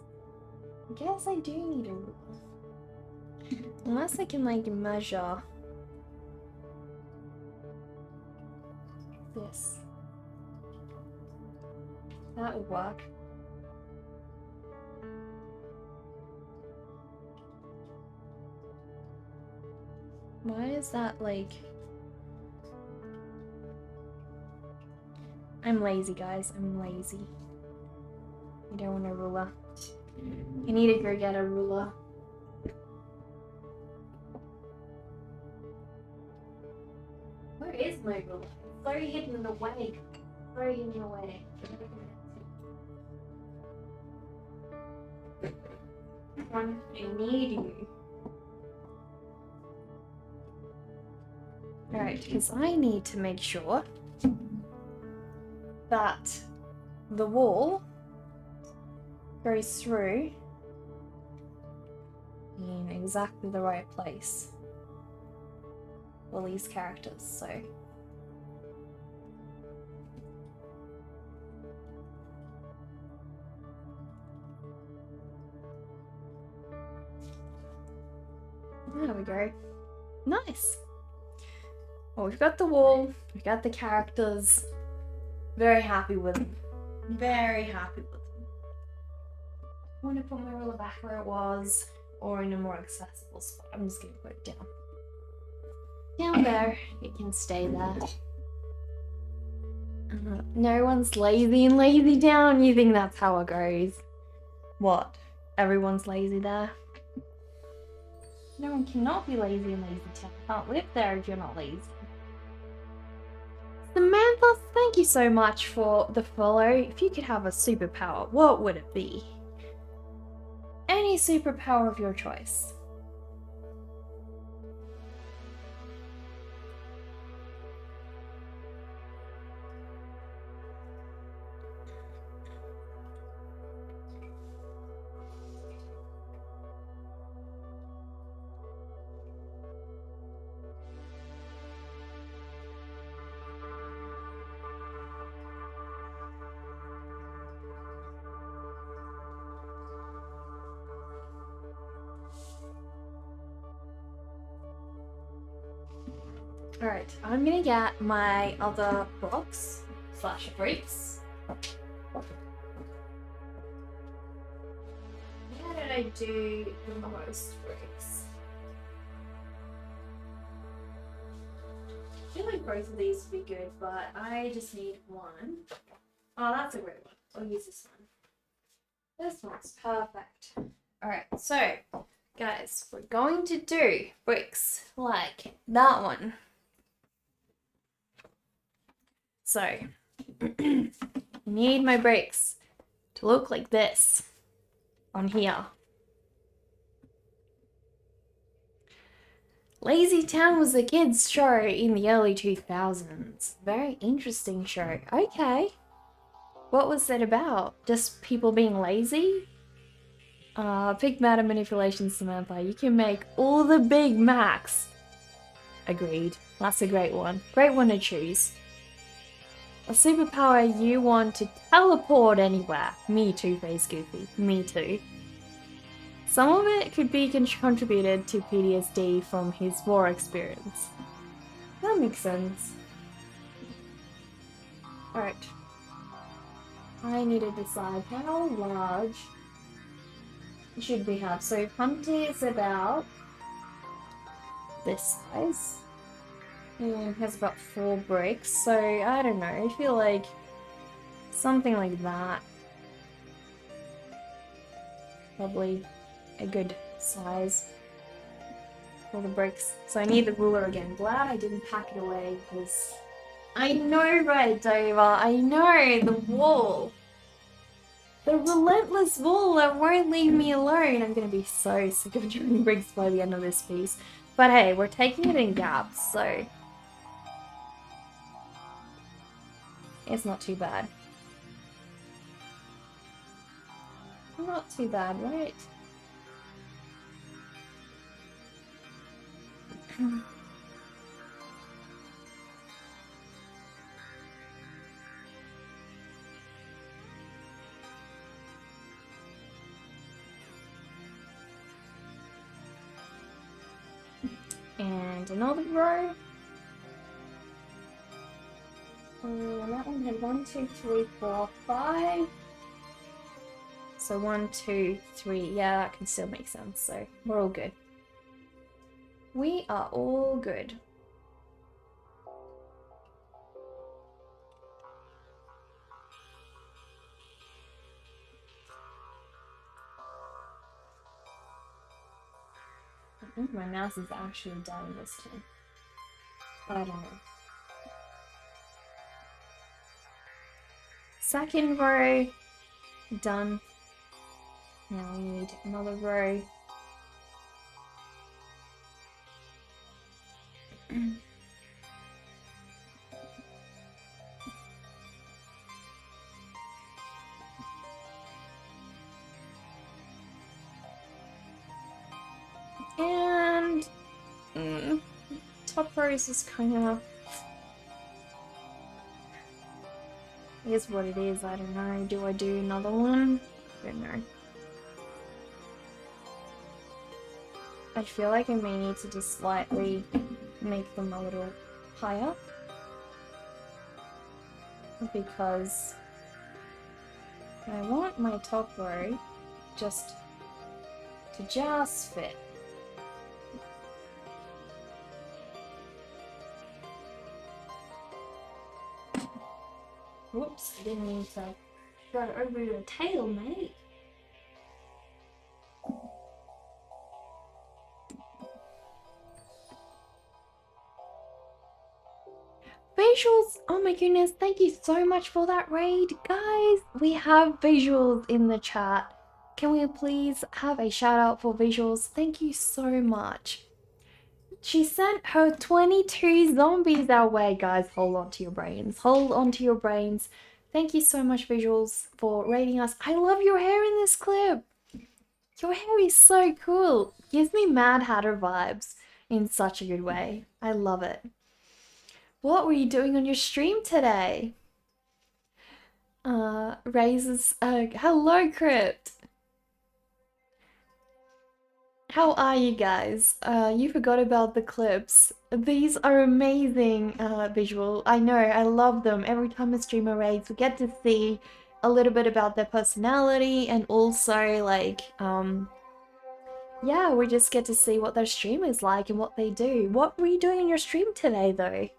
Speaker 1: I do need a ruler. Unless I can, like, measure... this. That would work. Why is that like... I'm lazy, guys. I'm lazy. I don't want a ruler. I need to go get a ruler. Where is my ruler? It's so hidden away. Very hidden away. I need you. Alright, because I need to make sure that the wall goes through in exactly the right place for these characters, so... There we go. Nice! Well, we've got the wall, we've got the characters. Very happy with them. Very happy with them. I want to put my ruler back where it was, or in a more accessible spot. I'm just going to put it down. Down there. It can stay there. No one's lazy and lazy down. You think that's how it goes? What? Everyone's lazy there? No one cannot be lazy and lazy down. Can't live there if you're not lazy. Samantha, thank you so much for the follow. If you could have a superpower, what would it be? Any superpower of your choice. Alright, I'm gonna get my other box slash bricks. How did I do the most bricks? I feel like both of these would be good, but I just need one. Oh, that's a great one. I'll use this one. This one's perfect. Alright, so guys, we're going to do bricks like that one. So, I need my bricks to look like this on here. Lazy Town was a kids' show in the early 2000s. Very interesting show. Okay. What was it about? Just people being lazy? Big matter manipulation, Samantha. You can make all the Big Macs. Agreed. That's a great one. Great one to choose. A superpower you want to teleport anywhere. Me too, Face Goofy. Me too. Some of it could be contributed to PTSD from his war experience. That makes sense. Alright. I need to decide how large should we have. So Humpty is about this size. And has about 4 bricks. So I don't know. I feel like something like that. Probably a good size for the bricks. So I need the ruler again. Glad I didn't pack it away because I know, right, Dover? I know the wall. The relentless wall that won't leave me alone. I'm gonna be so sick of doing bricks by the end of this piece. But hey, we're taking it in gaps, so it's not too bad. Not too bad, right? And another row. And that one had 1, 2, 3, 4, 5. So 1, 2, 3. Yeah, that can still make sense. So we're all good. We are all good. I think my mouse is actually down this time. I don't know. Second row. Done. Now we need another row. And top rows is kind of is what it is. I don't know. Do I do another one? I don't know. I feel like I may need to just slightly make them a little higher because I want my top row just to fit. Whoops, I didn't mean to go over your tail, mate. Visuals! Oh my goodness, thank you so much for that raid. Guys, we have visuals in the chat. Can we please have a shout out for visuals? Thank you so much. She sent her 22 zombies our way, guys. Hold on to your brains. Hold on to your brains. Thank you so much, visuals, for rating us. I love your hair in this clip. Your hair is so cool. Gives me Mad Hatter vibes in such a good way. I love it. What were you doing on your stream today? Raises, hello, Crypt. How are you guys? You forgot about the clips. These are amazing visual. I know, I love them. Every time a streamer raids, we get to see a little bit about their personality and also like, yeah, we just get to see what their stream is like and what they do. What were you doing in your stream today though?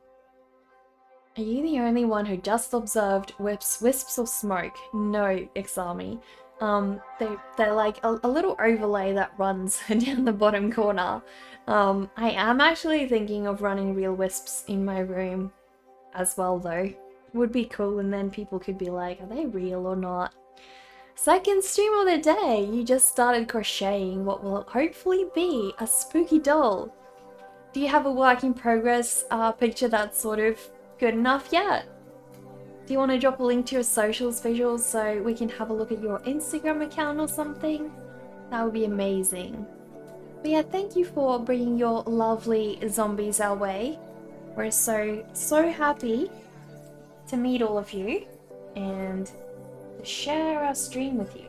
Speaker 1: Are you the only one who just observed wisps of smoke? No, Exami. They're like a little overlay that runs down the bottom corner. I am actually thinking of running real wisps in my room as well though. Would be cool, and then people could be like, are they real or not? Second stream of the day, you just started crocheting what will hopefully be a spooky doll. Do you have a work in progress picture that's sort of good enough yet? Do you want to drop a link to your socials visuals so we can have a look at your Instagram account or something? That would be amazing. But yeah, thank you for bringing your lovely zombies our way. We're so happy to meet all of you and to share our stream with you.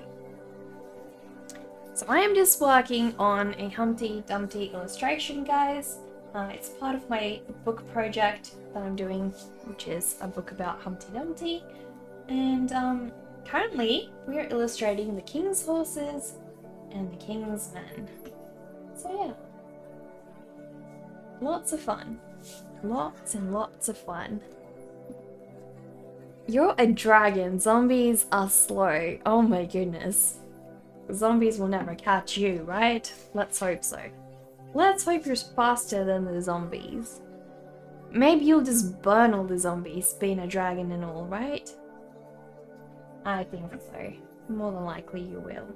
Speaker 1: So I am just working on a Humpty Dumpty illustration, guys. It's part of my book project that I'm doing, which is a book about Humpty Dumpty. And currently, we are illustrating the king's horses and the king's men. So yeah, lots of fun. Lots and lots of fun. You're a dragon. Zombies are slow. Oh my goodness. Zombies will never catch you, right? Let's hope so. Let's hope you're faster than the zombies. Maybe you'll just burn all the zombies, being a dragon and all, right? I think so. More than likely you will.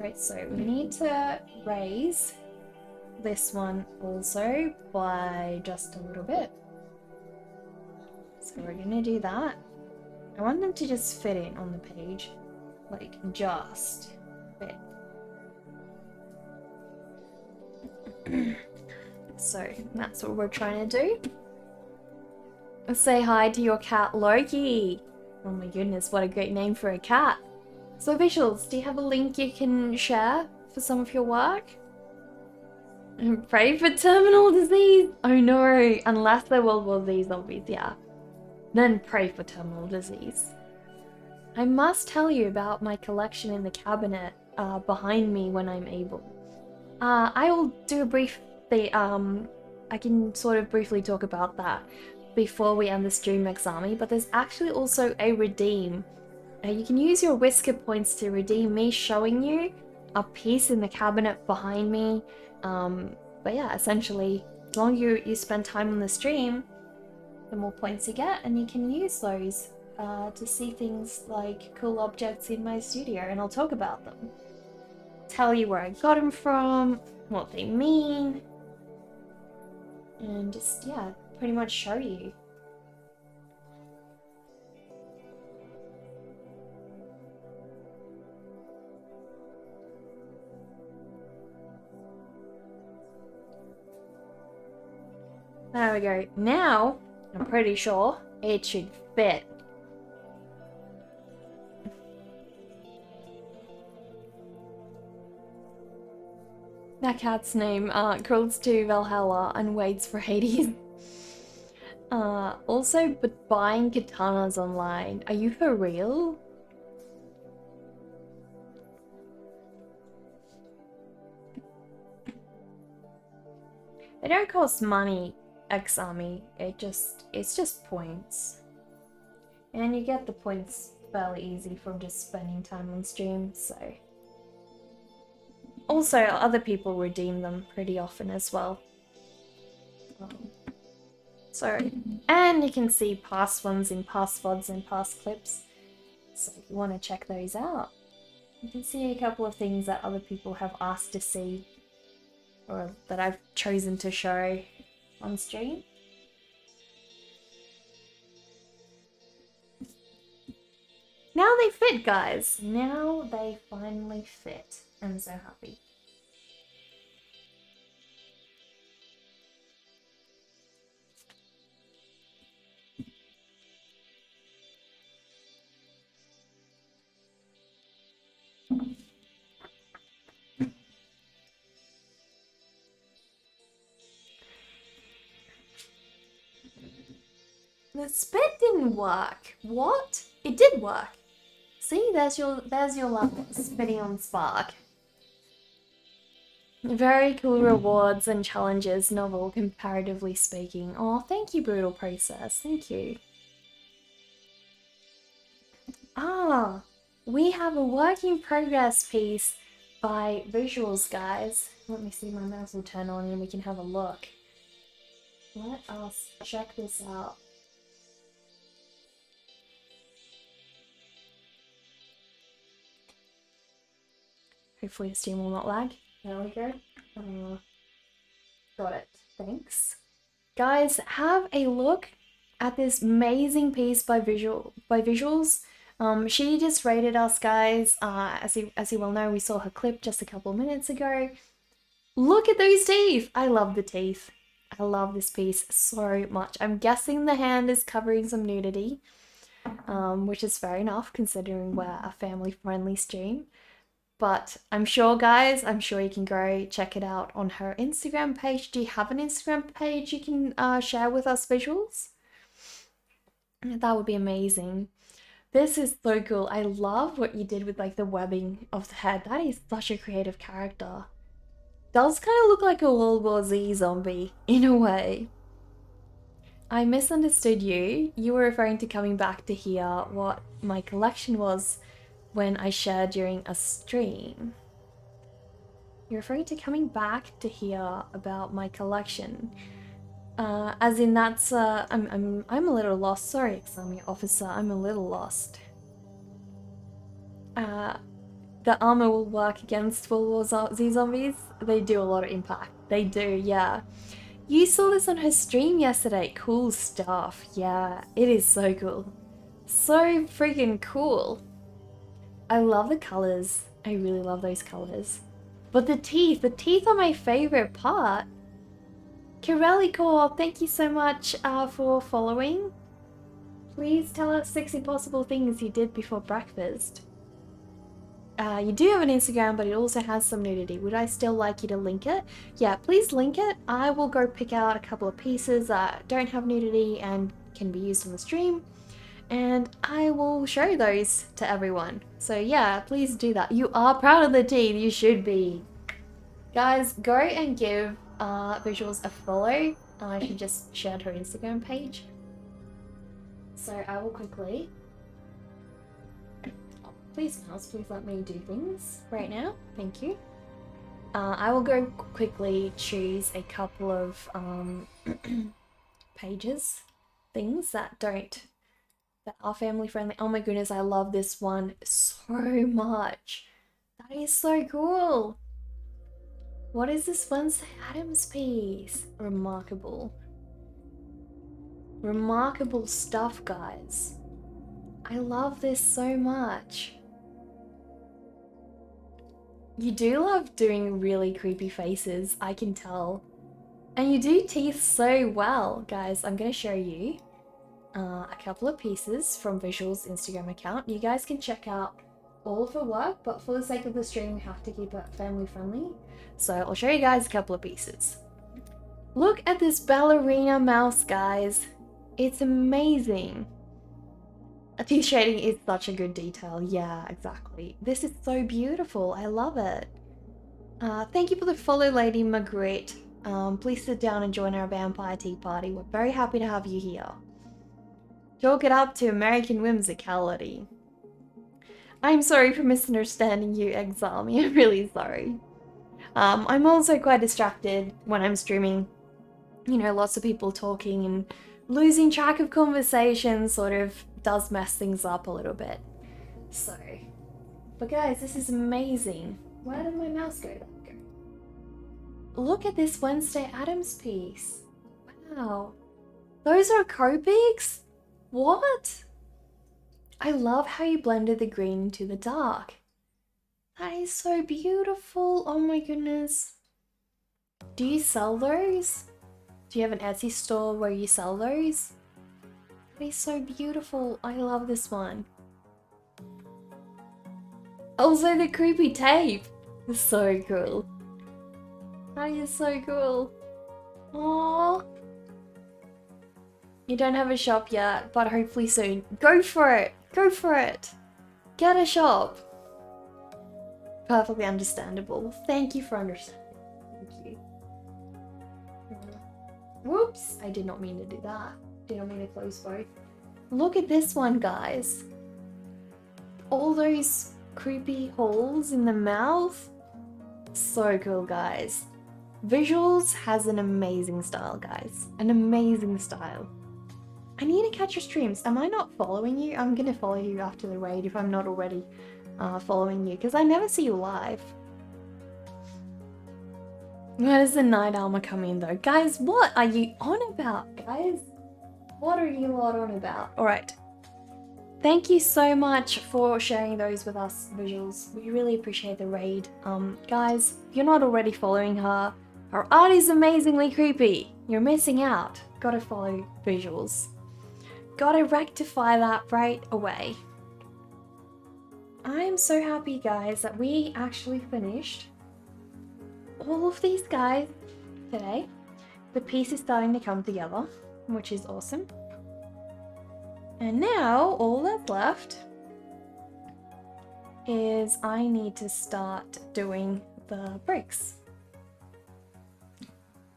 Speaker 1: Right, so we need to raise this one also by just a little bit. So we're gonna do that. I want them to just fit in on the page. Like, just fit. So that's what we're trying to do. Say hi to your cat Loki. Oh my goodness, what a great name for a cat. So visuals, do you have a link you can share for some of your work? Pray for terminal disease? Oh no, unless they're World War Z zombies, yeah. Then pray for terminal disease. I must tell you about my collection in the cabinet behind me when I'm able. I will do a brief I can sort of briefly talk about that before we end the stream, Exami, but there's actually also a redeem. You can use your whisker points to redeem me showing you a piece in the cabinet behind me. But yeah, essentially, as long as you spend time on the stream, the more points you get, and you can use those to see things like cool objects in my studio, and I'll talk about them. Tell you where I got them from, what they mean, and just, yeah, pretty much show you. There we go. Now, I'm pretty sure it should fit. That cat's name crawls to Valhalla and waits for Hades. Also, but buying katanas online. Are you for real? They don't cost money, X-Army. It's just points. And you get the points fairly easy from just spending time on stream, so. Also, other people redeem them pretty often as well. And you can see past ones in past VODs and past clips. So if you want to check those out, you can see a couple of things that other people have asked to see or that I've chosen to show on stream. Now they fit, guys. Now they finally fit. I'm so happy. The spit didn't work. What? It did work. See, there's your luck spitting on Spark. Very cool rewards and challenges, novel comparatively speaking. Oh, thank you, Brutal Process. Thank you. Ah, we have a work in progress piece by Visuals, guys. Let me see, my mouse will turn on and we can have a look. Let us check this out. Hopefully the stream will not lag. There we go. Got it. Thanks. Guys, have a look at this amazing piece by Visuals. She just rated us, guys. As you well know, we saw her clip just a couple of minutes ago. Look at those teeth! I love the teeth. I love this piece so much. I'm guessing the hand is covering some nudity, which is fair enough considering we're a family-friendly stream. But I'm sure, guys, you can go check it out on her Instagram page. Do you have an Instagram page you can share with us, Visuals? That would be amazing. This is so cool. I love what you did with like the webbing of the head. That is such a creative character. Does kind of look like a World War Z zombie in a way. I misunderstood you. You were referring to coming back to hear what my collection was when I shared during a stream. You're referring to coming back to hear about my collection. As in that's I'm a little lost. Sorry, Examining Officer, I'm a little lost. The armor will work against World War Z zombies. They do a lot of impact. They do, yeah. You saw this on her stream yesterday. Cool stuff. Yeah, it is so cool. So freaking cool. I love the colors. I really love those colors. But the teeth are my favorite part. Kirelli Core, thank you so much for following. Please tell us 6 impossible things you did before breakfast. You do have an Instagram, but it also has some nudity. Would I still like you to link it? Yeah, please link it. I will go pick out a couple of pieces that don't have nudity and can be used on the stream. And I will show those to everyone. So yeah, please do that. You are proud of the teeth, you should be. Guys, go and give Visuals a follow. She just shared her Instagram page. So I will quickly... Please, mouse, please let me do things right now. Thank you. I will go quickly choose a couple of pages, things that are family friendly. Oh my goodness, I love this one so much. That is so cool. What is this Wednesday Addams piece? Remarkable. Remarkable stuff, guys. I love this so much. You do love doing really creepy faces, I can tell. And you do teeth so well. Guys, I'm gonna show you a couple of pieces from Visuals' Instagram account. You guys can check out all of her work, but for the sake of the stream, we have to keep it family friendly. So I'll show you guys a couple of pieces. Look at this ballerina mouse, guys. It's amazing. Teeth shading is such a good detail. Yeah, exactly. This is so beautiful. I love it. Thank you for the follow, Lady Margaret. Please sit down and join our vampire tea party. We're very happy to have you here. Chalk it up to American whimsicality. I'm sorry for misunderstanding you, Exami. I'm really sorry. I'm also quite distracted when I'm streaming. You know, lots of people talking and losing track of conversation sort of does mess things up a little bit. So, but guys, this is amazing. Where did my mouse go? There we go. Look at this Wednesday Addams piece. Wow. Those are Copics? What? I love how you blended the green into the dark. That is so beautiful. Oh my goodness. Do you sell those? Do you have an Etsy store where you sell those? That is so beautiful. I love this one. Also the creepy tape. It's so cool. That is so cool. Aww. You don't have a shop yet, but hopefully soon. Go for it! Go for it! Get a shop! Perfectly understandable. Thank you for understanding. Thank you. Whoops! I did not mean to do that. Did not mean to close both. Look at this one, guys. All those creepy holes in the mouth. So cool, guys. Visuals has an amazing style, guys. An amazing style. I need to catch your streams. Am I not following you? I'm gonna follow you after the raid if I'm not already following you, because I never see you live. Where does the night armor come in though? Guys, what are you on about, guys? What are you lot on about? Alright. Thank you so much for sharing those with us, visuals. We really appreciate the raid. Guys, if you're not already following her, her art is amazingly creepy. You're missing out. Gotta follow visuals. Gotta rectify that right away. I am so happy, guys, that we actually finished all of these guys today. The piece is starting to come together, which is awesome. And now all that's left is I need to start doing the bricks.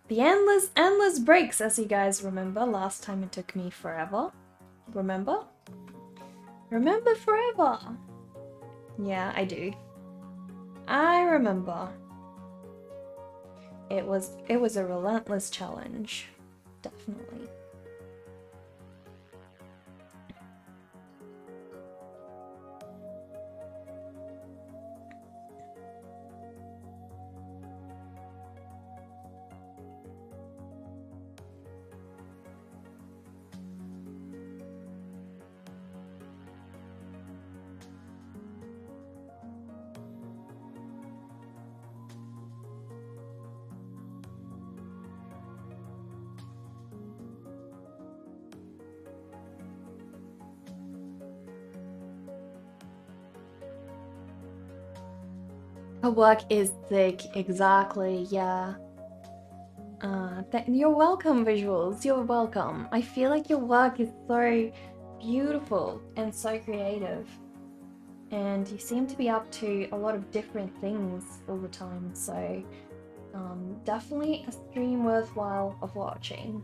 Speaker 1: The endless bricks, as you guys remember. Last time it took me forever. Remember? Remember forever. Yeah, I do. I remember. It was a relentless challenge. Definitely. Her work is thick, exactly, yeah. You're welcome, visuals, you're welcome. I feel like your work is so beautiful and so creative. And you seem to be up to a lot of different things all the time, so definitely a stream worthwhile of watching.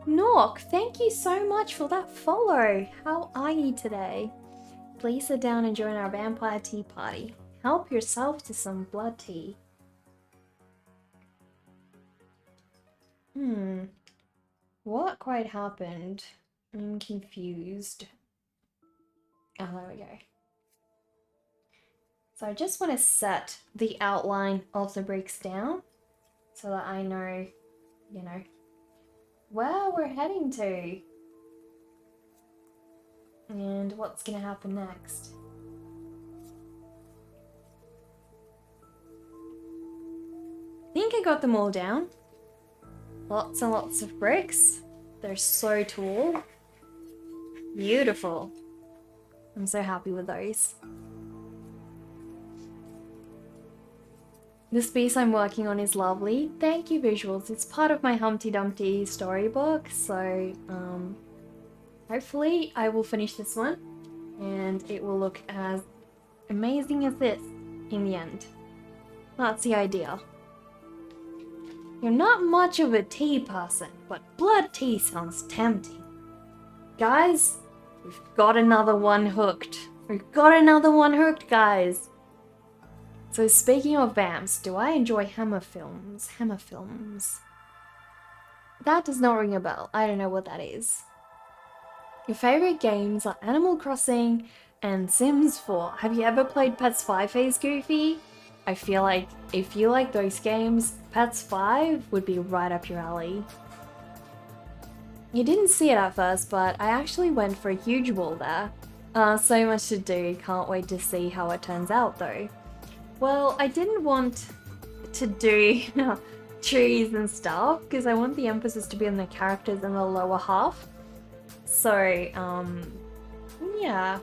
Speaker 1: Nork, thank you so much for that follow. How are you today? Please sit down and join our vampire tea party. Help yourself to some blood tea. What quite happened? I'm confused. Oh, there we go. So I just want to set the outline of the bricks down so that I know, you know, where we're heading to and what's gonna happen next. I think I got them all down. Lots and lots of bricks. They're so tall. Beautiful. I'm so happy with those. This piece I'm working on is lovely. Thank you, visuals. It's part of my Humpty Dumpty storybook, so hopefully I will finish this one and it will look as amazing as this in the end. That's the idea. You're not much of a tea person, but blood tea sounds tempting. Guys, we've got another one hooked. We've got another one hooked, guys. So speaking of vamps, do I enjoy Hammer films? Hammer films. That does not ring a bell. I don't know what that is. Your favorite games are Animal Crossing and Sims 4. Have you ever played Pets 5 Phase Goofy? I feel like if you like those games, Pets 5 would be right up your alley. You didn't see it at first, but I actually went for a huge wall there. So much to do, can't wait to see how it turns out though. Well, I didn't want to do trees and stuff because I want the emphasis to be on the characters in the lower half. So, yeah,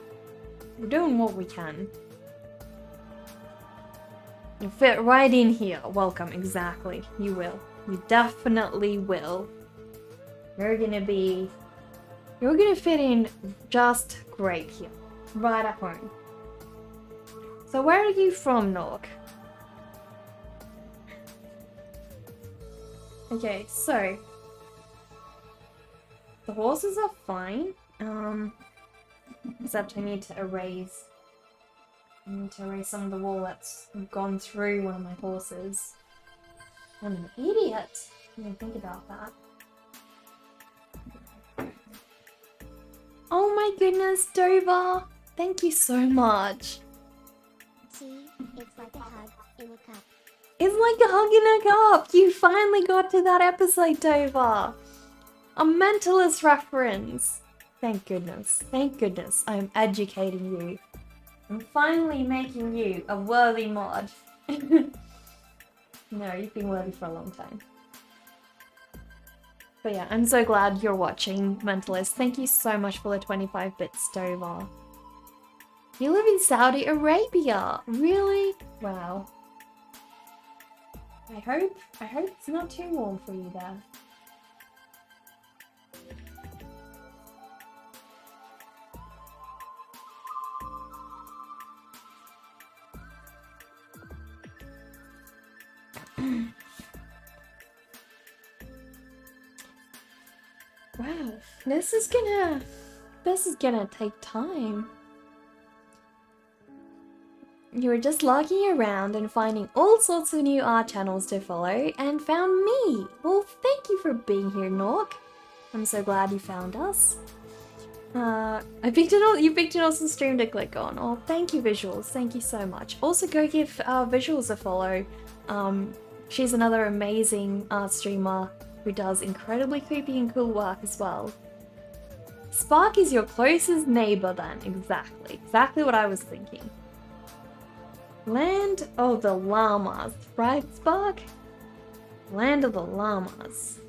Speaker 1: we're doing what we can. You fit right in here. Welcome, exactly. You will. You definitely will. You're gonna fit in just great here. Right at home. So where are you from, Nog? Okay, so the horses are fine. Except I need to erase some of the wool that's gone through one of my horses. I'm an idiot. I didn't think about that. Oh my goodness, Dover! Thank you so much.
Speaker 2: See, it's like a hug in a cup.
Speaker 1: It's like a hug in a cup! You finally got to that episode, Dover! A mentalist reference! Thank goodness. Thank goodness I am educating you. I'm finally making you a worthy mod. No, you've been worthy for a long time. But yeah, I'm so glad you're watching, Mentalist. Thank you so much for the 25 bits, Dover. You live in Saudi Arabia! Really? Wow. I hope it's not too warm for you there. Wow, this is gonna take time. You were just lurking around and finding all sorts of new art channels to follow and found me. Well, thank you for being here, Nork. I'm so glad you found us. You picked an awesome stream to click on. Oh, thank you, Visuals. Thank you so much. Also, go give Visuals a follow. She's another amazing art streamer who does incredibly creepy and cool work as well. Spark is your closest neighbor then. Exactly what I was thinking. Land of the llamas, right, Spark? Land of the llamas.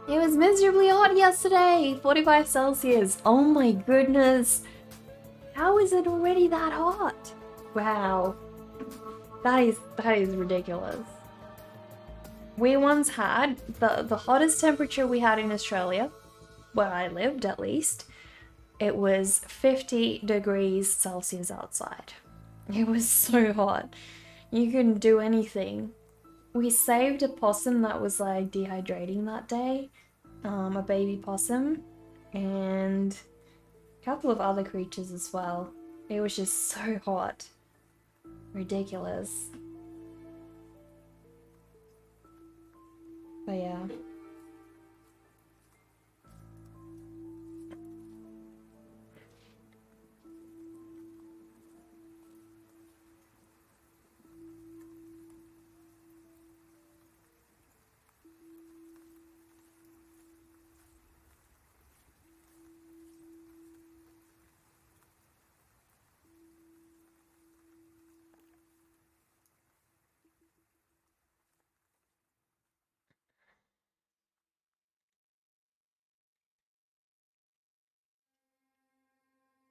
Speaker 1: It was miserably hot yesterday, 45 Celsius. Oh my goodness. How is it already that hot? Wow. That is ridiculous. We once had the hottest temperature we had in Australia, where I lived at least. It was 50 degrees Celsius outside. It was so hot. You couldn't do anything. We saved a possum that was like dehydrating that day, a baby possum, and a couple of other creatures as well. It was just so hot. Ridiculous. But yeah.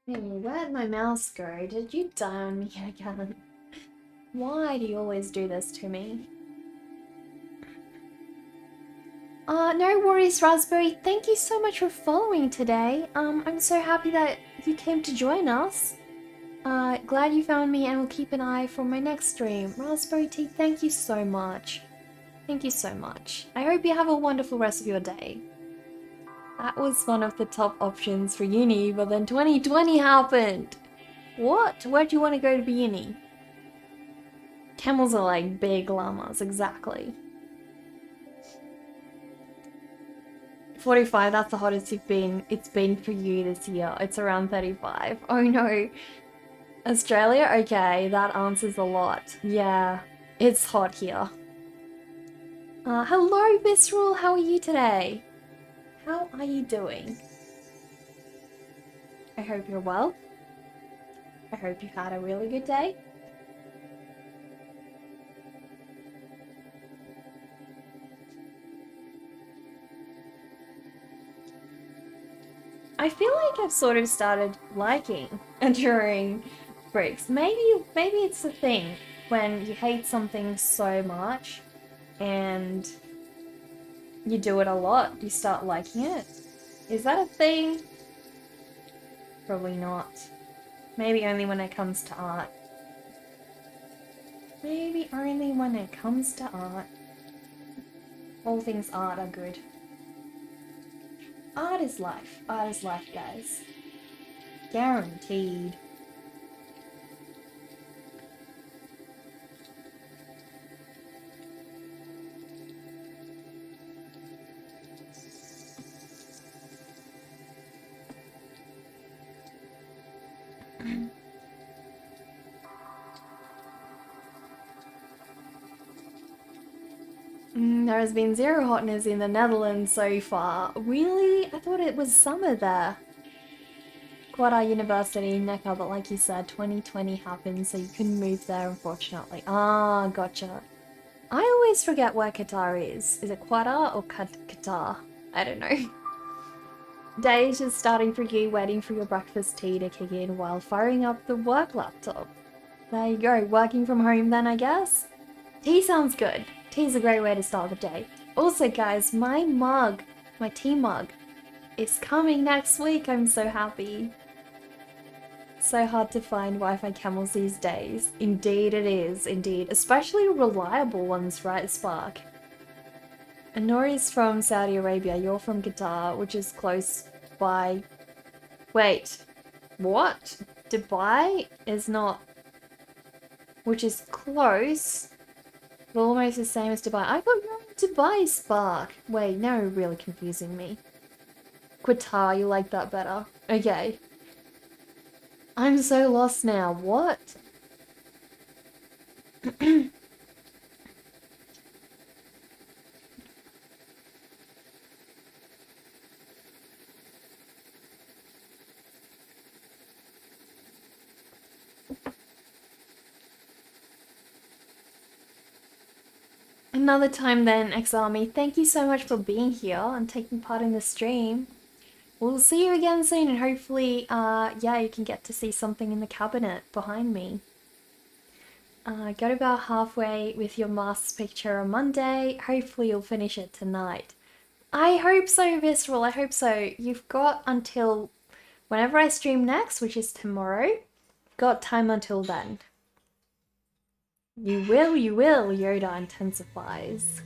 Speaker 1: Hey, where'd my mouse go? Did you die on me again? Why do you always do this to me? No worries, Raspberry. Thank you so much for following today. I'm so happy that you came to join us. Glad you found me and will keep an eye for my next stream. Raspberry Tea, thank you so much. Thank you so much. I hope you have a wonderful rest of your day. That was one of the top options for uni, but then 2020 happened. What? Where do you want to go to uni? Camels are like big llamas, exactly. 45, that's the hottest it's been for you this year. It's around 35. Oh no. Australia? Okay, that answers a lot. Yeah, it's hot here. Hello, Visceral, how are you today? How are you doing? I hope you're well. I hope you had a really good day. I feel like I've sort of started liking during breaks. Maybe it's a thing when you hate something so much and you do it a lot, you start liking it. Is that a thing? Probably not. Maybe only when it comes to art. Maybe only when it comes to art. All things art are good. Art is life. Art is life, guys. Guaranteed. There has been zero hotness in the Netherlands so far. Really? I thought it was summer there. Quad University, Neckar, but like you said, 2020 happened, so you couldn't move there, unfortunately. Ah, gotcha. I always forget where Qatar is. Is it Qatar or Qatar? I don't know. Day is just starting for you, waiting for your breakfast tea to kick in while firing up the work laptop. There you go, working from home then, I guess? Tea sounds good. Tea's a great way to start the day. Also, guys, my tea mug, is coming next week. I'm so happy. So hard to find Wi-Fi camels these days. Indeed it is, indeed. Especially reliable ones, right, Spark? And Nori's from Saudi Arabia, you're from Qatar, which is close by... Wait, what? Dubai is not... Which is close, but almost the same as Dubai. I thought you were in Dubai, Spark. Wait, now you're really confusing me. Qatar, you like that better. Okay. I'm so lost now. What? Another time then, X-Army. Thank you so much for being here and taking part in the stream. We'll see you again soon, and hopefully, yeah, you can get to see something in the cabinet behind me. Got about halfway with your mask's picture on Monday. Hopefully you'll finish it tonight. I hope so, Visceral, I hope so. You've got until whenever I stream next, which is tomorrow. You've got time until then. You will, Yoda intensifies.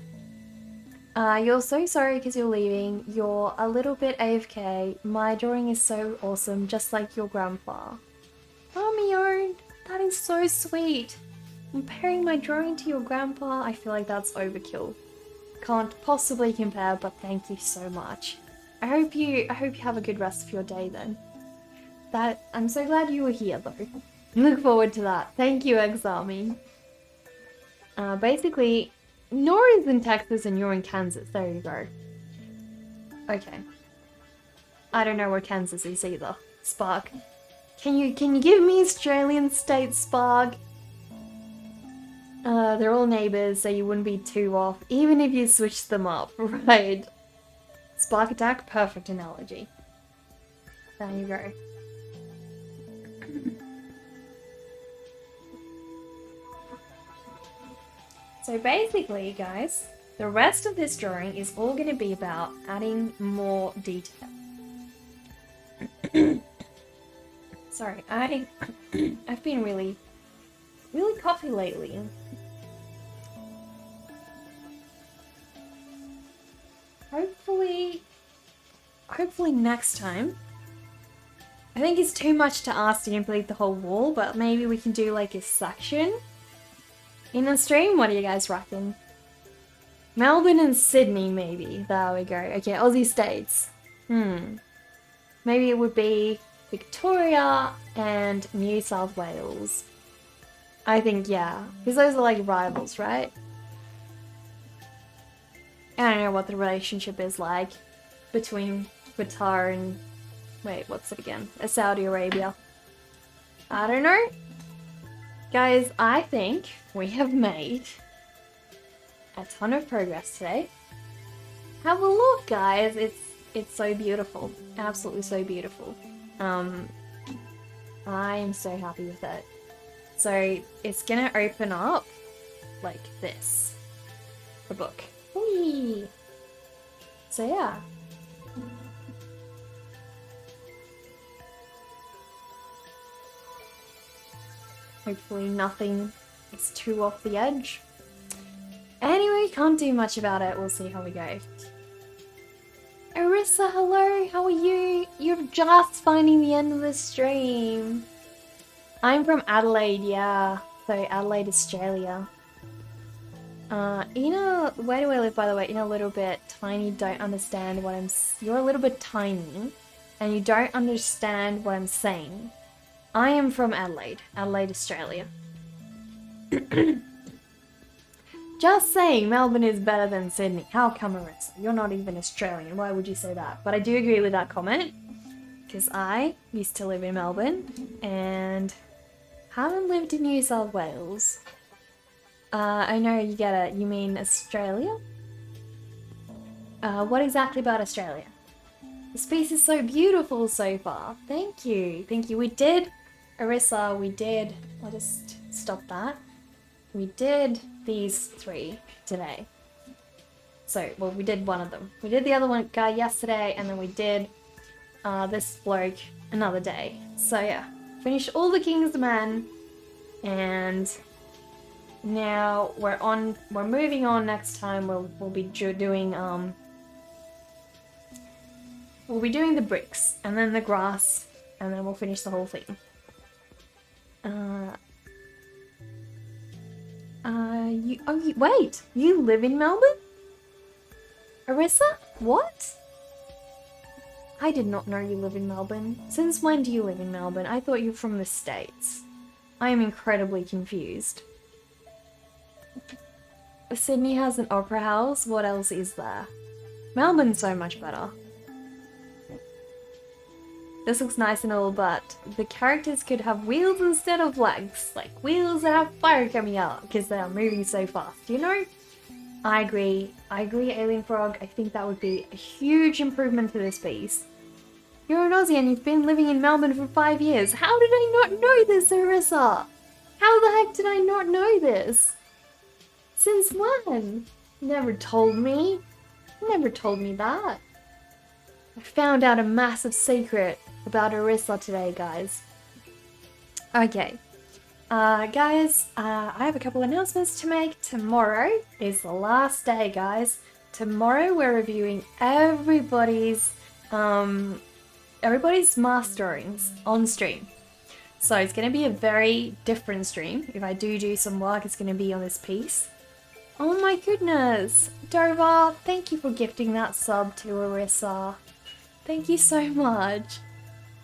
Speaker 1: You're so sorry because you're leaving. You're a little bit AFK. My drawing is so awesome, just like your grandpa. Oh, Mion, that is so sweet. Comparing my drawing to your grandpa, I feel like that's overkill. Can't possibly compare, but thank you so much. I hope you have a good rest of your day then. I'm so glad you were here though. Look forward to that. Thank you, X-Army. Basically, Nora's in Texas and you're in Kansas. There you go. Okay. I don't know where Kansas is either. Spark. Can you give me Australian states, Spark? They're all neighbors, so you wouldn't be too off, even if you switched them up, right? Spark attack, perfect analogy. There you go. So basically, guys, the rest of this drawing is all going to be about adding more detail. Sorry, I've been really coffee lately. Hopefully next time. I think it's too much to ask to complete the whole wall, but maybe we can do like a section in the stream. What do you guys reckon? Melbourne and Sydney, maybe. There we go. Okay, Aussie states. Maybe it would be Victoria and New South Wales. I think, yeah. Because those are like rivals, right? I don't know what the relationship is like between Qatar and... Wait, what's it again? Saudi Arabia. I don't know. Guys, I think we have made a ton of progress today. Have a look, guys. It's so beautiful. Absolutely so beautiful. I am so happy with it. So it's gonna open up like this. The book. Whee! So yeah. Hopefully nothing is too off the edge. Anyway, can't do much about it. We'll see how we go. Arissa, hello, how are you? You're just finding the end of the stream. I'm from Adelaide, yeah. So Adelaide, Australia. Where do I live, by the way? In a little bit tiny, don't understand what you're a little bit tiny, and you don't understand what I'm saying. I am from Adelaide, Australia. Just saying, Melbourne is better than Sydney. How come, Arissa? You're not even Australian. Why would you say that? But I do agree with that comment, because I used to live in Melbourne and haven't lived in New South Wales. I know you get it. You mean Australia? What exactly about Australia? The space is so beautiful so far. Thank you. Thank you. We did, Arissa, I'll just stop that. We did these 3 today. So, well, we did one of them. We did the other one guy yesterday, and then we did this bloke another day. So yeah, finished all the King's Men, and now we're moving on. Next time we'll be doing the bricks, and then the grass, and then we'll finish the whole thing. Wait, you live in Melbourne? Arissa? What? I did not know you live in Melbourne. Since when do you live in Melbourne? I thought you were from the States. I am incredibly confused. Sydney has an opera house. What else is there? Melbourne's so much better. This looks nice and all, but the characters could have wheels instead of legs. Like wheels that have fire coming out because they are moving so fast, you know? I agree, Alien Frog. I think that would be a huge improvement to this piece. You're an Aussie and you've been living in Melbourne for 5 years. How did I not know this, Arissa? How the heck did I not know this? Since when? Never told me. Never told me that. I found out a massive secret about Arissa today, guys. Okay. Guys, I have a couple announcements to make. Tomorrow is the last day, guys. Tomorrow we're reviewing everybody's masterings on stream. So it's going to be a very different stream. If I do some work, it's going to be on this piece. Oh my goodness! Dover, thank you for gifting that sub to Arissa. Thank you so much.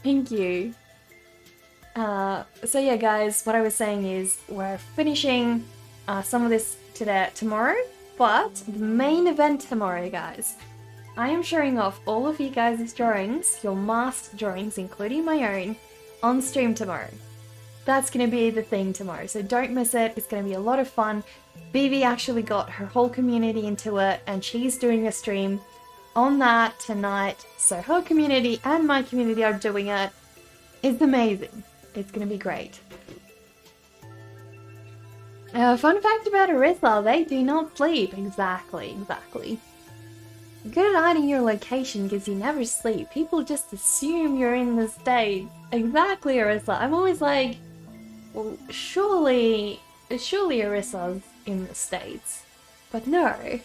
Speaker 1: Thank you. So yeah, guys, what I was saying is we're finishing some of this tomorrow, but the main event tomorrow, guys, I am showing off all of you guys' drawings, your masked drawings, including my own, on stream tomorrow. That's going to be the thing tomorrow, so don't miss it. It's going to be a lot of fun. Vivi actually got her whole community into it, and she's doing a stream on that tonight. So her community and my community are doing it. It's amazing. It's going to be great. Fun fact about Arissa, they do not sleep. Exactly. Good at hiding your location because you never sleep. People just assume you're in the States. Exactly, Arissa. I'm always like, well, surely Arissa's in the States. But no.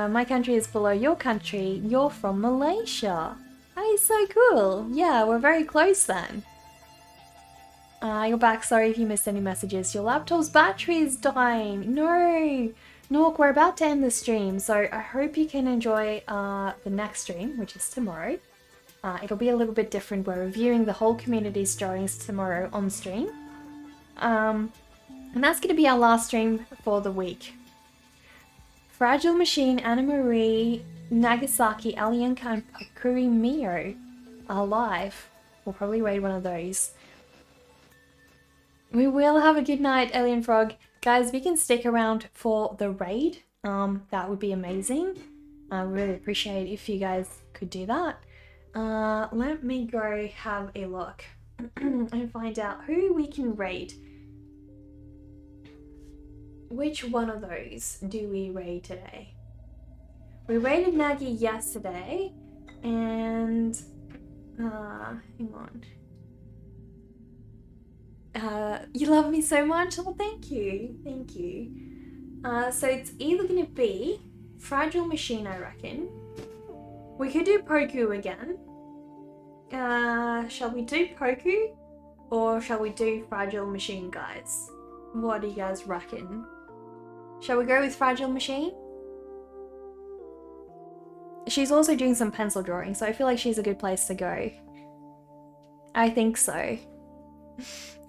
Speaker 1: My country is below your country. You're from Malaysia. That is so cool. Yeah, we're very close then. You're back. Sorry if you missed any messages. Your laptop's battery is dying. No. Nork, we're about to end the stream, so I hope you can enjoy the next stream, which is tomorrow. It'll be a little bit different. We're reviewing the whole community's drawings tomorrow on stream. And that's going to be our last stream for the week. Fragile Machine, Anna Marie, Nagasaki, Alianka, and Pakuri Mio. live. We'll probably raid one of those. We will have a good night, Alien Frog. Guys, if you can stick around for the raid, that would be amazing. I really appreciate if you guys could do that. Let me go have a look and find out who we can raid. Which one of those do we raid today? We raided Nagi yesterday, and hang on. You love me so much. Oh, thank you. Thank you. So it's either going to be Fragile Machine, I reckon. We could do Poku again. Shall we do Poku? Or shall we do Fragile Machine, guys? What do you guys reckon? Shall we go with Fragile Machine? She's also doing some pencil drawing, so I feel like she's a good place to go. I think so.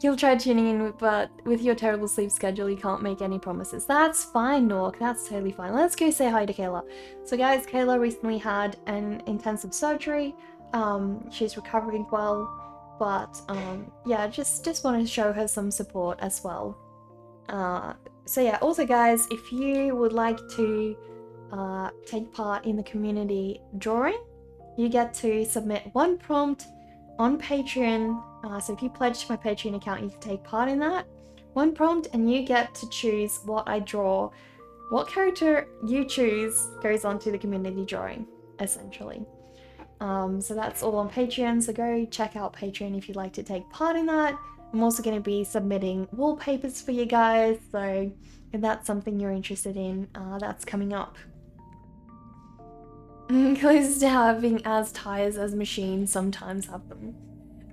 Speaker 1: You'll try tuning in, but with your terrible sleep schedule, you can't make any promises. That's fine, Nork. That's totally fine. Let's go say hi to Kayla. So guys, Kayla recently had an intensive surgery. She's recovering well, but yeah, just wanted to show her some support as well. So yeah, also guys, if you would like to take part in the community drawing, you get to submit one prompt on Patreon. So if you pledge to my Patreon account, you can take part in that. One prompt, and you get to choose what I draw. What character you choose goes onto the community drawing, essentially. So that's all on Patreon, so go check out Patreon if you'd like to take part in that. I'm also going to be submitting wallpapers for you guys, so if that's something you're interested in, that's coming up. Close to having as tires as machines sometimes have them.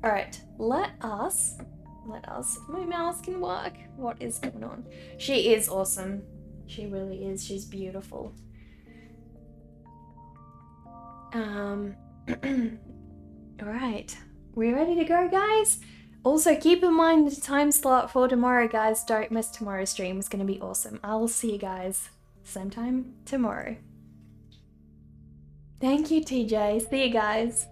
Speaker 1: Alright, let us, if my mouse can work, what is going on? She is awesome. She really is. She's beautiful. Alright, we ready to go, guys? Also, keep in mind the time slot for tomorrow, guys. Don't miss tomorrow's stream. It's going to be awesome. I'll see you guys same time tomorrow. Thank you, TJ. See you guys.